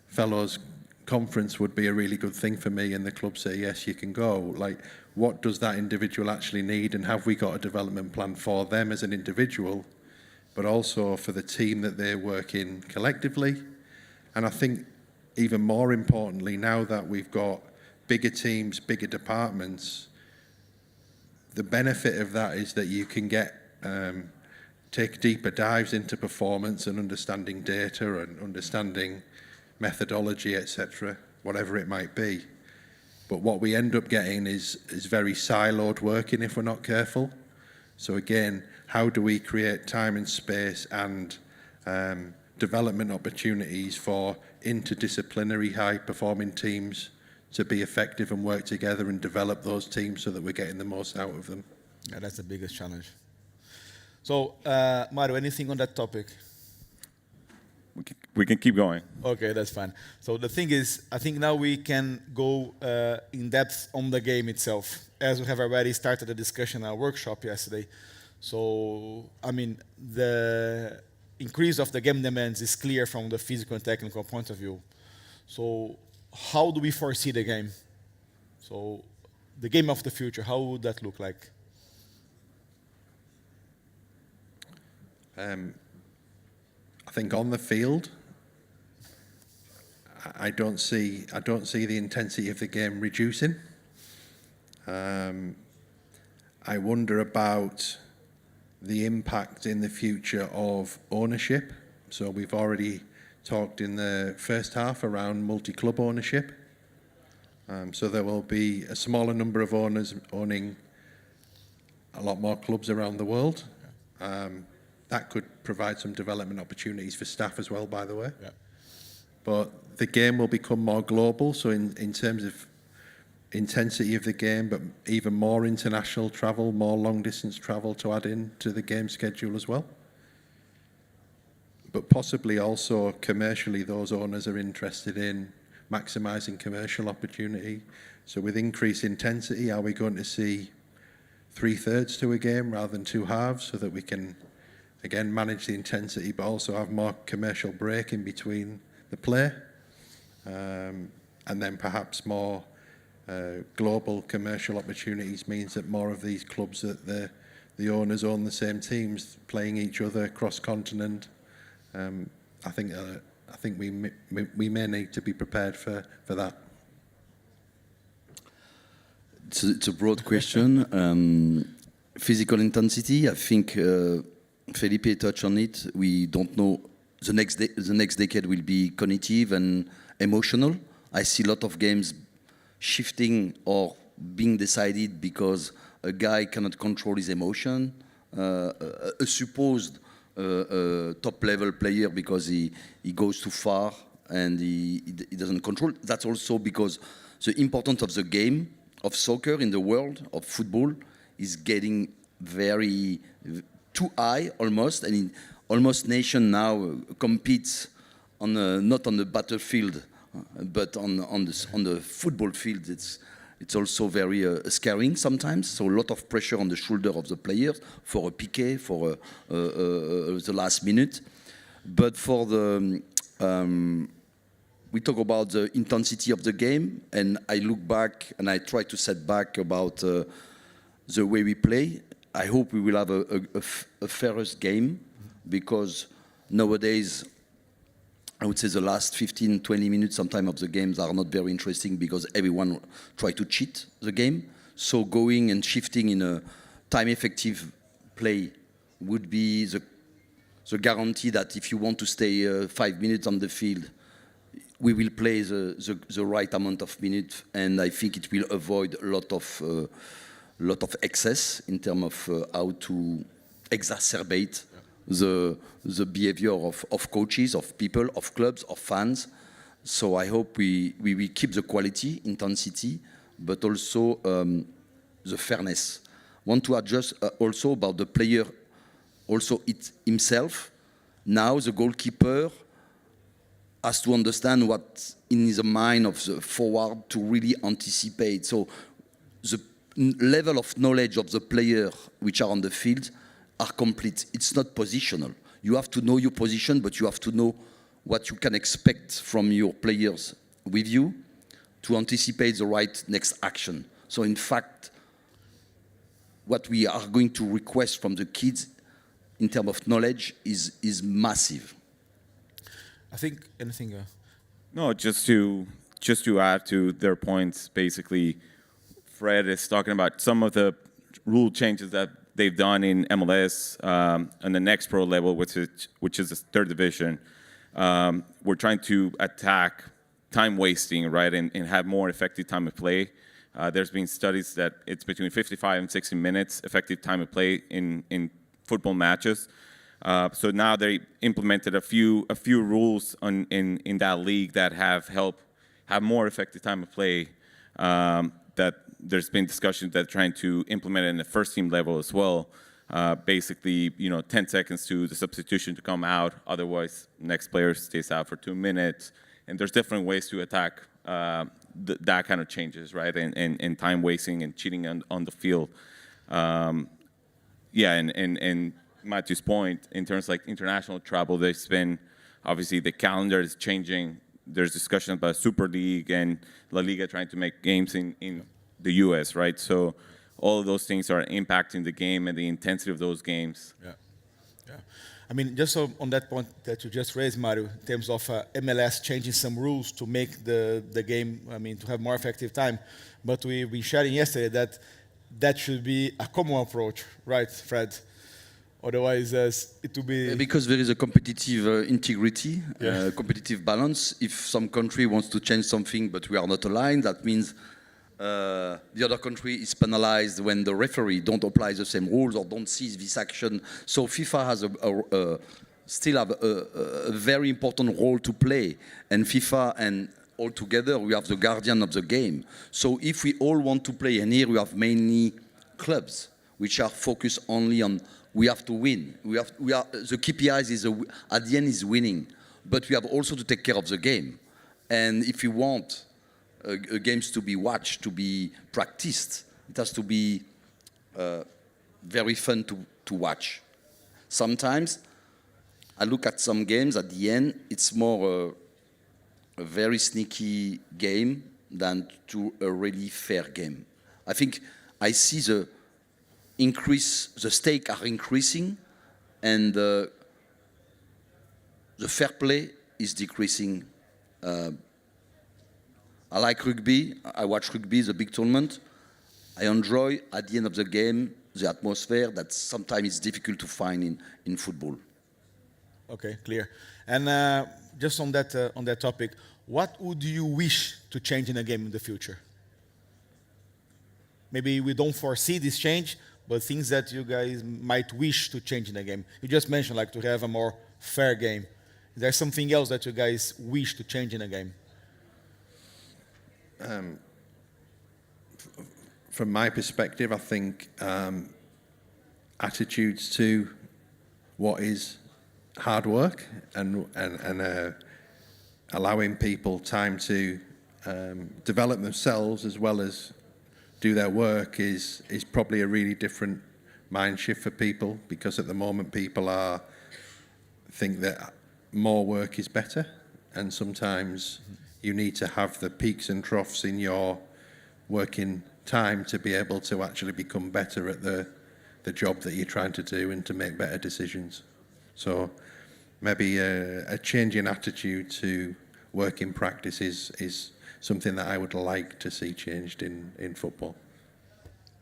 Speaker 16: Fellows conference would be a really good thing for me, and the club say, yes, you can go. Like, what does that individual actually need, and have we got a development plan for them as an individual, but also for the team that they're working collectively? And I think even more importantly, now that we've got bigger teams, bigger departments, the benefit of that is that you can get take deeper dives into performance and understanding data and understanding methodology, etc., whatever it might be. But what we end up getting is very siloed working if we're not careful. So again, how do we create time and space and development opportunities for interdisciplinary high-performing teams to be effective and work together and develop those teams so that we're getting the most out of them?
Speaker 14: Yeah, that's the biggest challenge. So, Mario, anything on that topic?
Speaker 17: We can keep going.
Speaker 14: Okay, that's fine. So the thing is, I think now we can go in depth on the game itself, as we have already started a discussion in our workshop yesterday. So, I mean, the increase of the game demands is clear from the physical and technical point of view. So, how do we foresee the game? So, the game of the future, how would that look like?
Speaker 16: I think on the field, I don't see the intensity of the game reducing. I wonder about the impact in the future of ownership. So we've already talked in the first half around multi-club ownership. So there will be a smaller number of owners owning a lot more clubs around the world. That could provide some development opportunities for staff as well, by the way.
Speaker 14: Yeah.
Speaker 16: But the game will become more global, so in terms of intensity of the game, but even more international travel, more long-distance travel to add in to the game schedule as well. But possibly also commercially, those owners are interested in maximising commercial opportunity. So with increased intensity, are we going to see 3/3 to a game rather than 2 halves, so that we can again manage the intensity but also have more commercial break in between the play, and then perhaps more global commercial opportunities means that more of these clubs that the owners own the same teams playing each other across continent. I think we may need to be prepared for that.
Speaker 15: It's a broad question. Physical intensity, I think Felipe touched on it. We don't know. The next decade will be cognitive and emotional. I see a lot of games shifting or being decided because a guy cannot control his emotion. A supposed top-level player because he goes too far and he doesn't control. That's also because the importance of the game of soccer in the world of football is getting very too high almost, and almost nation now competes on not on the battlefield, but on the football field. It's also very scaring sometimes. So a lot of pressure on the shoulder of the players for a piqué, for the last minute. But for the we talk about the intensity of the game, and I look back and I try to set back about the way we play. I hope we will have a fairest game, because nowadays, I would say the last 15, 20 minutes sometimes of the games are not very interesting because everyone try to cheat the game. So going and shifting in a time-effective play would be the guarantee that if you want to stay 5 minutes on the field, we will play the right amount of minutes, and I think it will avoid a lot of excess in terms of how to exacerbate the behavior of coaches, of people, of clubs, of fans. So I hope we keep the quality, intensity, but also the fairness. Want to adjust also about the player, also himself. Now the goalkeeper has to understand what in the mind of the forward to really anticipate. So the level of knowledge of the player which are on the field are complete. It's not positional. You have to know your position, but you have to know what you can expect from your players with you to anticipate the right next action. So in fact, what we are going to request from the kids in terms of knowledge is massive.
Speaker 14: I think anything.
Speaker 17: No, just to add to their points, basically, Fred is talking about some of the rule changes that they've done in MLS on the next pro level, which is the third division. We're trying to attack time wasting, right, and have more effective time of play. There's been studies that it's between 55 and 60 minutes effective time of play in football matches. So now they implemented a few rules in that league that have helped have more effective time of play. That there's been discussions that trying to implement it in the first team level as well. Basically, 10 seconds to the substitution to come out. Otherwise, next player stays out for 2 minutes. And there's different ways to attack that kind of changes, right? And time wasting and cheating on the field. Yeah, and Matthew's point, in terms of like international travel, there's been, obviously the calendar is changing. There's discussion about Super League and La Liga trying to make games in the US, right? So all of those things are impacting the game and the intensity of those games.
Speaker 14: Yeah. I mean, just on that point that you just raised, Mario, in terms of MLS changing some rules to make the game, to have more effective time. But we've been sharing yesterday that should be a common approach, right, Fred? Otherwise, it will be...
Speaker 15: Because there is a competitive integrity, competitive balance. If some country wants to change something but we are not aligned, that means the other country is penalized when the referee don't apply the same rules or don't see this action. So FIFA has still have a very important role to play. And FIFA and all together, we have the guardian of the game. So if we all want to play, and here we have mainly clubs which are focused only on we have to win. We are the KPIs is at the end is winning, but we have also to take care of the game. And if you want games to be watched, to be practiced, it has to be very fun to watch. Sometimes I look at some games. At the end, it's more a very sneaky game than to a really fair game. I think I see the stakes are increasing, and the fair play is decreasing. I like rugby. I watch rugby, the big tournament. I enjoy, at the end of the game, the atmosphere that sometimes is difficult to find in football.
Speaker 14: Okay, clear. And just on that topic, what would you wish to change in a game in the future? Maybe we don't foresee this change, but things that you guys might wish to change in a game. You just mentioned like to have a more fair game. Is there something else that you guys wish to change in a game?
Speaker 16: From my perspective, I think attitudes to what is hard work and allowing people time to develop themselves as well as do their work is probably a really different mind shift for people, because at the moment people think that more work is better, and sometimes you need to have the peaks and troughs in your working time to be able to actually become better at the job that you're trying to do and to make better decisions. So maybe a change in attitude to working practice is something that I would like to see changed in football.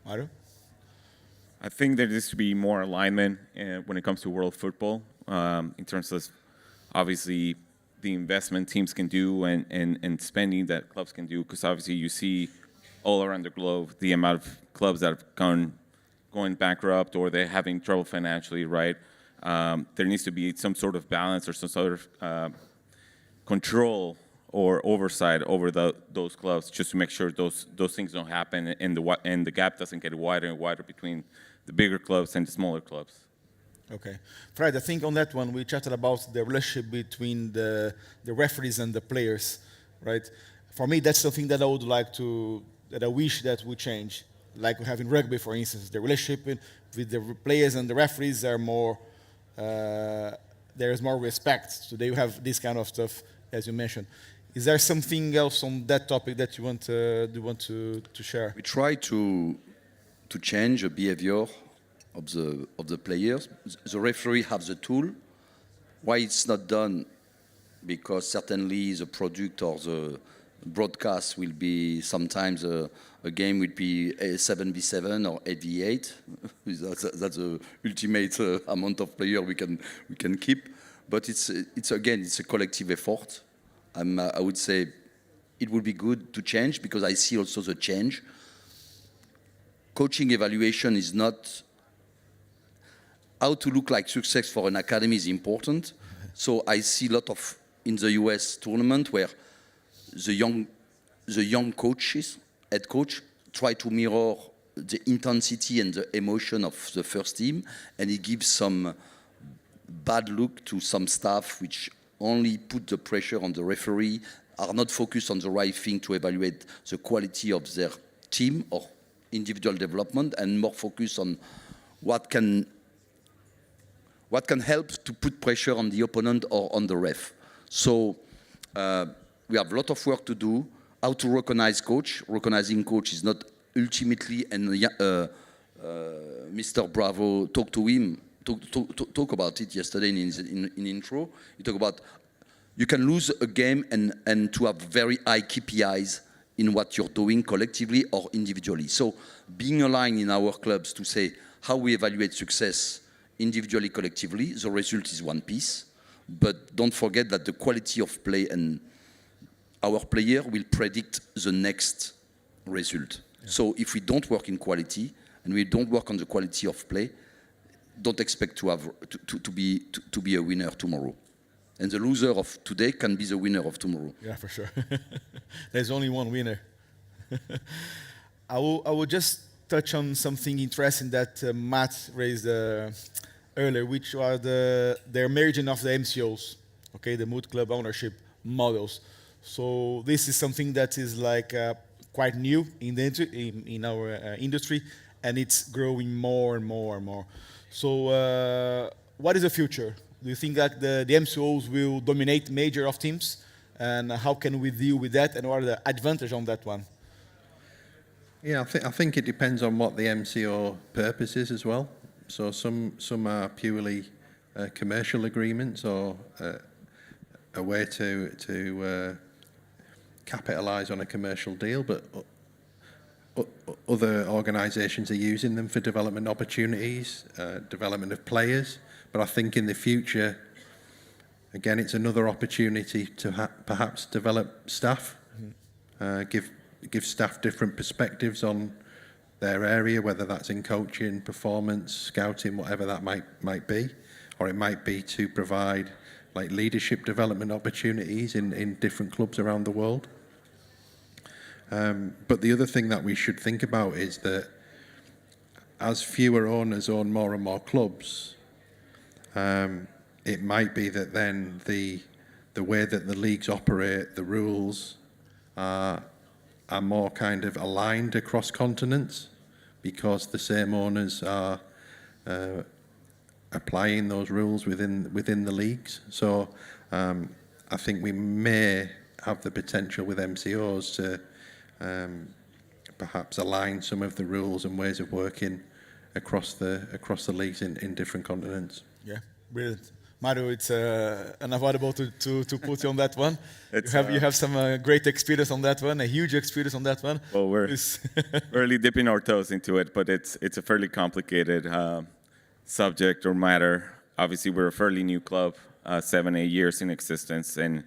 Speaker 14: Mario?
Speaker 17: I think there needs to be more alignment when it comes to world football, in terms of obviously the investment teams can do and spending that clubs can do, because obviously you see all around the globe the amount of clubs that have going bankrupt or they're having trouble financially, right? There needs to be some sort of balance or some sort of control or oversight over those clubs, just to make sure those things don't happen and the gap doesn't get wider and wider between the bigger clubs and the smaller clubs.
Speaker 14: Okay. Fred, I think on that one we chatted about the relationship between the referees and the players, right? For me, that's something that I would like that I wish that would change. Like we have in rugby, for instance, the relationship with the players and the referees are more, there is more respect. So they have this kind of stuff, as you mentioned. Is there something else on that topic that you want to share?
Speaker 15: We try to change the behavior of the players. The referee has the tool. Why it's not done? Because certainly the product or the broadcast will be sometimes a game will be 7v7 or 8v8. That's the ultimate amount of player we can keep. But it's a collective effort. I would say it would be good to change, because I see also the change. Coaching evaluation is not how to look like success for an academy is important. So I see a lot of in the US tournament where the young coaches, head coach, try to mirror the intensity and the emotion of the first team, and he gives some bad look to some staff which only put the pressure on the referee, are not focused on the right thing to evaluate the quality of their team or individual development, and more focused on what can help to put pressure on the opponent or on the ref. So we have a lot of work to do. How to recognize coach. Recognizing coach is not ultimately, and Mr. Bravo talked to him, talk about it yesterday in intro. He talked about you can lose a game and to have very high KPIs in what you're doing collectively or individually. So being aligned in our clubs to say how we evaluate success individually, collectively, the result is one piece. But don't forget that the quality of play and our player will predict the next result. Yeah. So if we don't work in quality and we don't work on the quality of play, don't expect to be a winner tomorrow. And the loser of today can be the winner of tomorrow.
Speaker 14: Yeah, for sure. There's only one winner. I will just touch on something interesting that Matt raised earlier, which are their merging of the MCOs, okay, the multi-club ownership models. So this is something that is like quite new in our industry, and it's growing more and more and more. So what is the future? Do you think that the MCOs will dominate major of teams? And how can we deal with that? And what are the advantages on that one?
Speaker 16: Yeah, I think it depends on what the MCO purpose is as well. So some are purely commercial agreements or a way to capitalise on a commercial deal, but other organisations are using them for development opportunities, development of players. But I think in the future, again, it's another opportunity to perhaps develop staff, give staff different perspectives on their area, whether that's in coaching, performance, scouting, whatever that might be, or it might be to provide like leadership development opportunities in different clubs around the world. But the other thing that we should think about is that as fewer owners own more and more clubs, it might be that then the way that the leagues operate, the rules are more kind of aligned across continents because the same owners are applying those rules within the leagues. So I think we may have the potential with MCOs to perhaps align some of the rules and ways of working across the leagues in different continents.
Speaker 14: Yeah, brilliant. Mario, it's unavoidable to put you on that one. You have some great experience on that one, a huge experience on that one.
Speaker 17: Well, we're really dipping our toes into it, but it's a fairly complicated subject or matter. Obviously, we're a fairly new club, 7-8 years in existence, and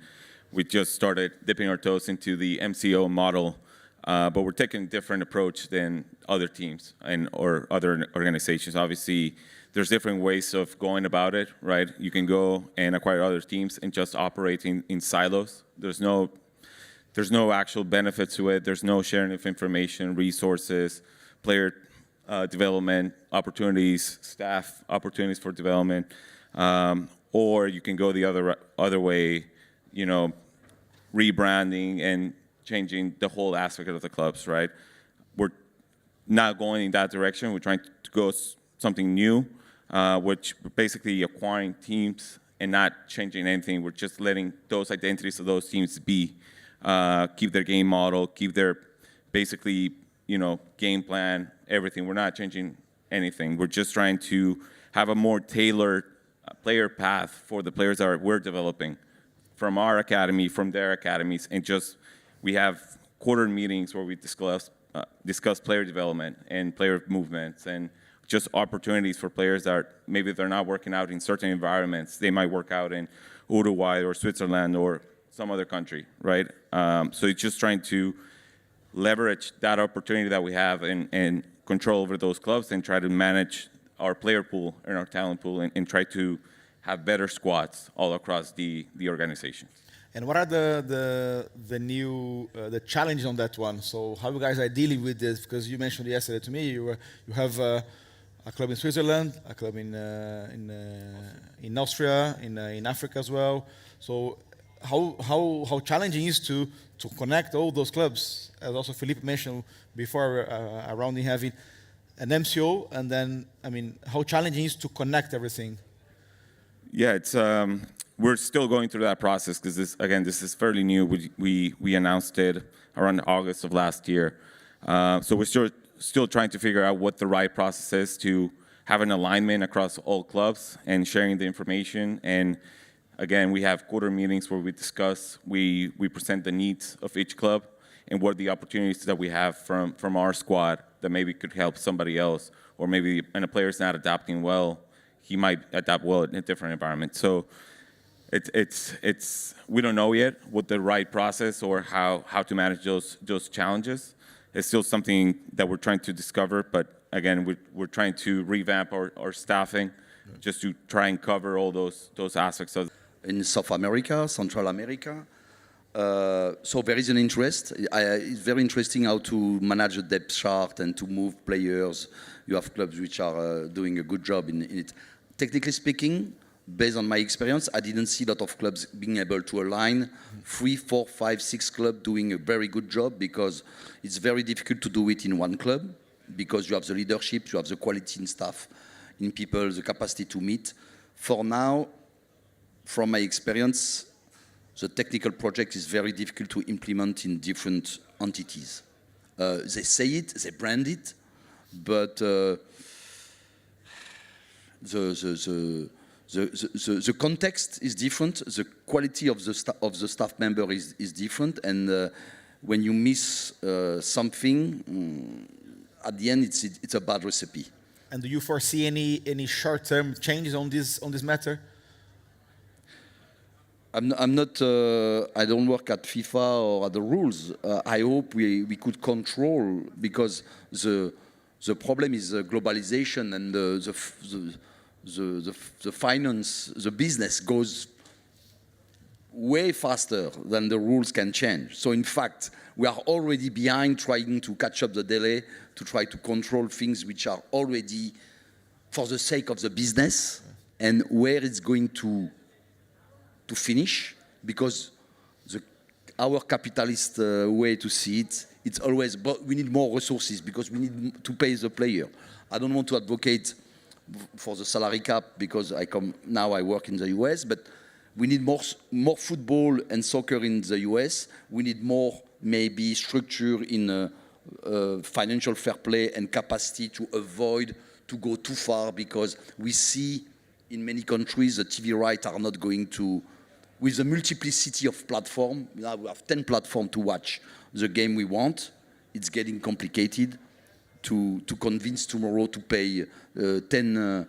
Speaker 17: we just started dipping our toes into the MCO model, but we're taking a different approach than other teams or other organizations. Obviously, there's different ways of going about it, right? You can go and acquire other teams and just operate in silos. There's no actual benefit to it. There's no sharing of information, resources, player development opportunities, staff opportunities for development, or you can go the other way, you know, rebranding and changing the whole aspect of the clubs, right? We're not going in that direction. We're trying to go something new, which basically acquiring teams and not changing anything. We're just letting those identities of those teams be, keep their game model, keep their basically, you know, game plan, everything. We're not changing anything. We're just trying to have a more tailored player path for the players that we're developing from our academy, from their academies, and just we have quarter meetings where we discuss player development and player movements and just opportunities for players that maybe they're not working out in certain environments. They might work out in Uruguay or Switzerland or some other country, right? So it's just trying to leverage that opportunity that we have and control over those clubs and try to manage our player pool and our talent pool and try to have better squads all across the organization.
Speaker 14: And what are the new challenges on that one? So how you guys are dealing with this? Because you mentioned yesterday to me you have a club in Switzerland, a club in Austria, in Africa as well. So how challenging is to connect all those clubs? As also Philippe mentioned before, around having an MCO, and then I mean, how challenging is to connect everything?
Speaker 17: Yeah, it's we're still going through that process because this is fairly new. We announced it around August of last year, so we're still trying to figure out what the right process is to have an alignment across all clubs and sharing the information. And again, we have quarter meetings where we discuss, we present the needs of each club and what are the opportunities that we have from our squad that maybe could help somebody else, or maybe when a player's not adapting well, he might adapt well in a different environment. So it's we don't know yet what the right process or how to manage those challenges. It's still something that we're trying to discover, but again, we're trying to revamp our staffing just to try and cover all those aspects of.
Speaker 15: In South America, Central America. So there is an interest. It's very interesting how to manage a depth chart and to move players. You have clubs which are doing a good job in it. Technically speaking, based on my experience, I didn't see a lot of clubs being able to align 3, 4, 5, 6 clubs doing a very good job, because it's very difficult to do it in one club, because you have the leadership, you have the quality in staff, in people, the capacity to meet. For now, from my experience, the technical project is very difficult to implement in different entities. They say it, they brand it, but the context is different, the quality of the staff member is different, and when you miss something, at the end it's a bad recipe.
Speaker 14: And do you foresee any short-term changes on this matter?
Speaker 15: I'm not. I don't work at FIFA or at the rules. I hope we could control, because the problem is globalization, and the finance, the business goes way faster than the rules can change. So in fact, we are already behind, trying to catch up the delay, to try to control things which are already for the sake of the business, and where it's going to finish, because our capitalist way to see it, it's always, but we need more resources because we need to pay the player. I don't want to advocate for the salary cap, because I work in the US, but we need more football and soccer in the US. We need more, maybe, structure in financial fair play and capacity to avoid to go too far, because we see in many countries the TV rights are not going to, with the multiplicity of platforms. Now we have 10 platforms to watch the game we want. It's getting complicated to convince tomorrow to pay 10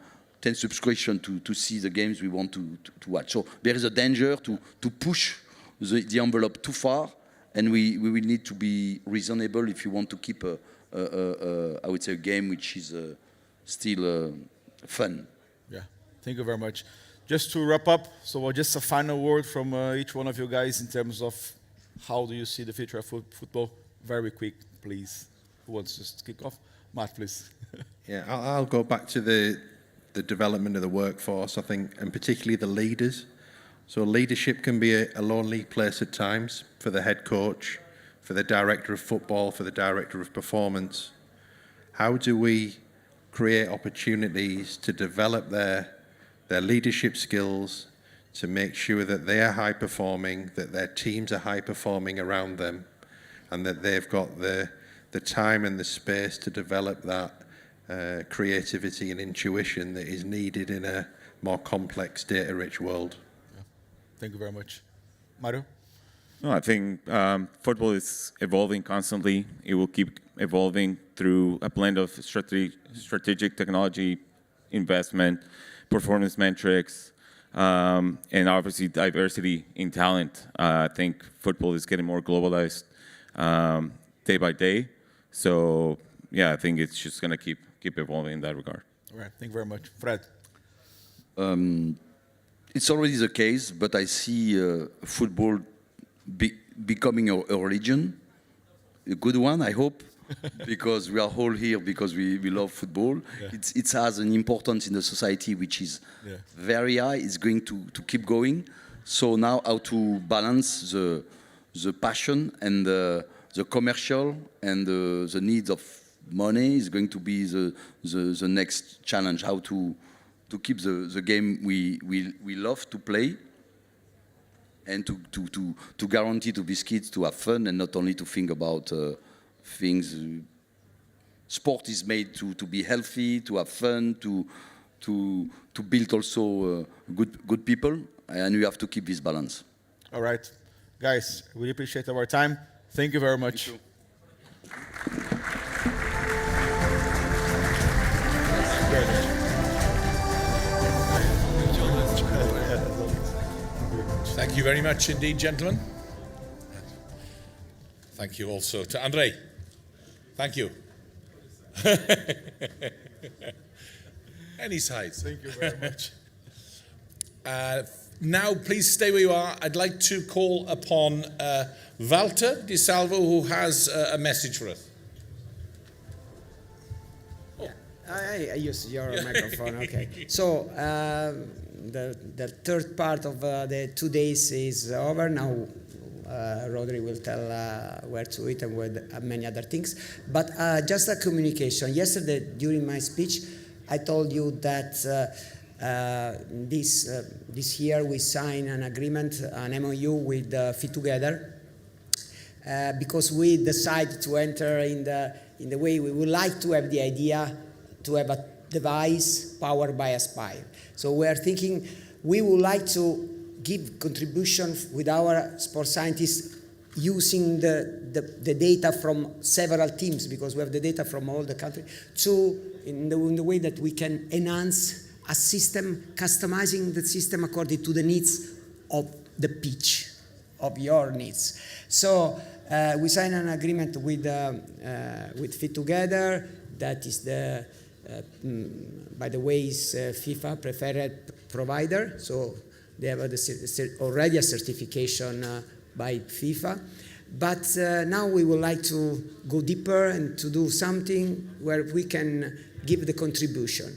Speaker 15: subscription to see the games we want to watch. So there is a danger to push the envelope too far, and we will need to be reasonable if you want to keep I would say, a game which is still fun.
Speaker 14: Yeah, thank you very much. Just to wrap up, so just a final word from each one of you guys in terms of how do you see the future of football? Very quick, please. Who wants to just kick off? Matt, please.
Speaker 16: Yeah, I'll go back to the development of the workforce, I think, and particularly the leaders. So leadership can be a lonely place at times for the head coach, for the director of football, for the director of performance. How do we create opportunities to develop their leadership skills, to make sure that they are high performing, that their teams are high performing around them, and that they've got the time and the space to develop that creativity and intuition that is needed in a more complex, data-rich world.
Speaker 14: Yeah. Thank you very much. Mario?
Speaker 17: No, I think football is evolving constantly. It will keep evolving through a blend of strategic technology investment, performance metrics, and obviously diversity in talent. I think football is getting more globalized day by day. So yeah, I think it's just going to keep evolving in that regard.
Speaker 14: All right, thank you very much. Fred?
Speaker 15: It's already the case, but I see football becoming a religion, a good one, I hope, because we are all here because we love football. Yeah. It has an importance in the society which is very high. It's going to keep going. So now how to balance the passion and the commercial and the needs of money is going to be the next challenge. How to keep the game we love to play, and to guarantee to these kids to have fun and not only to think about things. Sport is made to be healthy, to have fun, to build also good people, and we have to keep this balance.
Speaker 14: All right, guys, we appreciate our time. Thank you very much.
Speaker 15: Thank you.
Speaker 1: Thank you very much indeed, gentlemen. Thank you also to Andre. Thank you. Any size.
Speaker 14: Thank you very much.
Speaker 1: Now, please stay where you are. I'd like to call upon Walter Di Salvo, who has a message for us.
Speaker 18: I use your microphone, okay. So, the third part of the 2 days is over. Now, Rodri will tell where to eat and many other things. But just a communication. Yesterday, during my speech, I told you that this year we signed an agreement, an MOU with Fit Together, because we decided to enter in the way we would like to have the idea to have a device powered by Aspire. So we are thinking we would like to give contribution with our sports scientists using the data from several teams, because we have the data from all the country, in the way that we can enhance a system, customizing the system according to the needs of the pitch, of your needs. So we signed an agreement with Fit Together, that is by the way, is FIFA preferred provider. So they have already a certification by FIFA. But now we would like to go deeper and to do something where we can give the contribution.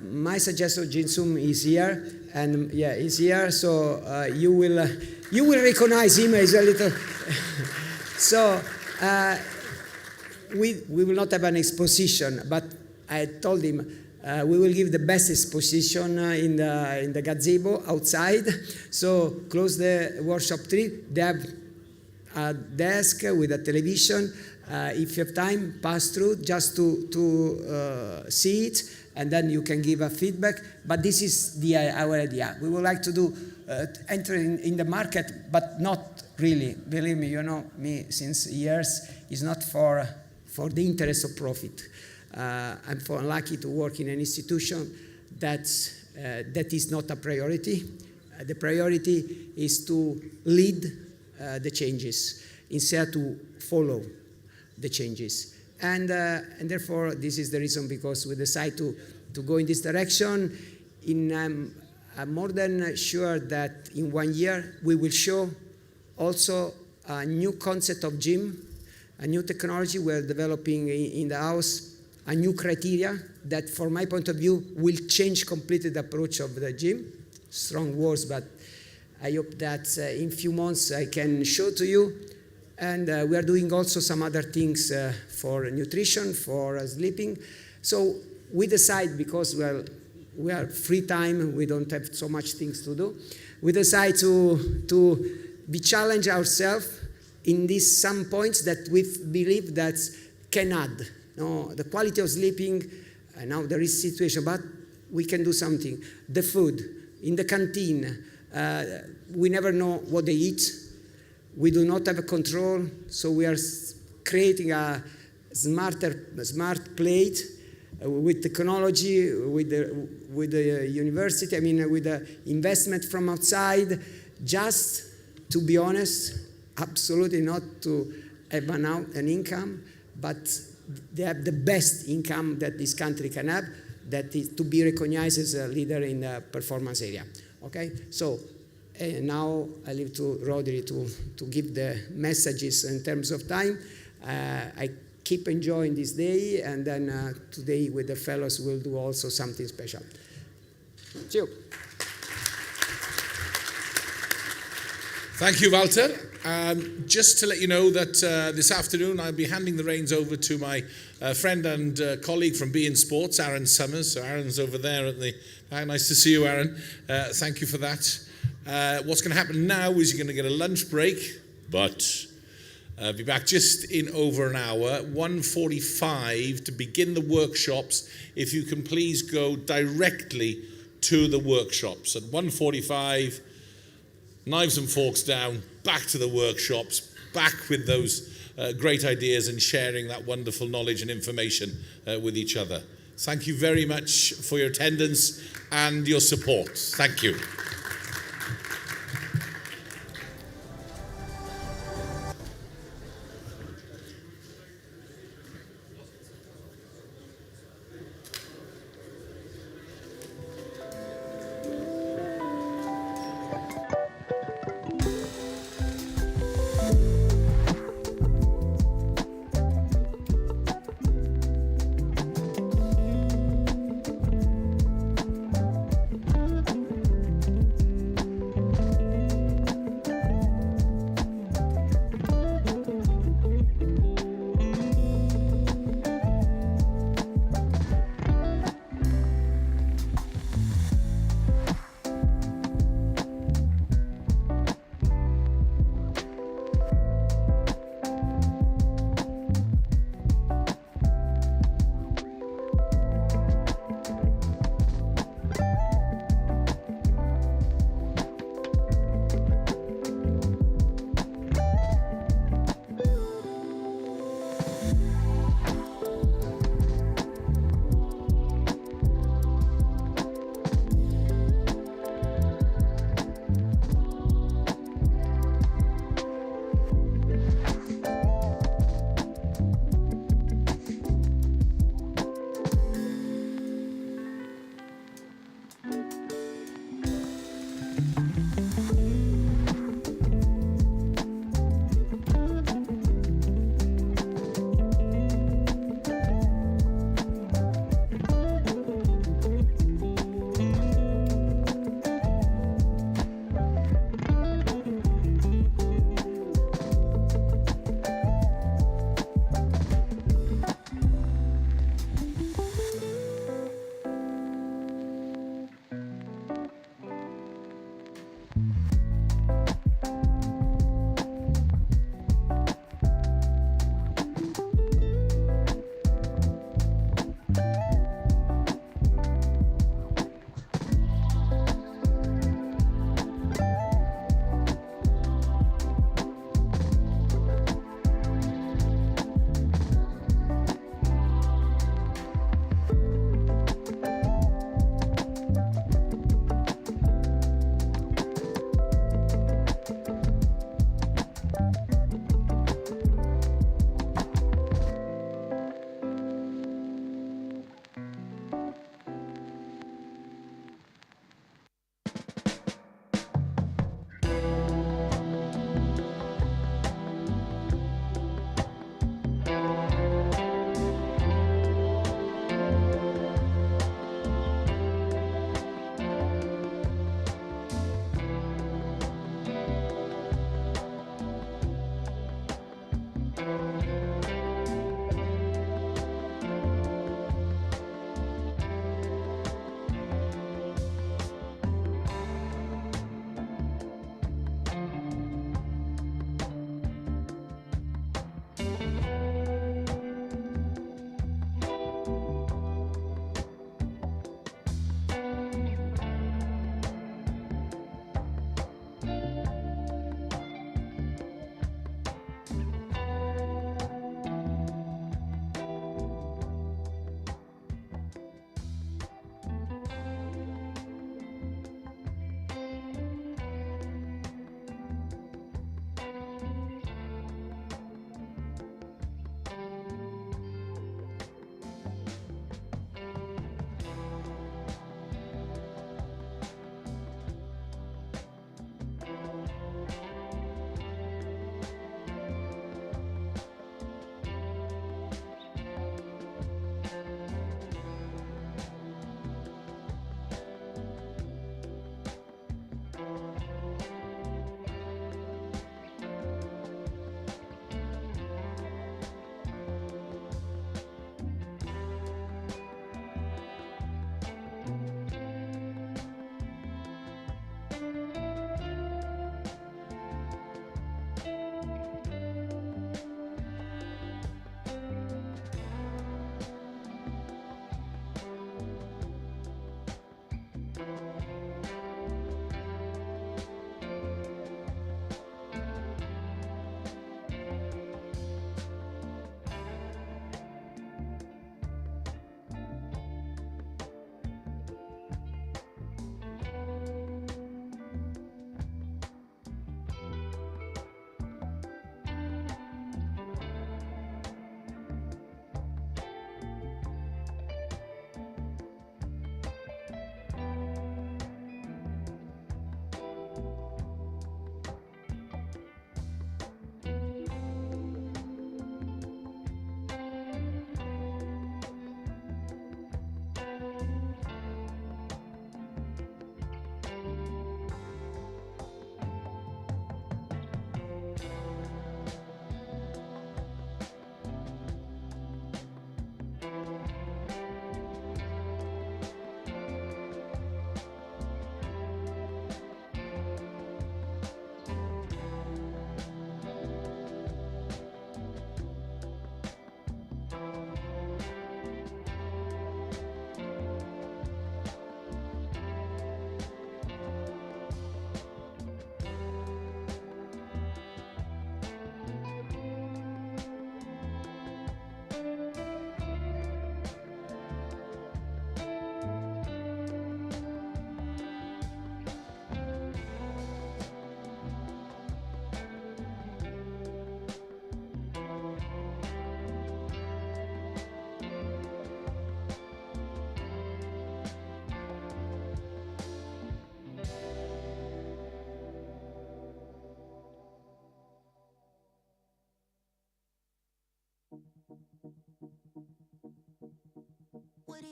Speaker 18: My suggestion, Jinsum is here, and yeah, he's here. So you will recognize him as a little. So we will not have an exposition, but I told him we will give the best exposition in the gazebo outside. So close the workshop 3. They have a desk with a television. If you have time, pass through just to see it, and then you can give a feedback. But this is our idea. We would like to do enter in the market, but not really. Believe me, you know me since years. It's not for the interest of profit. I'm lucky to work in an institution that is not a priority. The priority is to lead the changes instead to follow the changes. And therefore, this is the reason because we decide to go in this direction. I'm more than sure that in 1 year we will show also a new concept of gym, a new technology we're developing in the house, a new criteria that, from my point of view, will change completely the approach of the gym. Strong words, but I hope that in a few months I can show to you. And we are doing also some other things for nutrition, for sleeping. So we decide, because we are free time, we don't have so much things to do. We decide to be challenge ourselves in these some points that we believe that can add. No, the quality of sleeping, now there is situation, but we can do something. The food in the canteen, we never know what they eat. We do not have a control, so we are creating a smart plate with technology, with the university, with the investment from outside, just to be honest, absolutely not to have an income, but they have the best income that this country can have, that is to be recognized as a leader in the performance area. Okay, so now I leave to Rodri to give the messages in terms of time. I keep enjoying this day, and then today with the fellows we'll do also something special. See you.
Speaker 1: Thank you, Walter. Just to let you know that this afternoon I'll be handing the reins over to my friend and colleague from beIN Sports, Aaron Summers. So Aaron's over there at the... nice to see you, Aaron. Thank you for that. What's going to happen now is you're going to get a lunch break, but be back just in over an hour, 1:45, to begin the workshops. If you can please go directly to the workshops. At 1:45, knives and forks down, back to the workshops, back with those great ideas and sharing that wonderful knowledge and information with each other. Thank you very much for your attendance and your support. Thank you.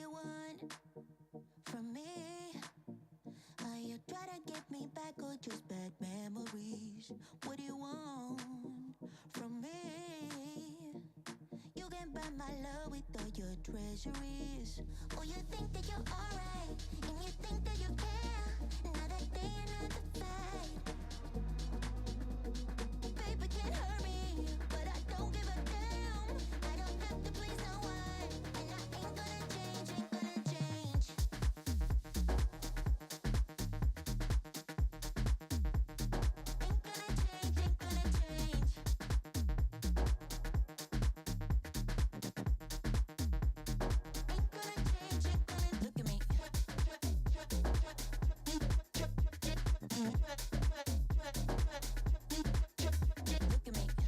Speaker 19: you want from me? Are you trying to get me back or just bad memories? What do you want from me? You can buy my love with all your treasuries. Oh, you think that you're alright, and you think that you care. Another day, another fight. Paper can't hurt me, but I don't give a damn. I don't have to please no one, and I ain't gonna change, ain't gonna change. Ain't gonna change, ain't gonna change. Look at me. Look at me.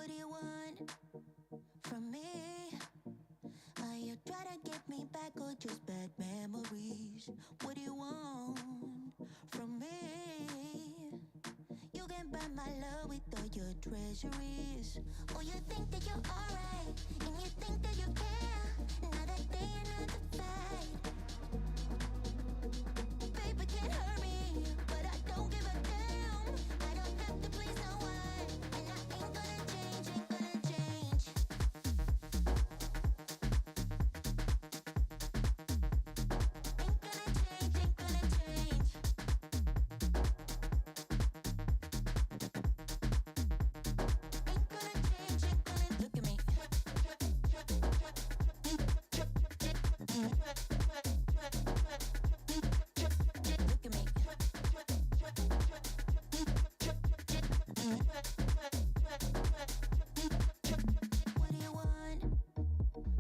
Speaker 19: What do you want from me? Are you trying to get me back or just bad memories? What do you want from me? You can buy my love with all your treasuries. Oh, you think that you're alright, and you think that you care. Another day, another fight. Paper can't hurt me, but I don't give a damn. I don't have to please no one, and I ain't gonna change, ain't gonna change. Ain't gonna change, ain't gonna change. Look at me. What do you want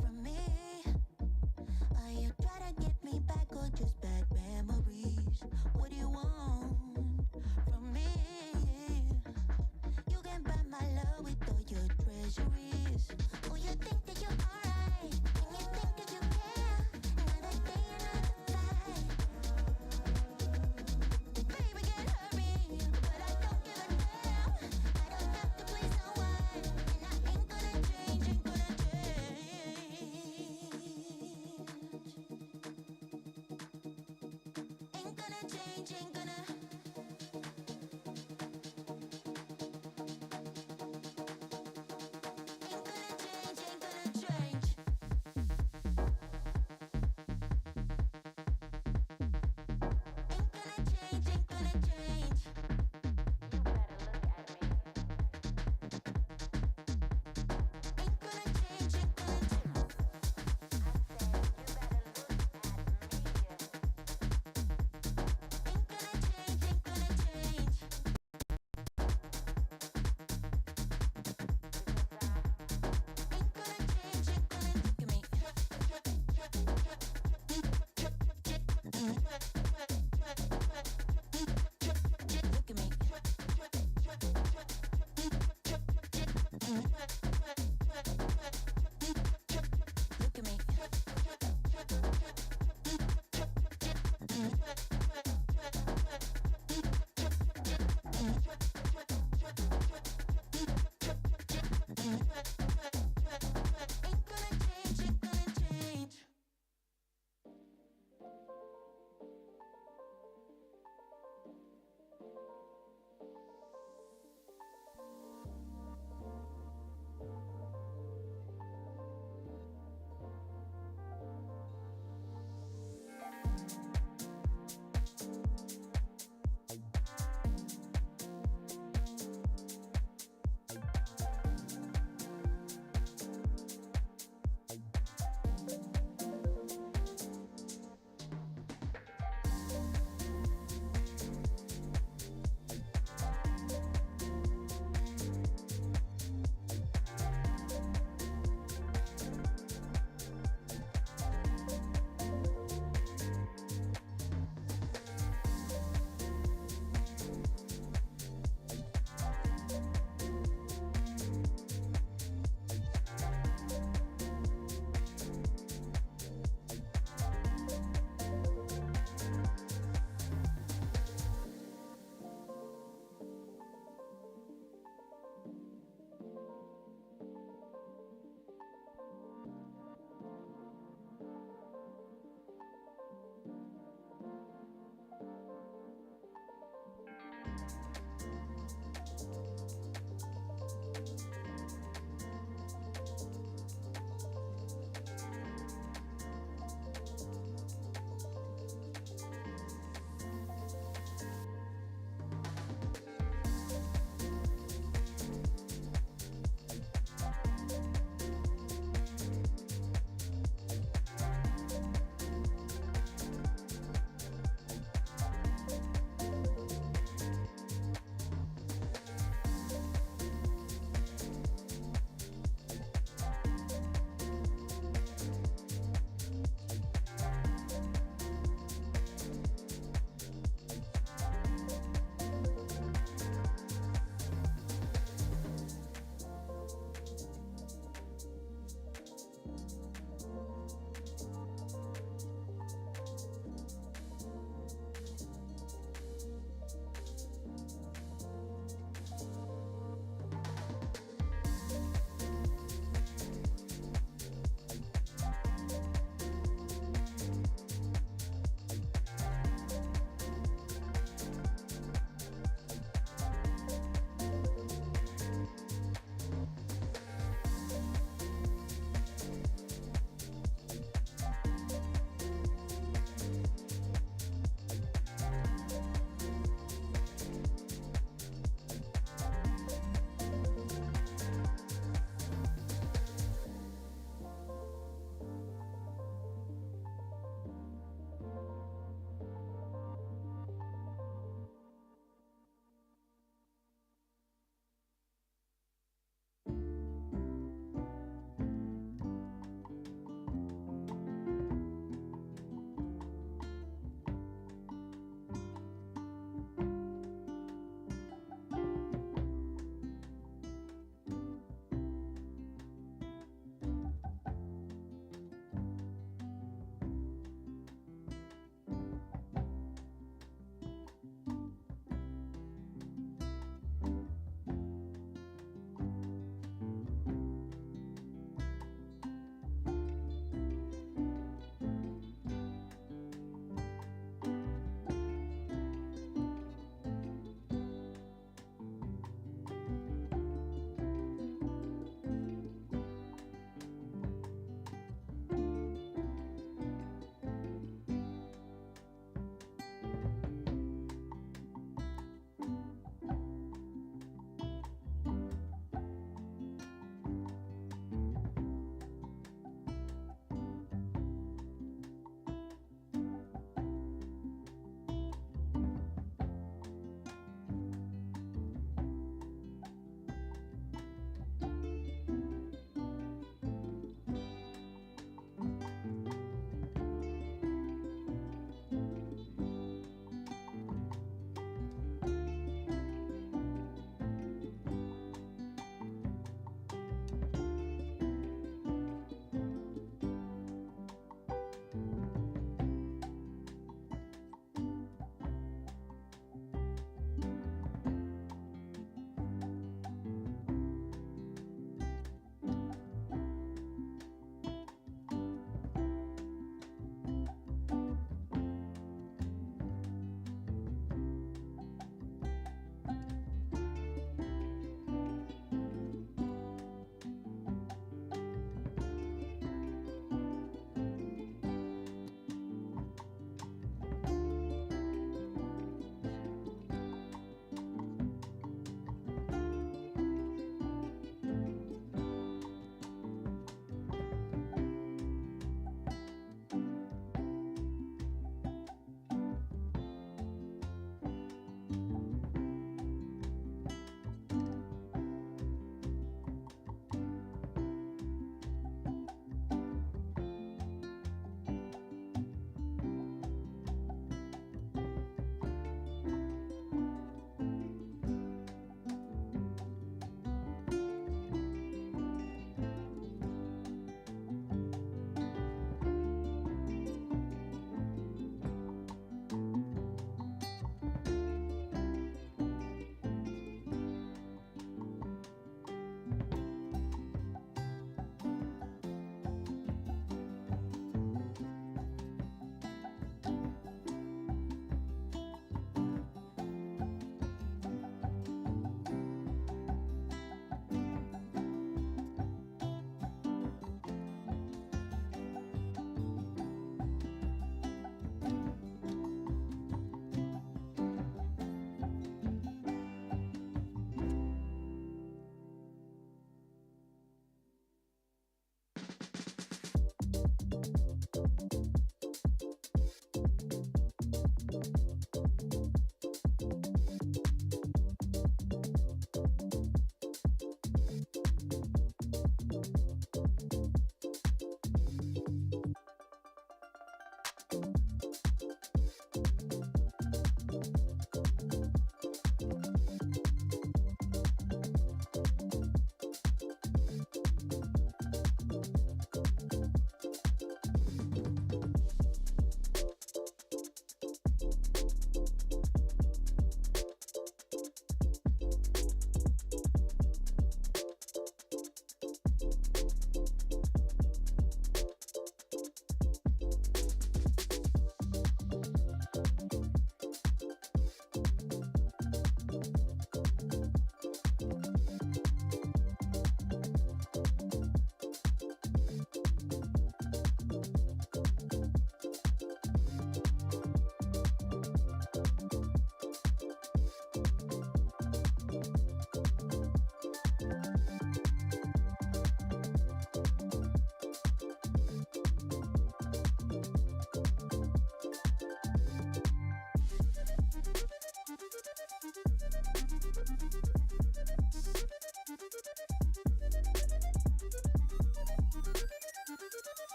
Speaker 19: from me? Are you trying to get me back or just bad memories? What do you want from me? You can buy my love with all your treasuries. Oh, you think that you're alright, and you think that you care. Another day, another fight. Baby can't hurt me, but I don't give a damn. I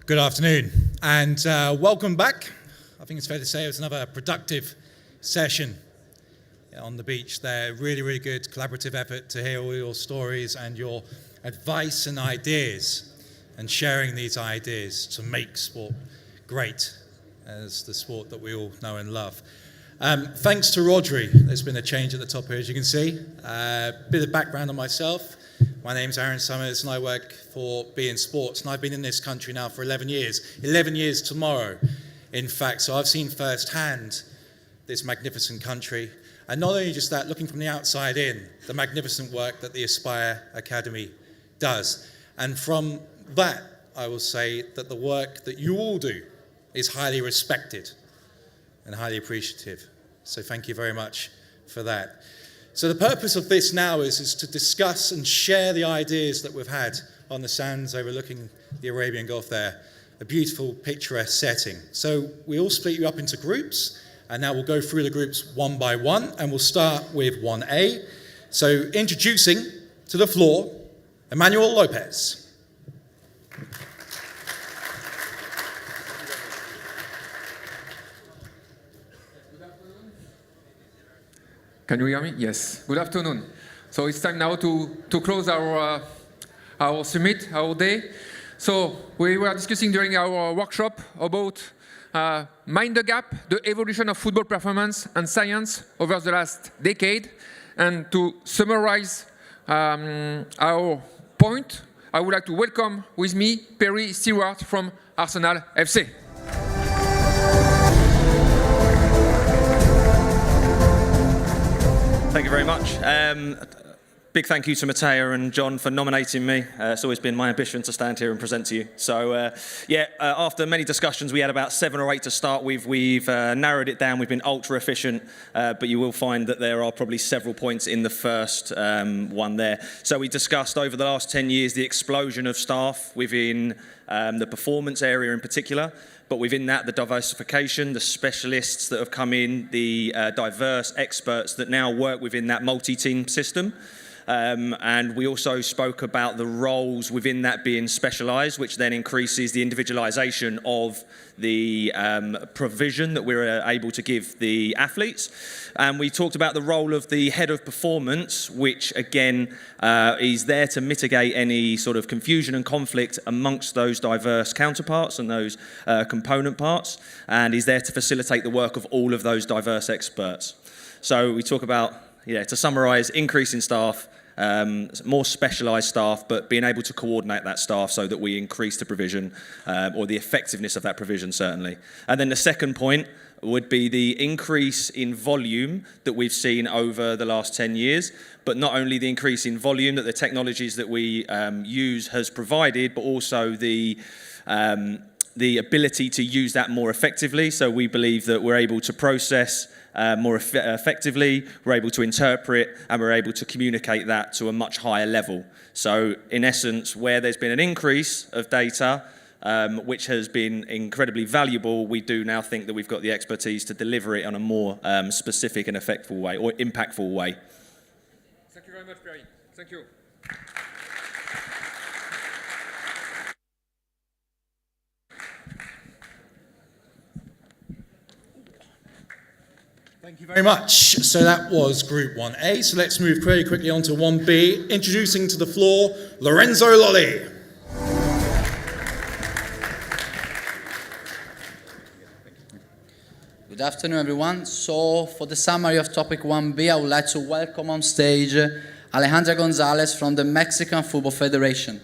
Speaker 20: Good afternoon, and welcome back. I think it's fair to say it was another productive session on the beach there. Really, really good collaborative effort to hear all your stories and your advice and ideas, and sharing these ideas to make sport great as the sport that we all know and love. Thanks to Rodri, there's been a change at the top here, as you can see. Bit of background on myself. My name's Aaron Summers and I work for beIN Sports, and I've been in this country now for 11 years. 11 years tomorrow, in fact, so I've seen firsthand this magnificent country. And not only just that, looking from the outside in, the magnificent work that the Aspire Academy does. And from that, I will say that the work that you all do is highly respected and highly appreciative. So thank you very much for that. So the purpose of this now is to discuss and share the ideas that we've had on the sands overlooking the Arabian Gulf there. A beautiful, picturesque setting. So we all split you up into groups, and now we'll go through the groups one by one, and we'll start with 1A. So introducing to the floor, Emmanuel Lopez.
Speaker 21: Can you hear me? Yes. Good afternoon. So it's time now to close our summit, our day. So we were discussing during our workshop about Mind the Gap, the evolution of football performance and science over the last decade. And to summarize our point, I would like to welcome with me Perry Stewart from Arsenal FC.
Speaker 22: Thank you very much. Big thank you to Matteo and John for nominating me. It's always been my ambition to stand here and present to you. So after many discussions, we had about 7 or 8 to start with. We've narrowed it down. We've been ultra efficient, but you will find that there are probably several points in the first one there. So we discussed over the last 10 years the explosion of staff within the performance area in particular. But within that, the diversification, the specialists that have come in, the diverse experts that now work within that multi-team system. And we also spoke about the roles within that being specialised, which then increases the individualisation of the provision that we're able to give the athletes. And we talked about the role of the head of performance, which again is there to mitigate any sort of confusion and conflict amongst those diverse counterparts and those component parts, and is there to facilitate the work of all of those diverse experts. So we talk about, to summarise, increasing staff, more specialised staff, but being able to coordinate that staff so that we increase the provision or the effectiveness of that provision, certainly. And then the second point would be the increase in volume that we've seen over the last 10 years, but not only the increase in volume that the technologies that we use has provided, but also the ability to use that more effectively. So we believe that we're able to process more effectively, we're able to interpret, and we're able to communicate that to a much higher level. So in essence, where there's been an increase of data, which has been incredibly valuable, we do now think that we've got the expertise to deliver it on a more specific and effective way, or impactful way.
Speaker 21: Thank you very much, Perry. Thank you.
Speaker 20: Thank you very much. So that was Group 1A. So let's move very quickly on to 1B. Introducing to the floor, Lorenzo Lolli.
Speaker 23: Good afternoon, everyone. So for the summary of topic 1B, I would like to welcome on stage Alejandra Gonzalez from the Mexican Football Federation.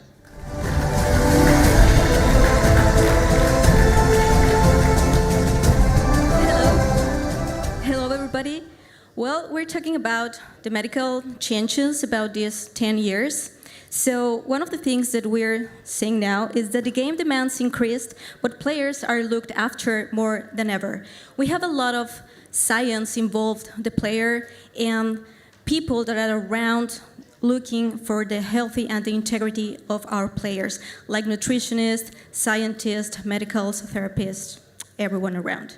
Speaker 24: Well, we're talking about the medical changes about these 10 years. So one of the things that we're seeing now is that the game demands increased, but players are looked after more than ever. We have a lot of science involved, the player, and people that are around looking for the healthy and the integrity of our players, like nutritionists, scientists, medical therapists, everyone around.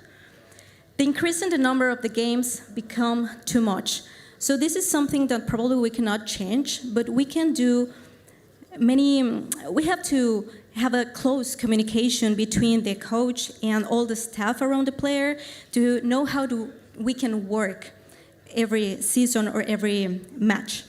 Speaker 24: The increase in the number of the games become too much. So this is something that probably we cannot change, but we can do we have to have a close communication between the coach and all the staff around the player to know how we can work every season or every match.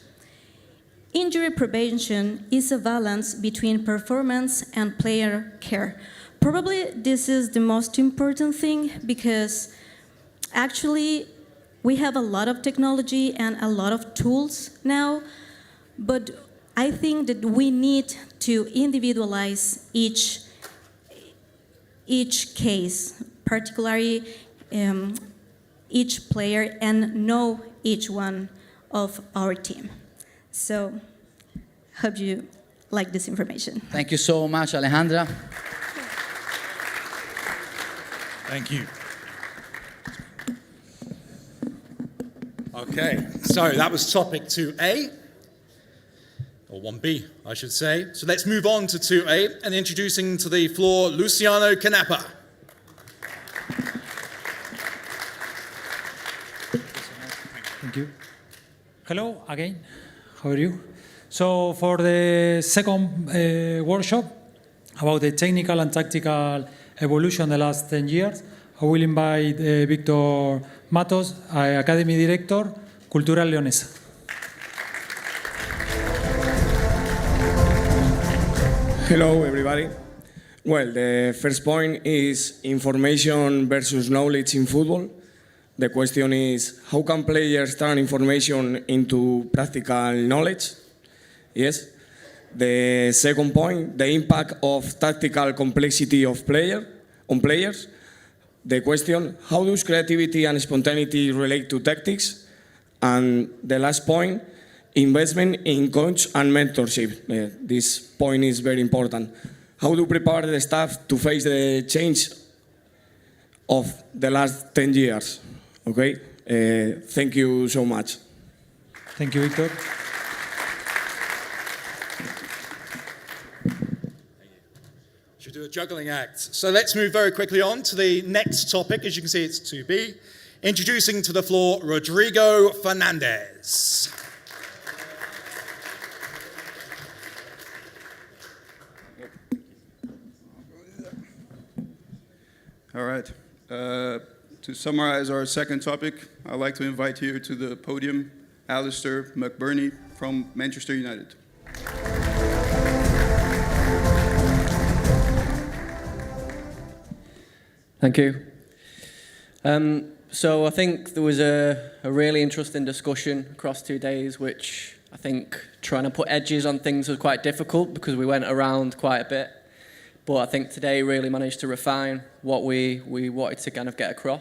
Speaker 24: Injury prevention is a balance between performance and player care. Probably this is the most important thing because actually we have a lot of technology and a lot of tools now, but I think that we need to individualize each case, particularly each player, and know each one of our team. So, hope you like this information.
Speaker 23: Thank you so much, Alejandra.
Speaker 20: Thank you. Okay, so that was topic 2A, or 1B, I should say. So let's move on to 2A, and introducing to the floor Luciano Canappa.
Speaker 2: Thank you. Hello again. How are you? So for the second workshop about the technical and tactical evolution the last 10 years, I will invite Victor Matos, Academy Director, Cultural Leonesa.
Speaker 3: Hello, everybody. Well, the first point is information versus knowledge in football. The question is, how can players turn information into practical knowledge? Yes. The second point, the impact of tactical complexity of on players. The question, how does creativity and spontaneity relate to tactics? And the last point, investment in coach and mentorship. This point is very important. How do you prepare the staff to face the change of the last 10 years? Okay, thank you so much.
Speaker 2: Thank you, Victor.
Speaker 20: Should do a juggling act. So let's move very quickly on to the next topic. As you can see, it's 2B. Introducing to the floor Rodrigo Fernandez.
Speaker 4: All right. To summarize our second topic, I'd like to invite here to the podium Alistair McBurney from Manchester United.
Speaker 5: Thank you. So I think there was a really interesting discussion across 2 days, which I think trying to put edges on things was quite difficult because we went around quite a bit. But I think today really managed to refine what we wanted to kind of get across.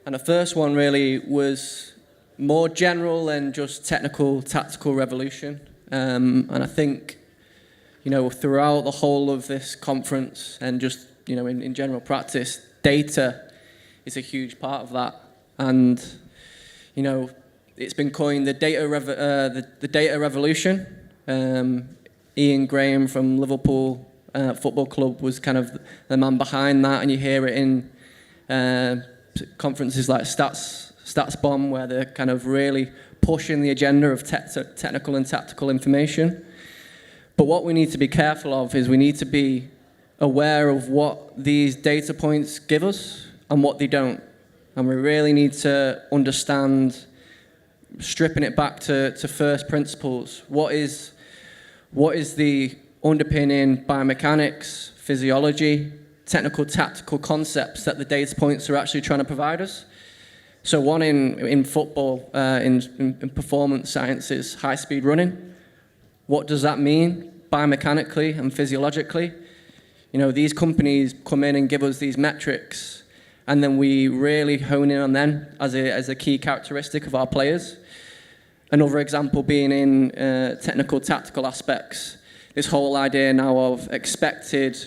Speaker 5: And the first one really was more general than just technical, tactical revolution. And I think, throughout the whole of this conference and just, in general practice, data is a huge part of that. And, it's been coined the data revolution. Ian Graham from Liverpool Football Club was kind of the man behind that, and you hear it in conferences like Stats Bomb, where they're kind of really pushing the agenda of technical and tactical information. But what we need to be careful of is we need to be aware of what these data points give us and what they don't. And we really need to understand, stripping it back to first principles, what is the underpinning biomechanics, physiology, technical, tactical concepts that the data points are actually trying to provide us. So one in football, in performance sciences, high-speed running. What does that mean biomechanically and physiologically? These companies come in and give us these metrics, and then we really hone in on them as a key characteristic of our players. Another example being in technical, tactical aspects. This whole idea now of expected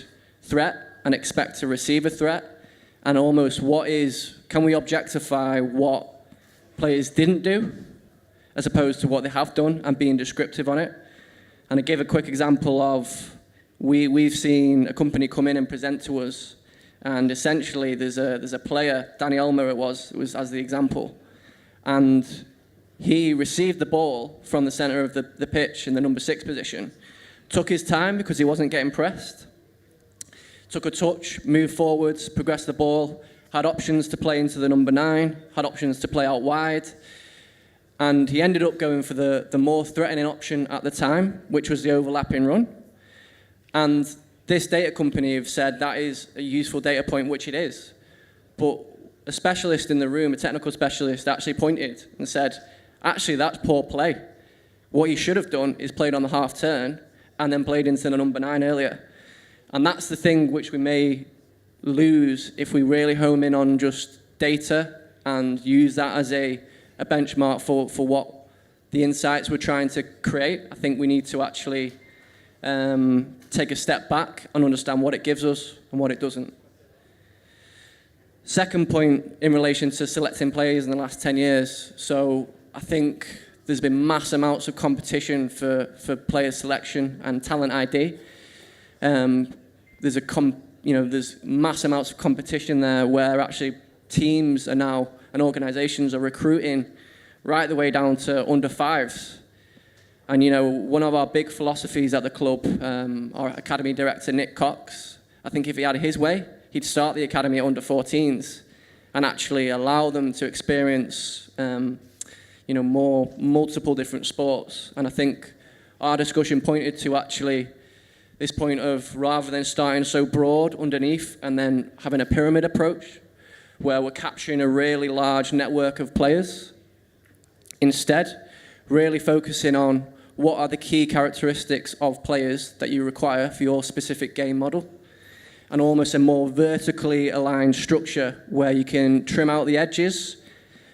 Speaker 5: threat and expect to receive a threat, and almost can we objectify what players didn't do as opposed to what they have done and being descriptive on it. And I give a quick example of we've seen a company come in and present to us, and essentially there's a player, Danny Elmer it was as the example, and he received the ball from the center of the pitch in the number 6 position. Took his time because he wasn't getting pressed. Took a touch, moved forwards, progressed the ball, had options to play into the number 9, had options to play out wide. And he ended up going for the more threatening option at the time, which was the overlapping run. And this data company have said that is a useful data point, which it is. But a specialist in the room, a technical specialist, actually pointed and said, actually, that's poor play. What you should have done is played on the half turn and then played into the number 9 earlier. And that's the thing which we may lose if we really home in on just data and use that as a benchmark for what the insights we're trying to create. I think we need to actually take a step back and understand what it gives us and what it doesn't. Second point in relation to selecting players in the last 10 years. So I think there's been mass amounts of competition for player selection and talent ID. There's mass amounts of competition there where actually teams are now and organisations are recruiting right the way down to under 5s. And one of our big philosophies at the club, our academy director Nick Cox, I think if he had his way, he'd start the academy at under 14s and actually allow them to experience more multiple different sports. And I think our discussion pointed to actually this point of rather than starting so broad underneath and then having a pyramid approach where we're capturing a really large network of players, instead really focusing on what are the key characteristics of players that you require for your specific game model, and almost a more vertically aligned structure where you can trim out the edges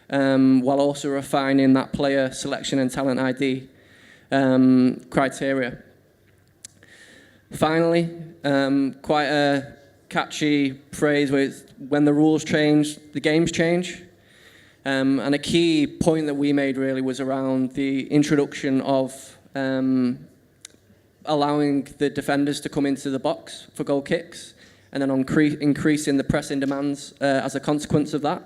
Speaker 5: while also refining that player selection and talent ID criteria. Finally, quite a catchy phrase where it's, when the rules change, the games change. And a key point that we made really was around the introduction of allowing the defenders to come into the box for goal kicks and then increasing the pressing demands as a consequence of that.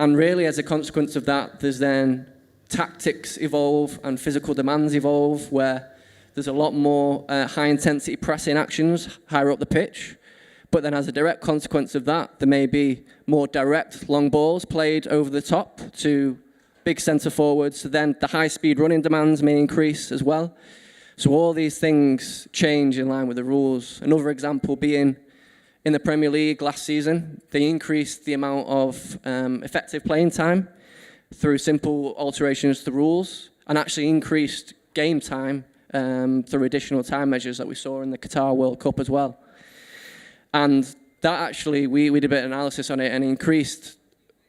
Speaker 5: And really as a consequence of that, there's then tactics evolve and physical demands evolve where there's a lot more high-intensity pressing actions higher up the pitch. But then as a direct consequence of that, there may be more direct long balls played over the top to big centre forwards. So then the high-speed running demands may increase as well. So all these things change in line with the rules. Another example being in the Premier League last season, they increased the amount of effective playing time through simple alterations to the rules and actually increased game time through additional time measures that we saw in the Qatar World Cup as well. And that actually, we did a bit of analysis on it and increased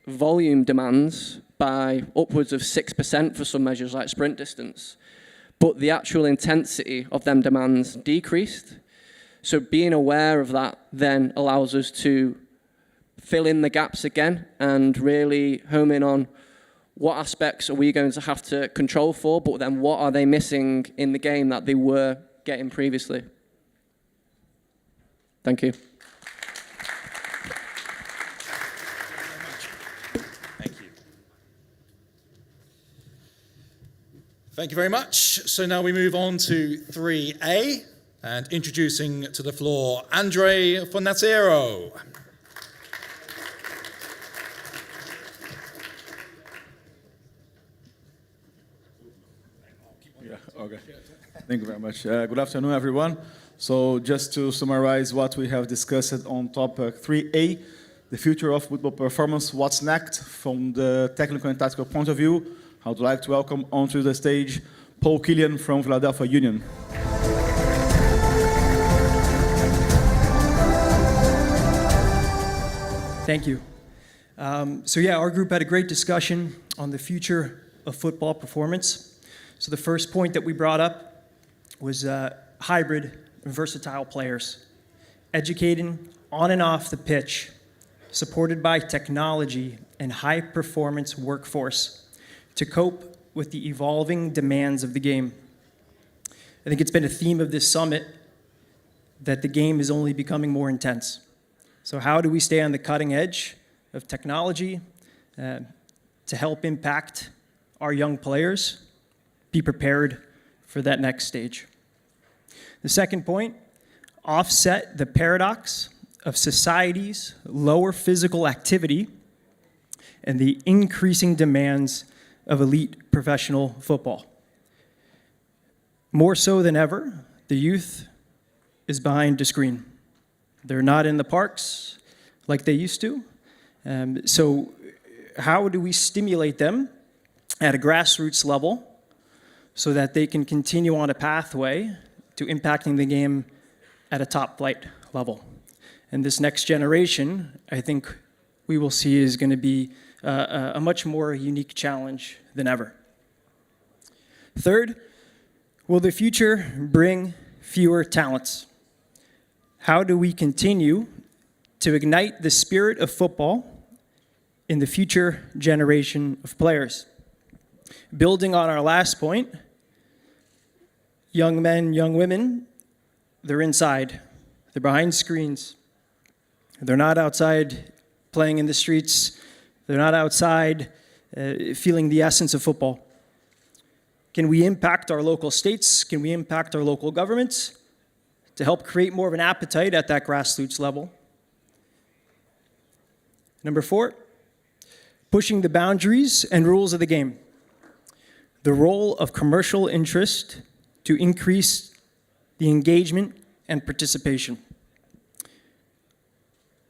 Speaker 5: volume demands by upwards of 6% for some measures like sprint distance. But the actual intensity of them demands decreased. So being aware of that then allows us to fill in the gaps again and really home in on what aspects are we going to have to control for, but then what are they missing in the game that they were getting previously? Thank you.
Speaker 20: Thank you very much. So now we move on to 3A and introducing to the floor Andre Fonatero.
Speaker 6: Yeah, okay. Thank you very much. Good afternoon, everyone. So just to summarize what we have discussed on topic 3A, the future of football performance, what's next from the technical and tactical point of view, I would like to welcome onto the stage Paul Killian from Philadelphia Union.
Speaker 7: Thank you. Our group had a great discussion on the future of football performance. So the first point that we brought up was hybrid and versatile players, educating on and off the pitch, supported by technology and high-performance workforce to cope with the evolving demands of the game. I think it's been a theme of this summit that the game is only becoming more intense. So how do we stay on the cutting edge of technology to help impact our young players, be prepared for that next stage? The second point, offset the paradox of society's lower physical activity and the increasing demands of elite professional football. More so than ever, the youth is behind the screen. They're not in the parks like they used to. So how do we stimulate them at a grassroots level so that they can continue on a pathway to impacting the game at a top flight level? And this next generation, I think we will see, is going to be a much more unique challenge than ever. Third, will the future bring fewer talents? How do we continue to ignite the spirit of football in the future generation of players? Building on our last point, young men, young women, they're inside. They're behind screens. They're not outside playing in the streets. They're not outside feeling the essence of football. Can we impact our local states? Can we impact our local governments to help create more of an appetite at that grassroots level? Number 4, pushing the boundaries and rules of the game. The role of commercial interest to increase the engagement and participation.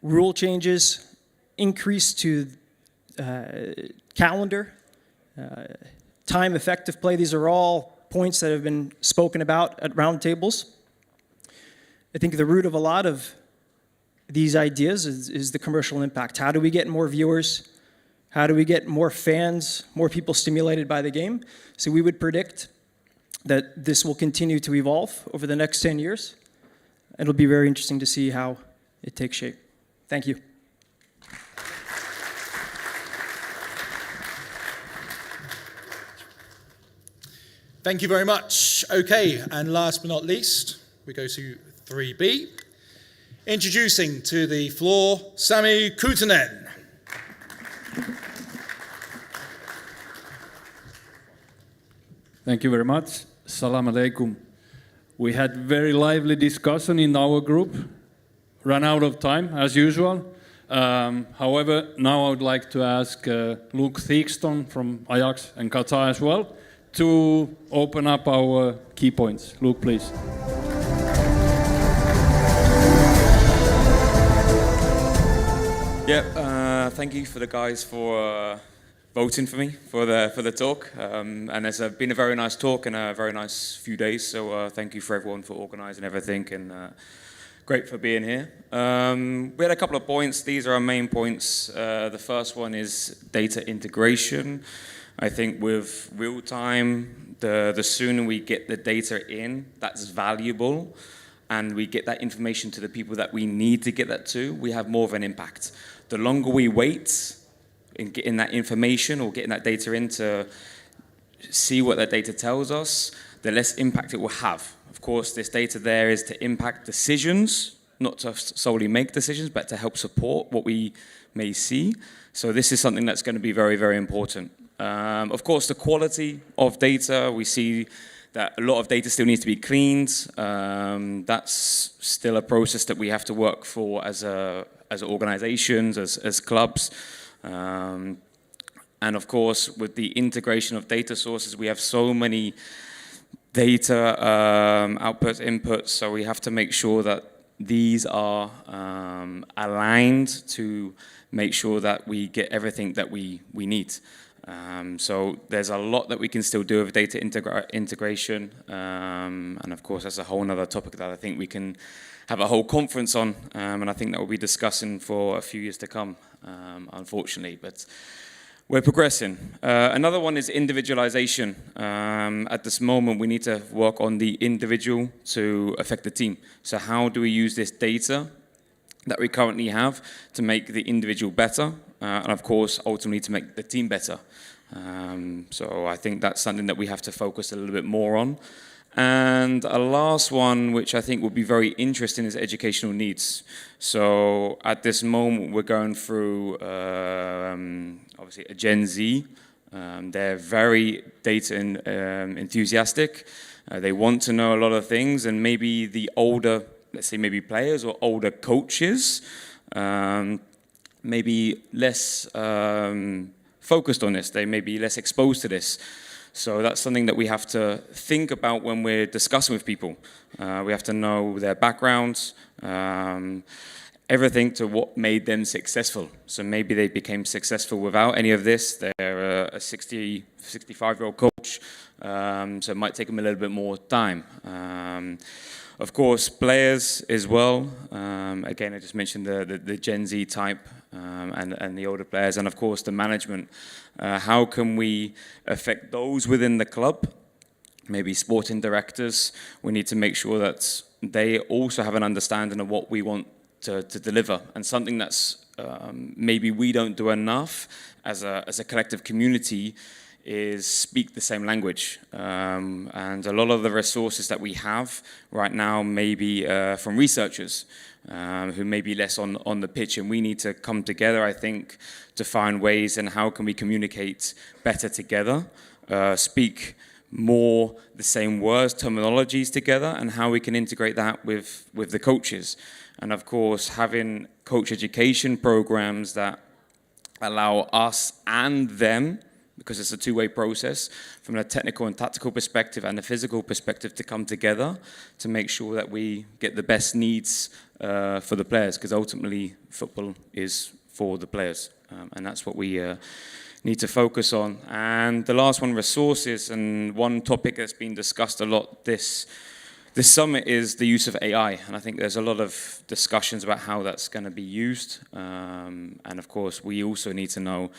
Speaker 7: Rule changes, increase to calendar, time effective play. These are all points that have been spoken about at roundtables. I think the root of a lot of these ideas is the commercial impact. How do we get more viewers? How do we get more fans, more people stimulated by the game? So we would predict that this will continue to evolve over the next 10 years. It'll be very interesting to see how it takes shape. Thank you.
Speaker 20: Thank you very much. Okay, and last but not least, we go to 3B. Introducing to the floor, Sami Kutunen.
Speaker 8: Thank you very much. Salam alaikum. We had very lively discussion in our group. Ran out of time, as usual. However, now I would like to ask Luke Theakston from Ajax and Qatar as well to open up our key points. Luke, please.
Speaker 17: Yeah, thank you for the guys for voting for me for the talk. And it's been a very nice talk and a very nice few days. So thank you for everyone for organising everything and great for being here. We had a couple of points. These are our main points. The first one is data integration. I think with real time, the sooner we get the data in, that's valuable, and we get that information to the people that we need to get that to, we have more of an impact. The longer we wait in getting that information or getting that data in to see what that data tells us, the less impact it will have. Of course, this data there is to impact decisions, not to solely make decisions, but to help support what we may see. So this is something that's going to be very, very important. Of course, the quality of data, we see that a lot of data still needs to be cleaned. That's still a process that we have to work for as organizations, as clubs. And of course, with the integration of data sources, we have so many data outputs, inputs, so we have to make sure that these are aligned to make sure that we get everything that we need. So there's a lot that we can still do with data integration, and of course that's a whole other topic that I think we can have a whole conference on, and I think that we'll be discussing for a few years to come, unfortunately, but we're progressing. Another one is individualization. At this moment we need to work on the individual to affect the team. So how do we use this data that we currently have to make the individual better, and of course ultimately to make the team better. So I think that's something that we have to focus a little bit more on. And a last one, which I think will be very interesting, is educational needs. So at this moment we're going through obviously a Gen Z
Speaker 9: They're very data enthusiastic. They want to know a lot of things, and maybe the older, let's say maybe players or older coaches, maybe less focused on this. They may be less exposed to this. So that's something that we have to think about when we're discussing with people. We have to know their backgrounds, everything to what made them successful. So maybe they became successful without any of this. They're a 65-year-old coach, so it might take them a little bit more time. Of course, players as well. Again, I just mentioned the Gen Z type and the older players, and of course the management. How can we affect those within the club? Maybe sporting directors. We need to make sure that they also have an understanding of what we want to deliver, and something that's maybe we don't do enough as a collective community is speak the same language. And a lot of the resources that we have right now may be from researchers who may be less on the pitch, and we need to come together, I think, to find ways and how can we communicate better together, speak more the same words, terminologies together, and how we can integrate that with the coaches. And of course, having coach education programs that allow us and them, because it's a two-way process, from a technical and tactical perspective and a physical perspective, to come together to make sure that we get the best needs for the players, because ultimately football is for the players, and that's what we need to focus on. And the last one, resources, and one topic that's been discussed a lot this summit is the use of AI, and I think there's a lot of discussions about how that's going to be used, and of course we also need to know,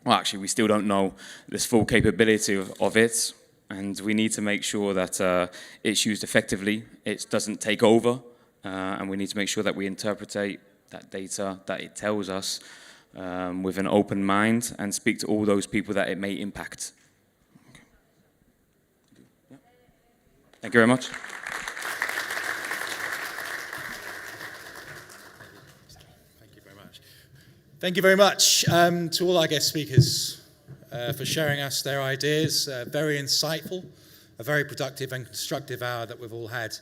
Speaker 9: well actually we still don't know this full capability of it, and we need to make sure that it's used effectively, it doesn't take over, and we need to make sure that we interpret that data that it tells us with an open mind and speak to all those people that it may impact. Thank you very much.
Speaker 20: Thank you very much to all our guest speakers for sharing us their ideas. Very insightful, a very productive and constructive hour that we've all had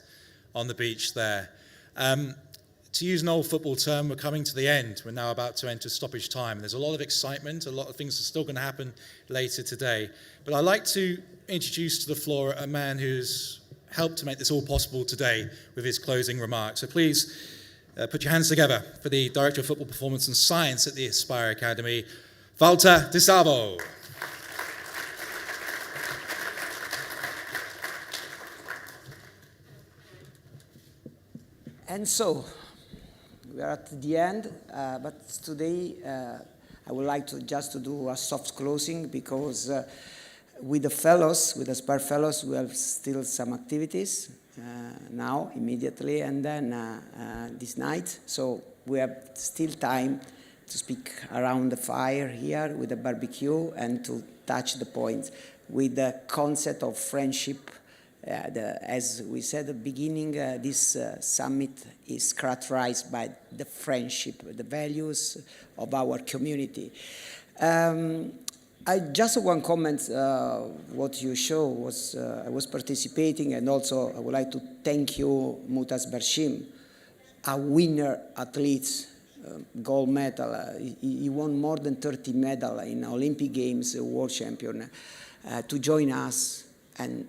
Speaker 20: on the beach there. To use an old football term, we're coming to the end. We're now about to enter stoppage time. There's a lot of excitement, a lot of things are still going to happen later today. But I'd like to introduce to the floor a man who's helped to make this all possible today with his closing remarks. So please put your hands together for the Director of Football Performance and Science at the Aspire Academy, Walter De Salvo.
Speaker 18: And so, we are at the end, but today I would like to just to do a soft closing, because with the fellows, with the Aspire fellows, we have still some activities now, immediately, and then this night. So we have still time to speak around the fire here with the barbecue and to touch the points with the concept of friendship. As we said at the beginning, this summit is characterized by the friendship, the values of our community. I just one comment, what you show was, I was participating, and also I would like to thank you, Mutas Bershim, a winner athlete, gold medal. He won more than 30 medals in Olympic Games, world champion, to join us and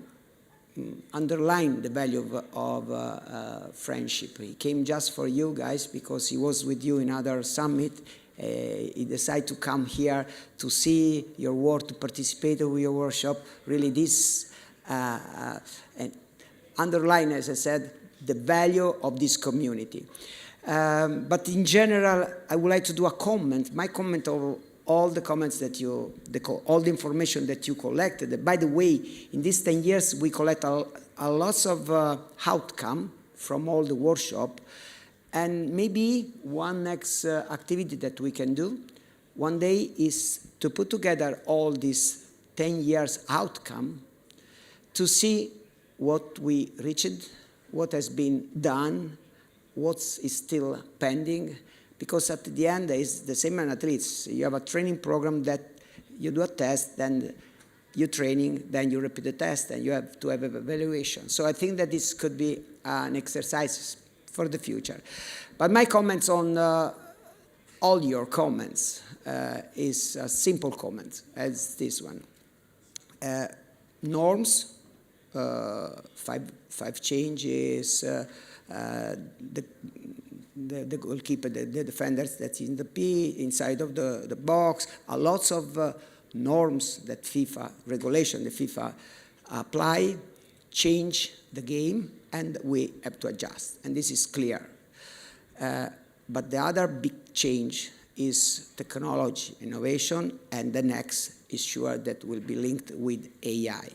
Speaker 18: underline the value of friendship. He came just for you guys because he was with you in other summit. He decided to come here to see your work, to participate in your workshop. Really, this and underline, as I said, the value of this community. But in general, I would like to do a comment. My comment of all the comments that all the information that you collected. By the way, in these 10 years, we collect a lot of outcome from all the workshop. And maybe one next activity that we can do one day is to put together all these 10 years outcome to see what we reached, what has been done, what is still pending. Because at the end, it's the same as athletes. You have a training program that You do a test, then you training, then you repeat the test, and you have to have an evaluation. So I think that this could be an exercise for the future. But my comments on all your comments is a simple comment as this one. Norms, five changes, the goalkeeper, the defenders that's in the inside of the box, lots of norms that FIFA, regulation, the FIFA apply, change the game, and we have to adjust. And this is clear. But the other big change is technology, innovation, and the next is sure that will be linked with AI.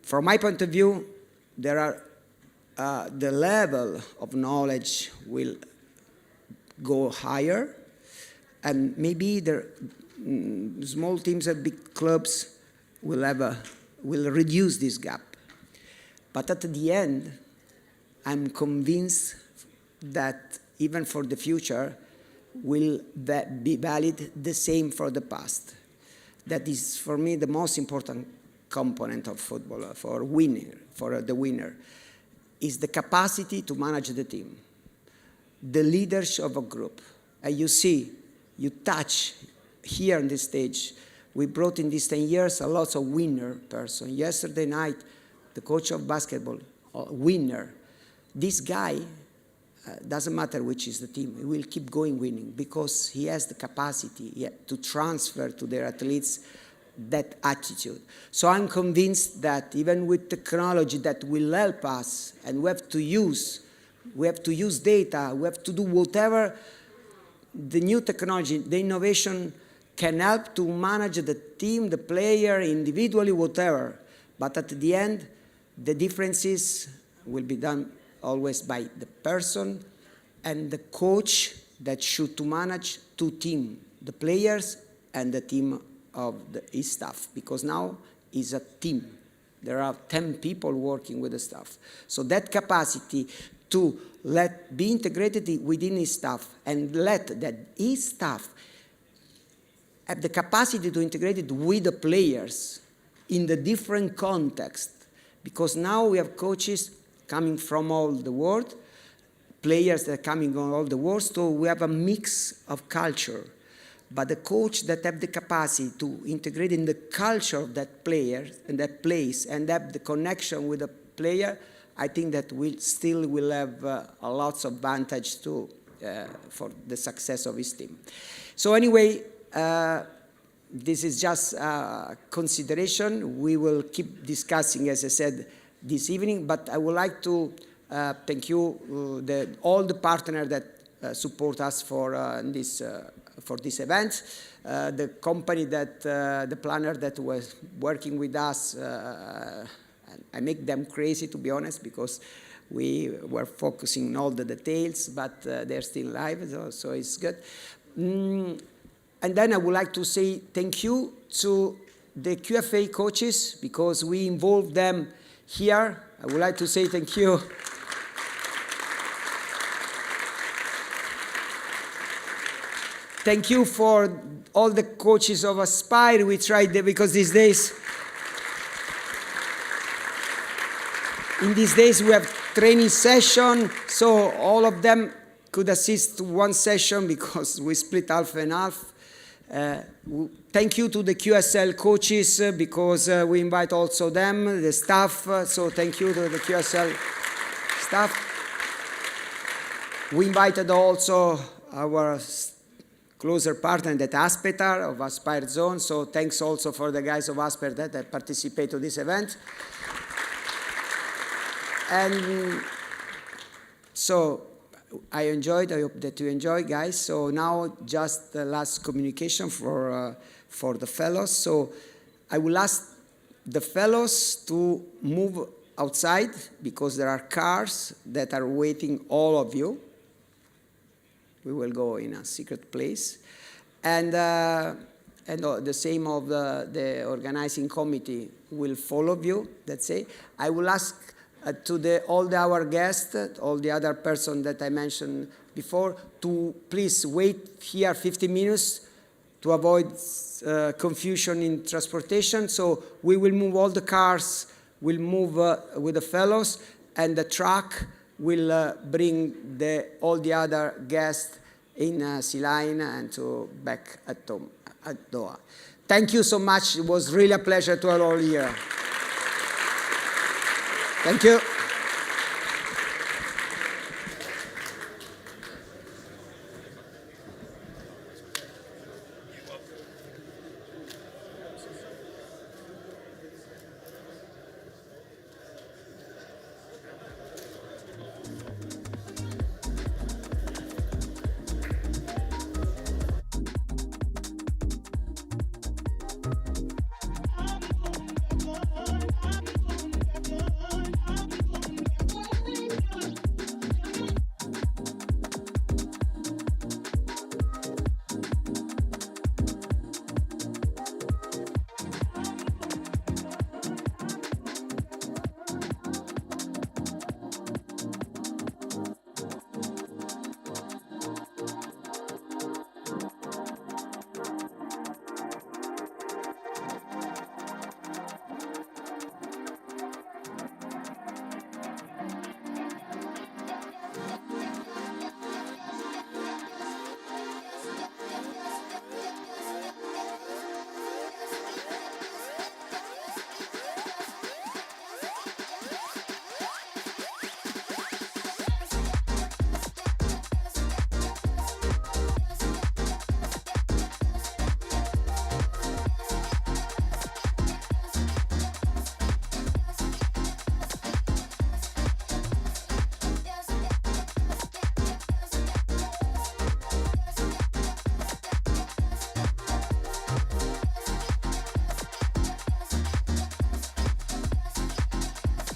Speaker 18: From my point of view, there are the level of knowledge will go higher, and maybe the small teams and big clubs will reduce this gap. But at the end, I'm convinced that even for the future, will be valid the same for the past. That is, for me, the most important component of football for the winner, is the capacity to manage the team, the leadership of a group. And you see, you touch here on this stage, we brought in these 10 years a lot of winner person. Yesterday night, the coach of basketball, winner. This guy, doesn't matter which is the team, he will keep going winning because he has the capacity to transfer to their athletes that attitude. So I'm convinced that even with technology that will help us, and we have to use data, we have to do whatever the new technology, the innovation can help to manage the team, the player, individually, whatever. But at the end, the differences will be done always by the person and the coach that should to manage two teams, the players and the team of his staff, because now is a team. There are 10 people working with the staff. So that capacity to be integrated within his staff and let that his staff have the capacity to integrate it with the players in the different context, because now we have coaches coming from all the world, players that are coming from all the world, so we have a mix of culture. But the coach that have the capacity to integrate in the culture of that player and that place and have the connection with the player, I think that we still will have a lots of advantage too for the success of his team. So anyway, this is just a consideration. We will keep discussing, as I said, this evening, but I would like to thank you, all the partners that support us for this event, the company that, the planner that was working with us, I make them crazy, to be honest, because we were focusing on all the details, but they're still live, so it's good. And then I would like to say thank you to the QFA coaches, because we involved them here. I would like to say thank you. Thank you for all the coaches of Aspire. We tried, because these days, in these days we have training session, so all of them could assist to one session because we split half and half. Thank you to the QSL coaches because we invite also them, the staff, so thank you to the QSL staff. We invited also our closer partner, that Aspetar of Aspire Zone, so thanks also for the guys of Aspire that participate to this event. And so I enjoyed, I hope that you enjoy, guys. So now just the last communication for the fellows. So I will ask the fellows to move outside because there are cars that are waiting all of you. We will go in a secret place. And the same of the organizing committee will follow you, let's say. I will ask to all our guests, all the other persons that I mentioned before, to please wait here 15 minutes to avoid confusion in transportation. So we will move all the cars, we'll move with the fellows, and the truck will bring all the other guests in Sealine and back at home, at Doha. Thank you so much. It was really a pleasure to have all here. Thank you.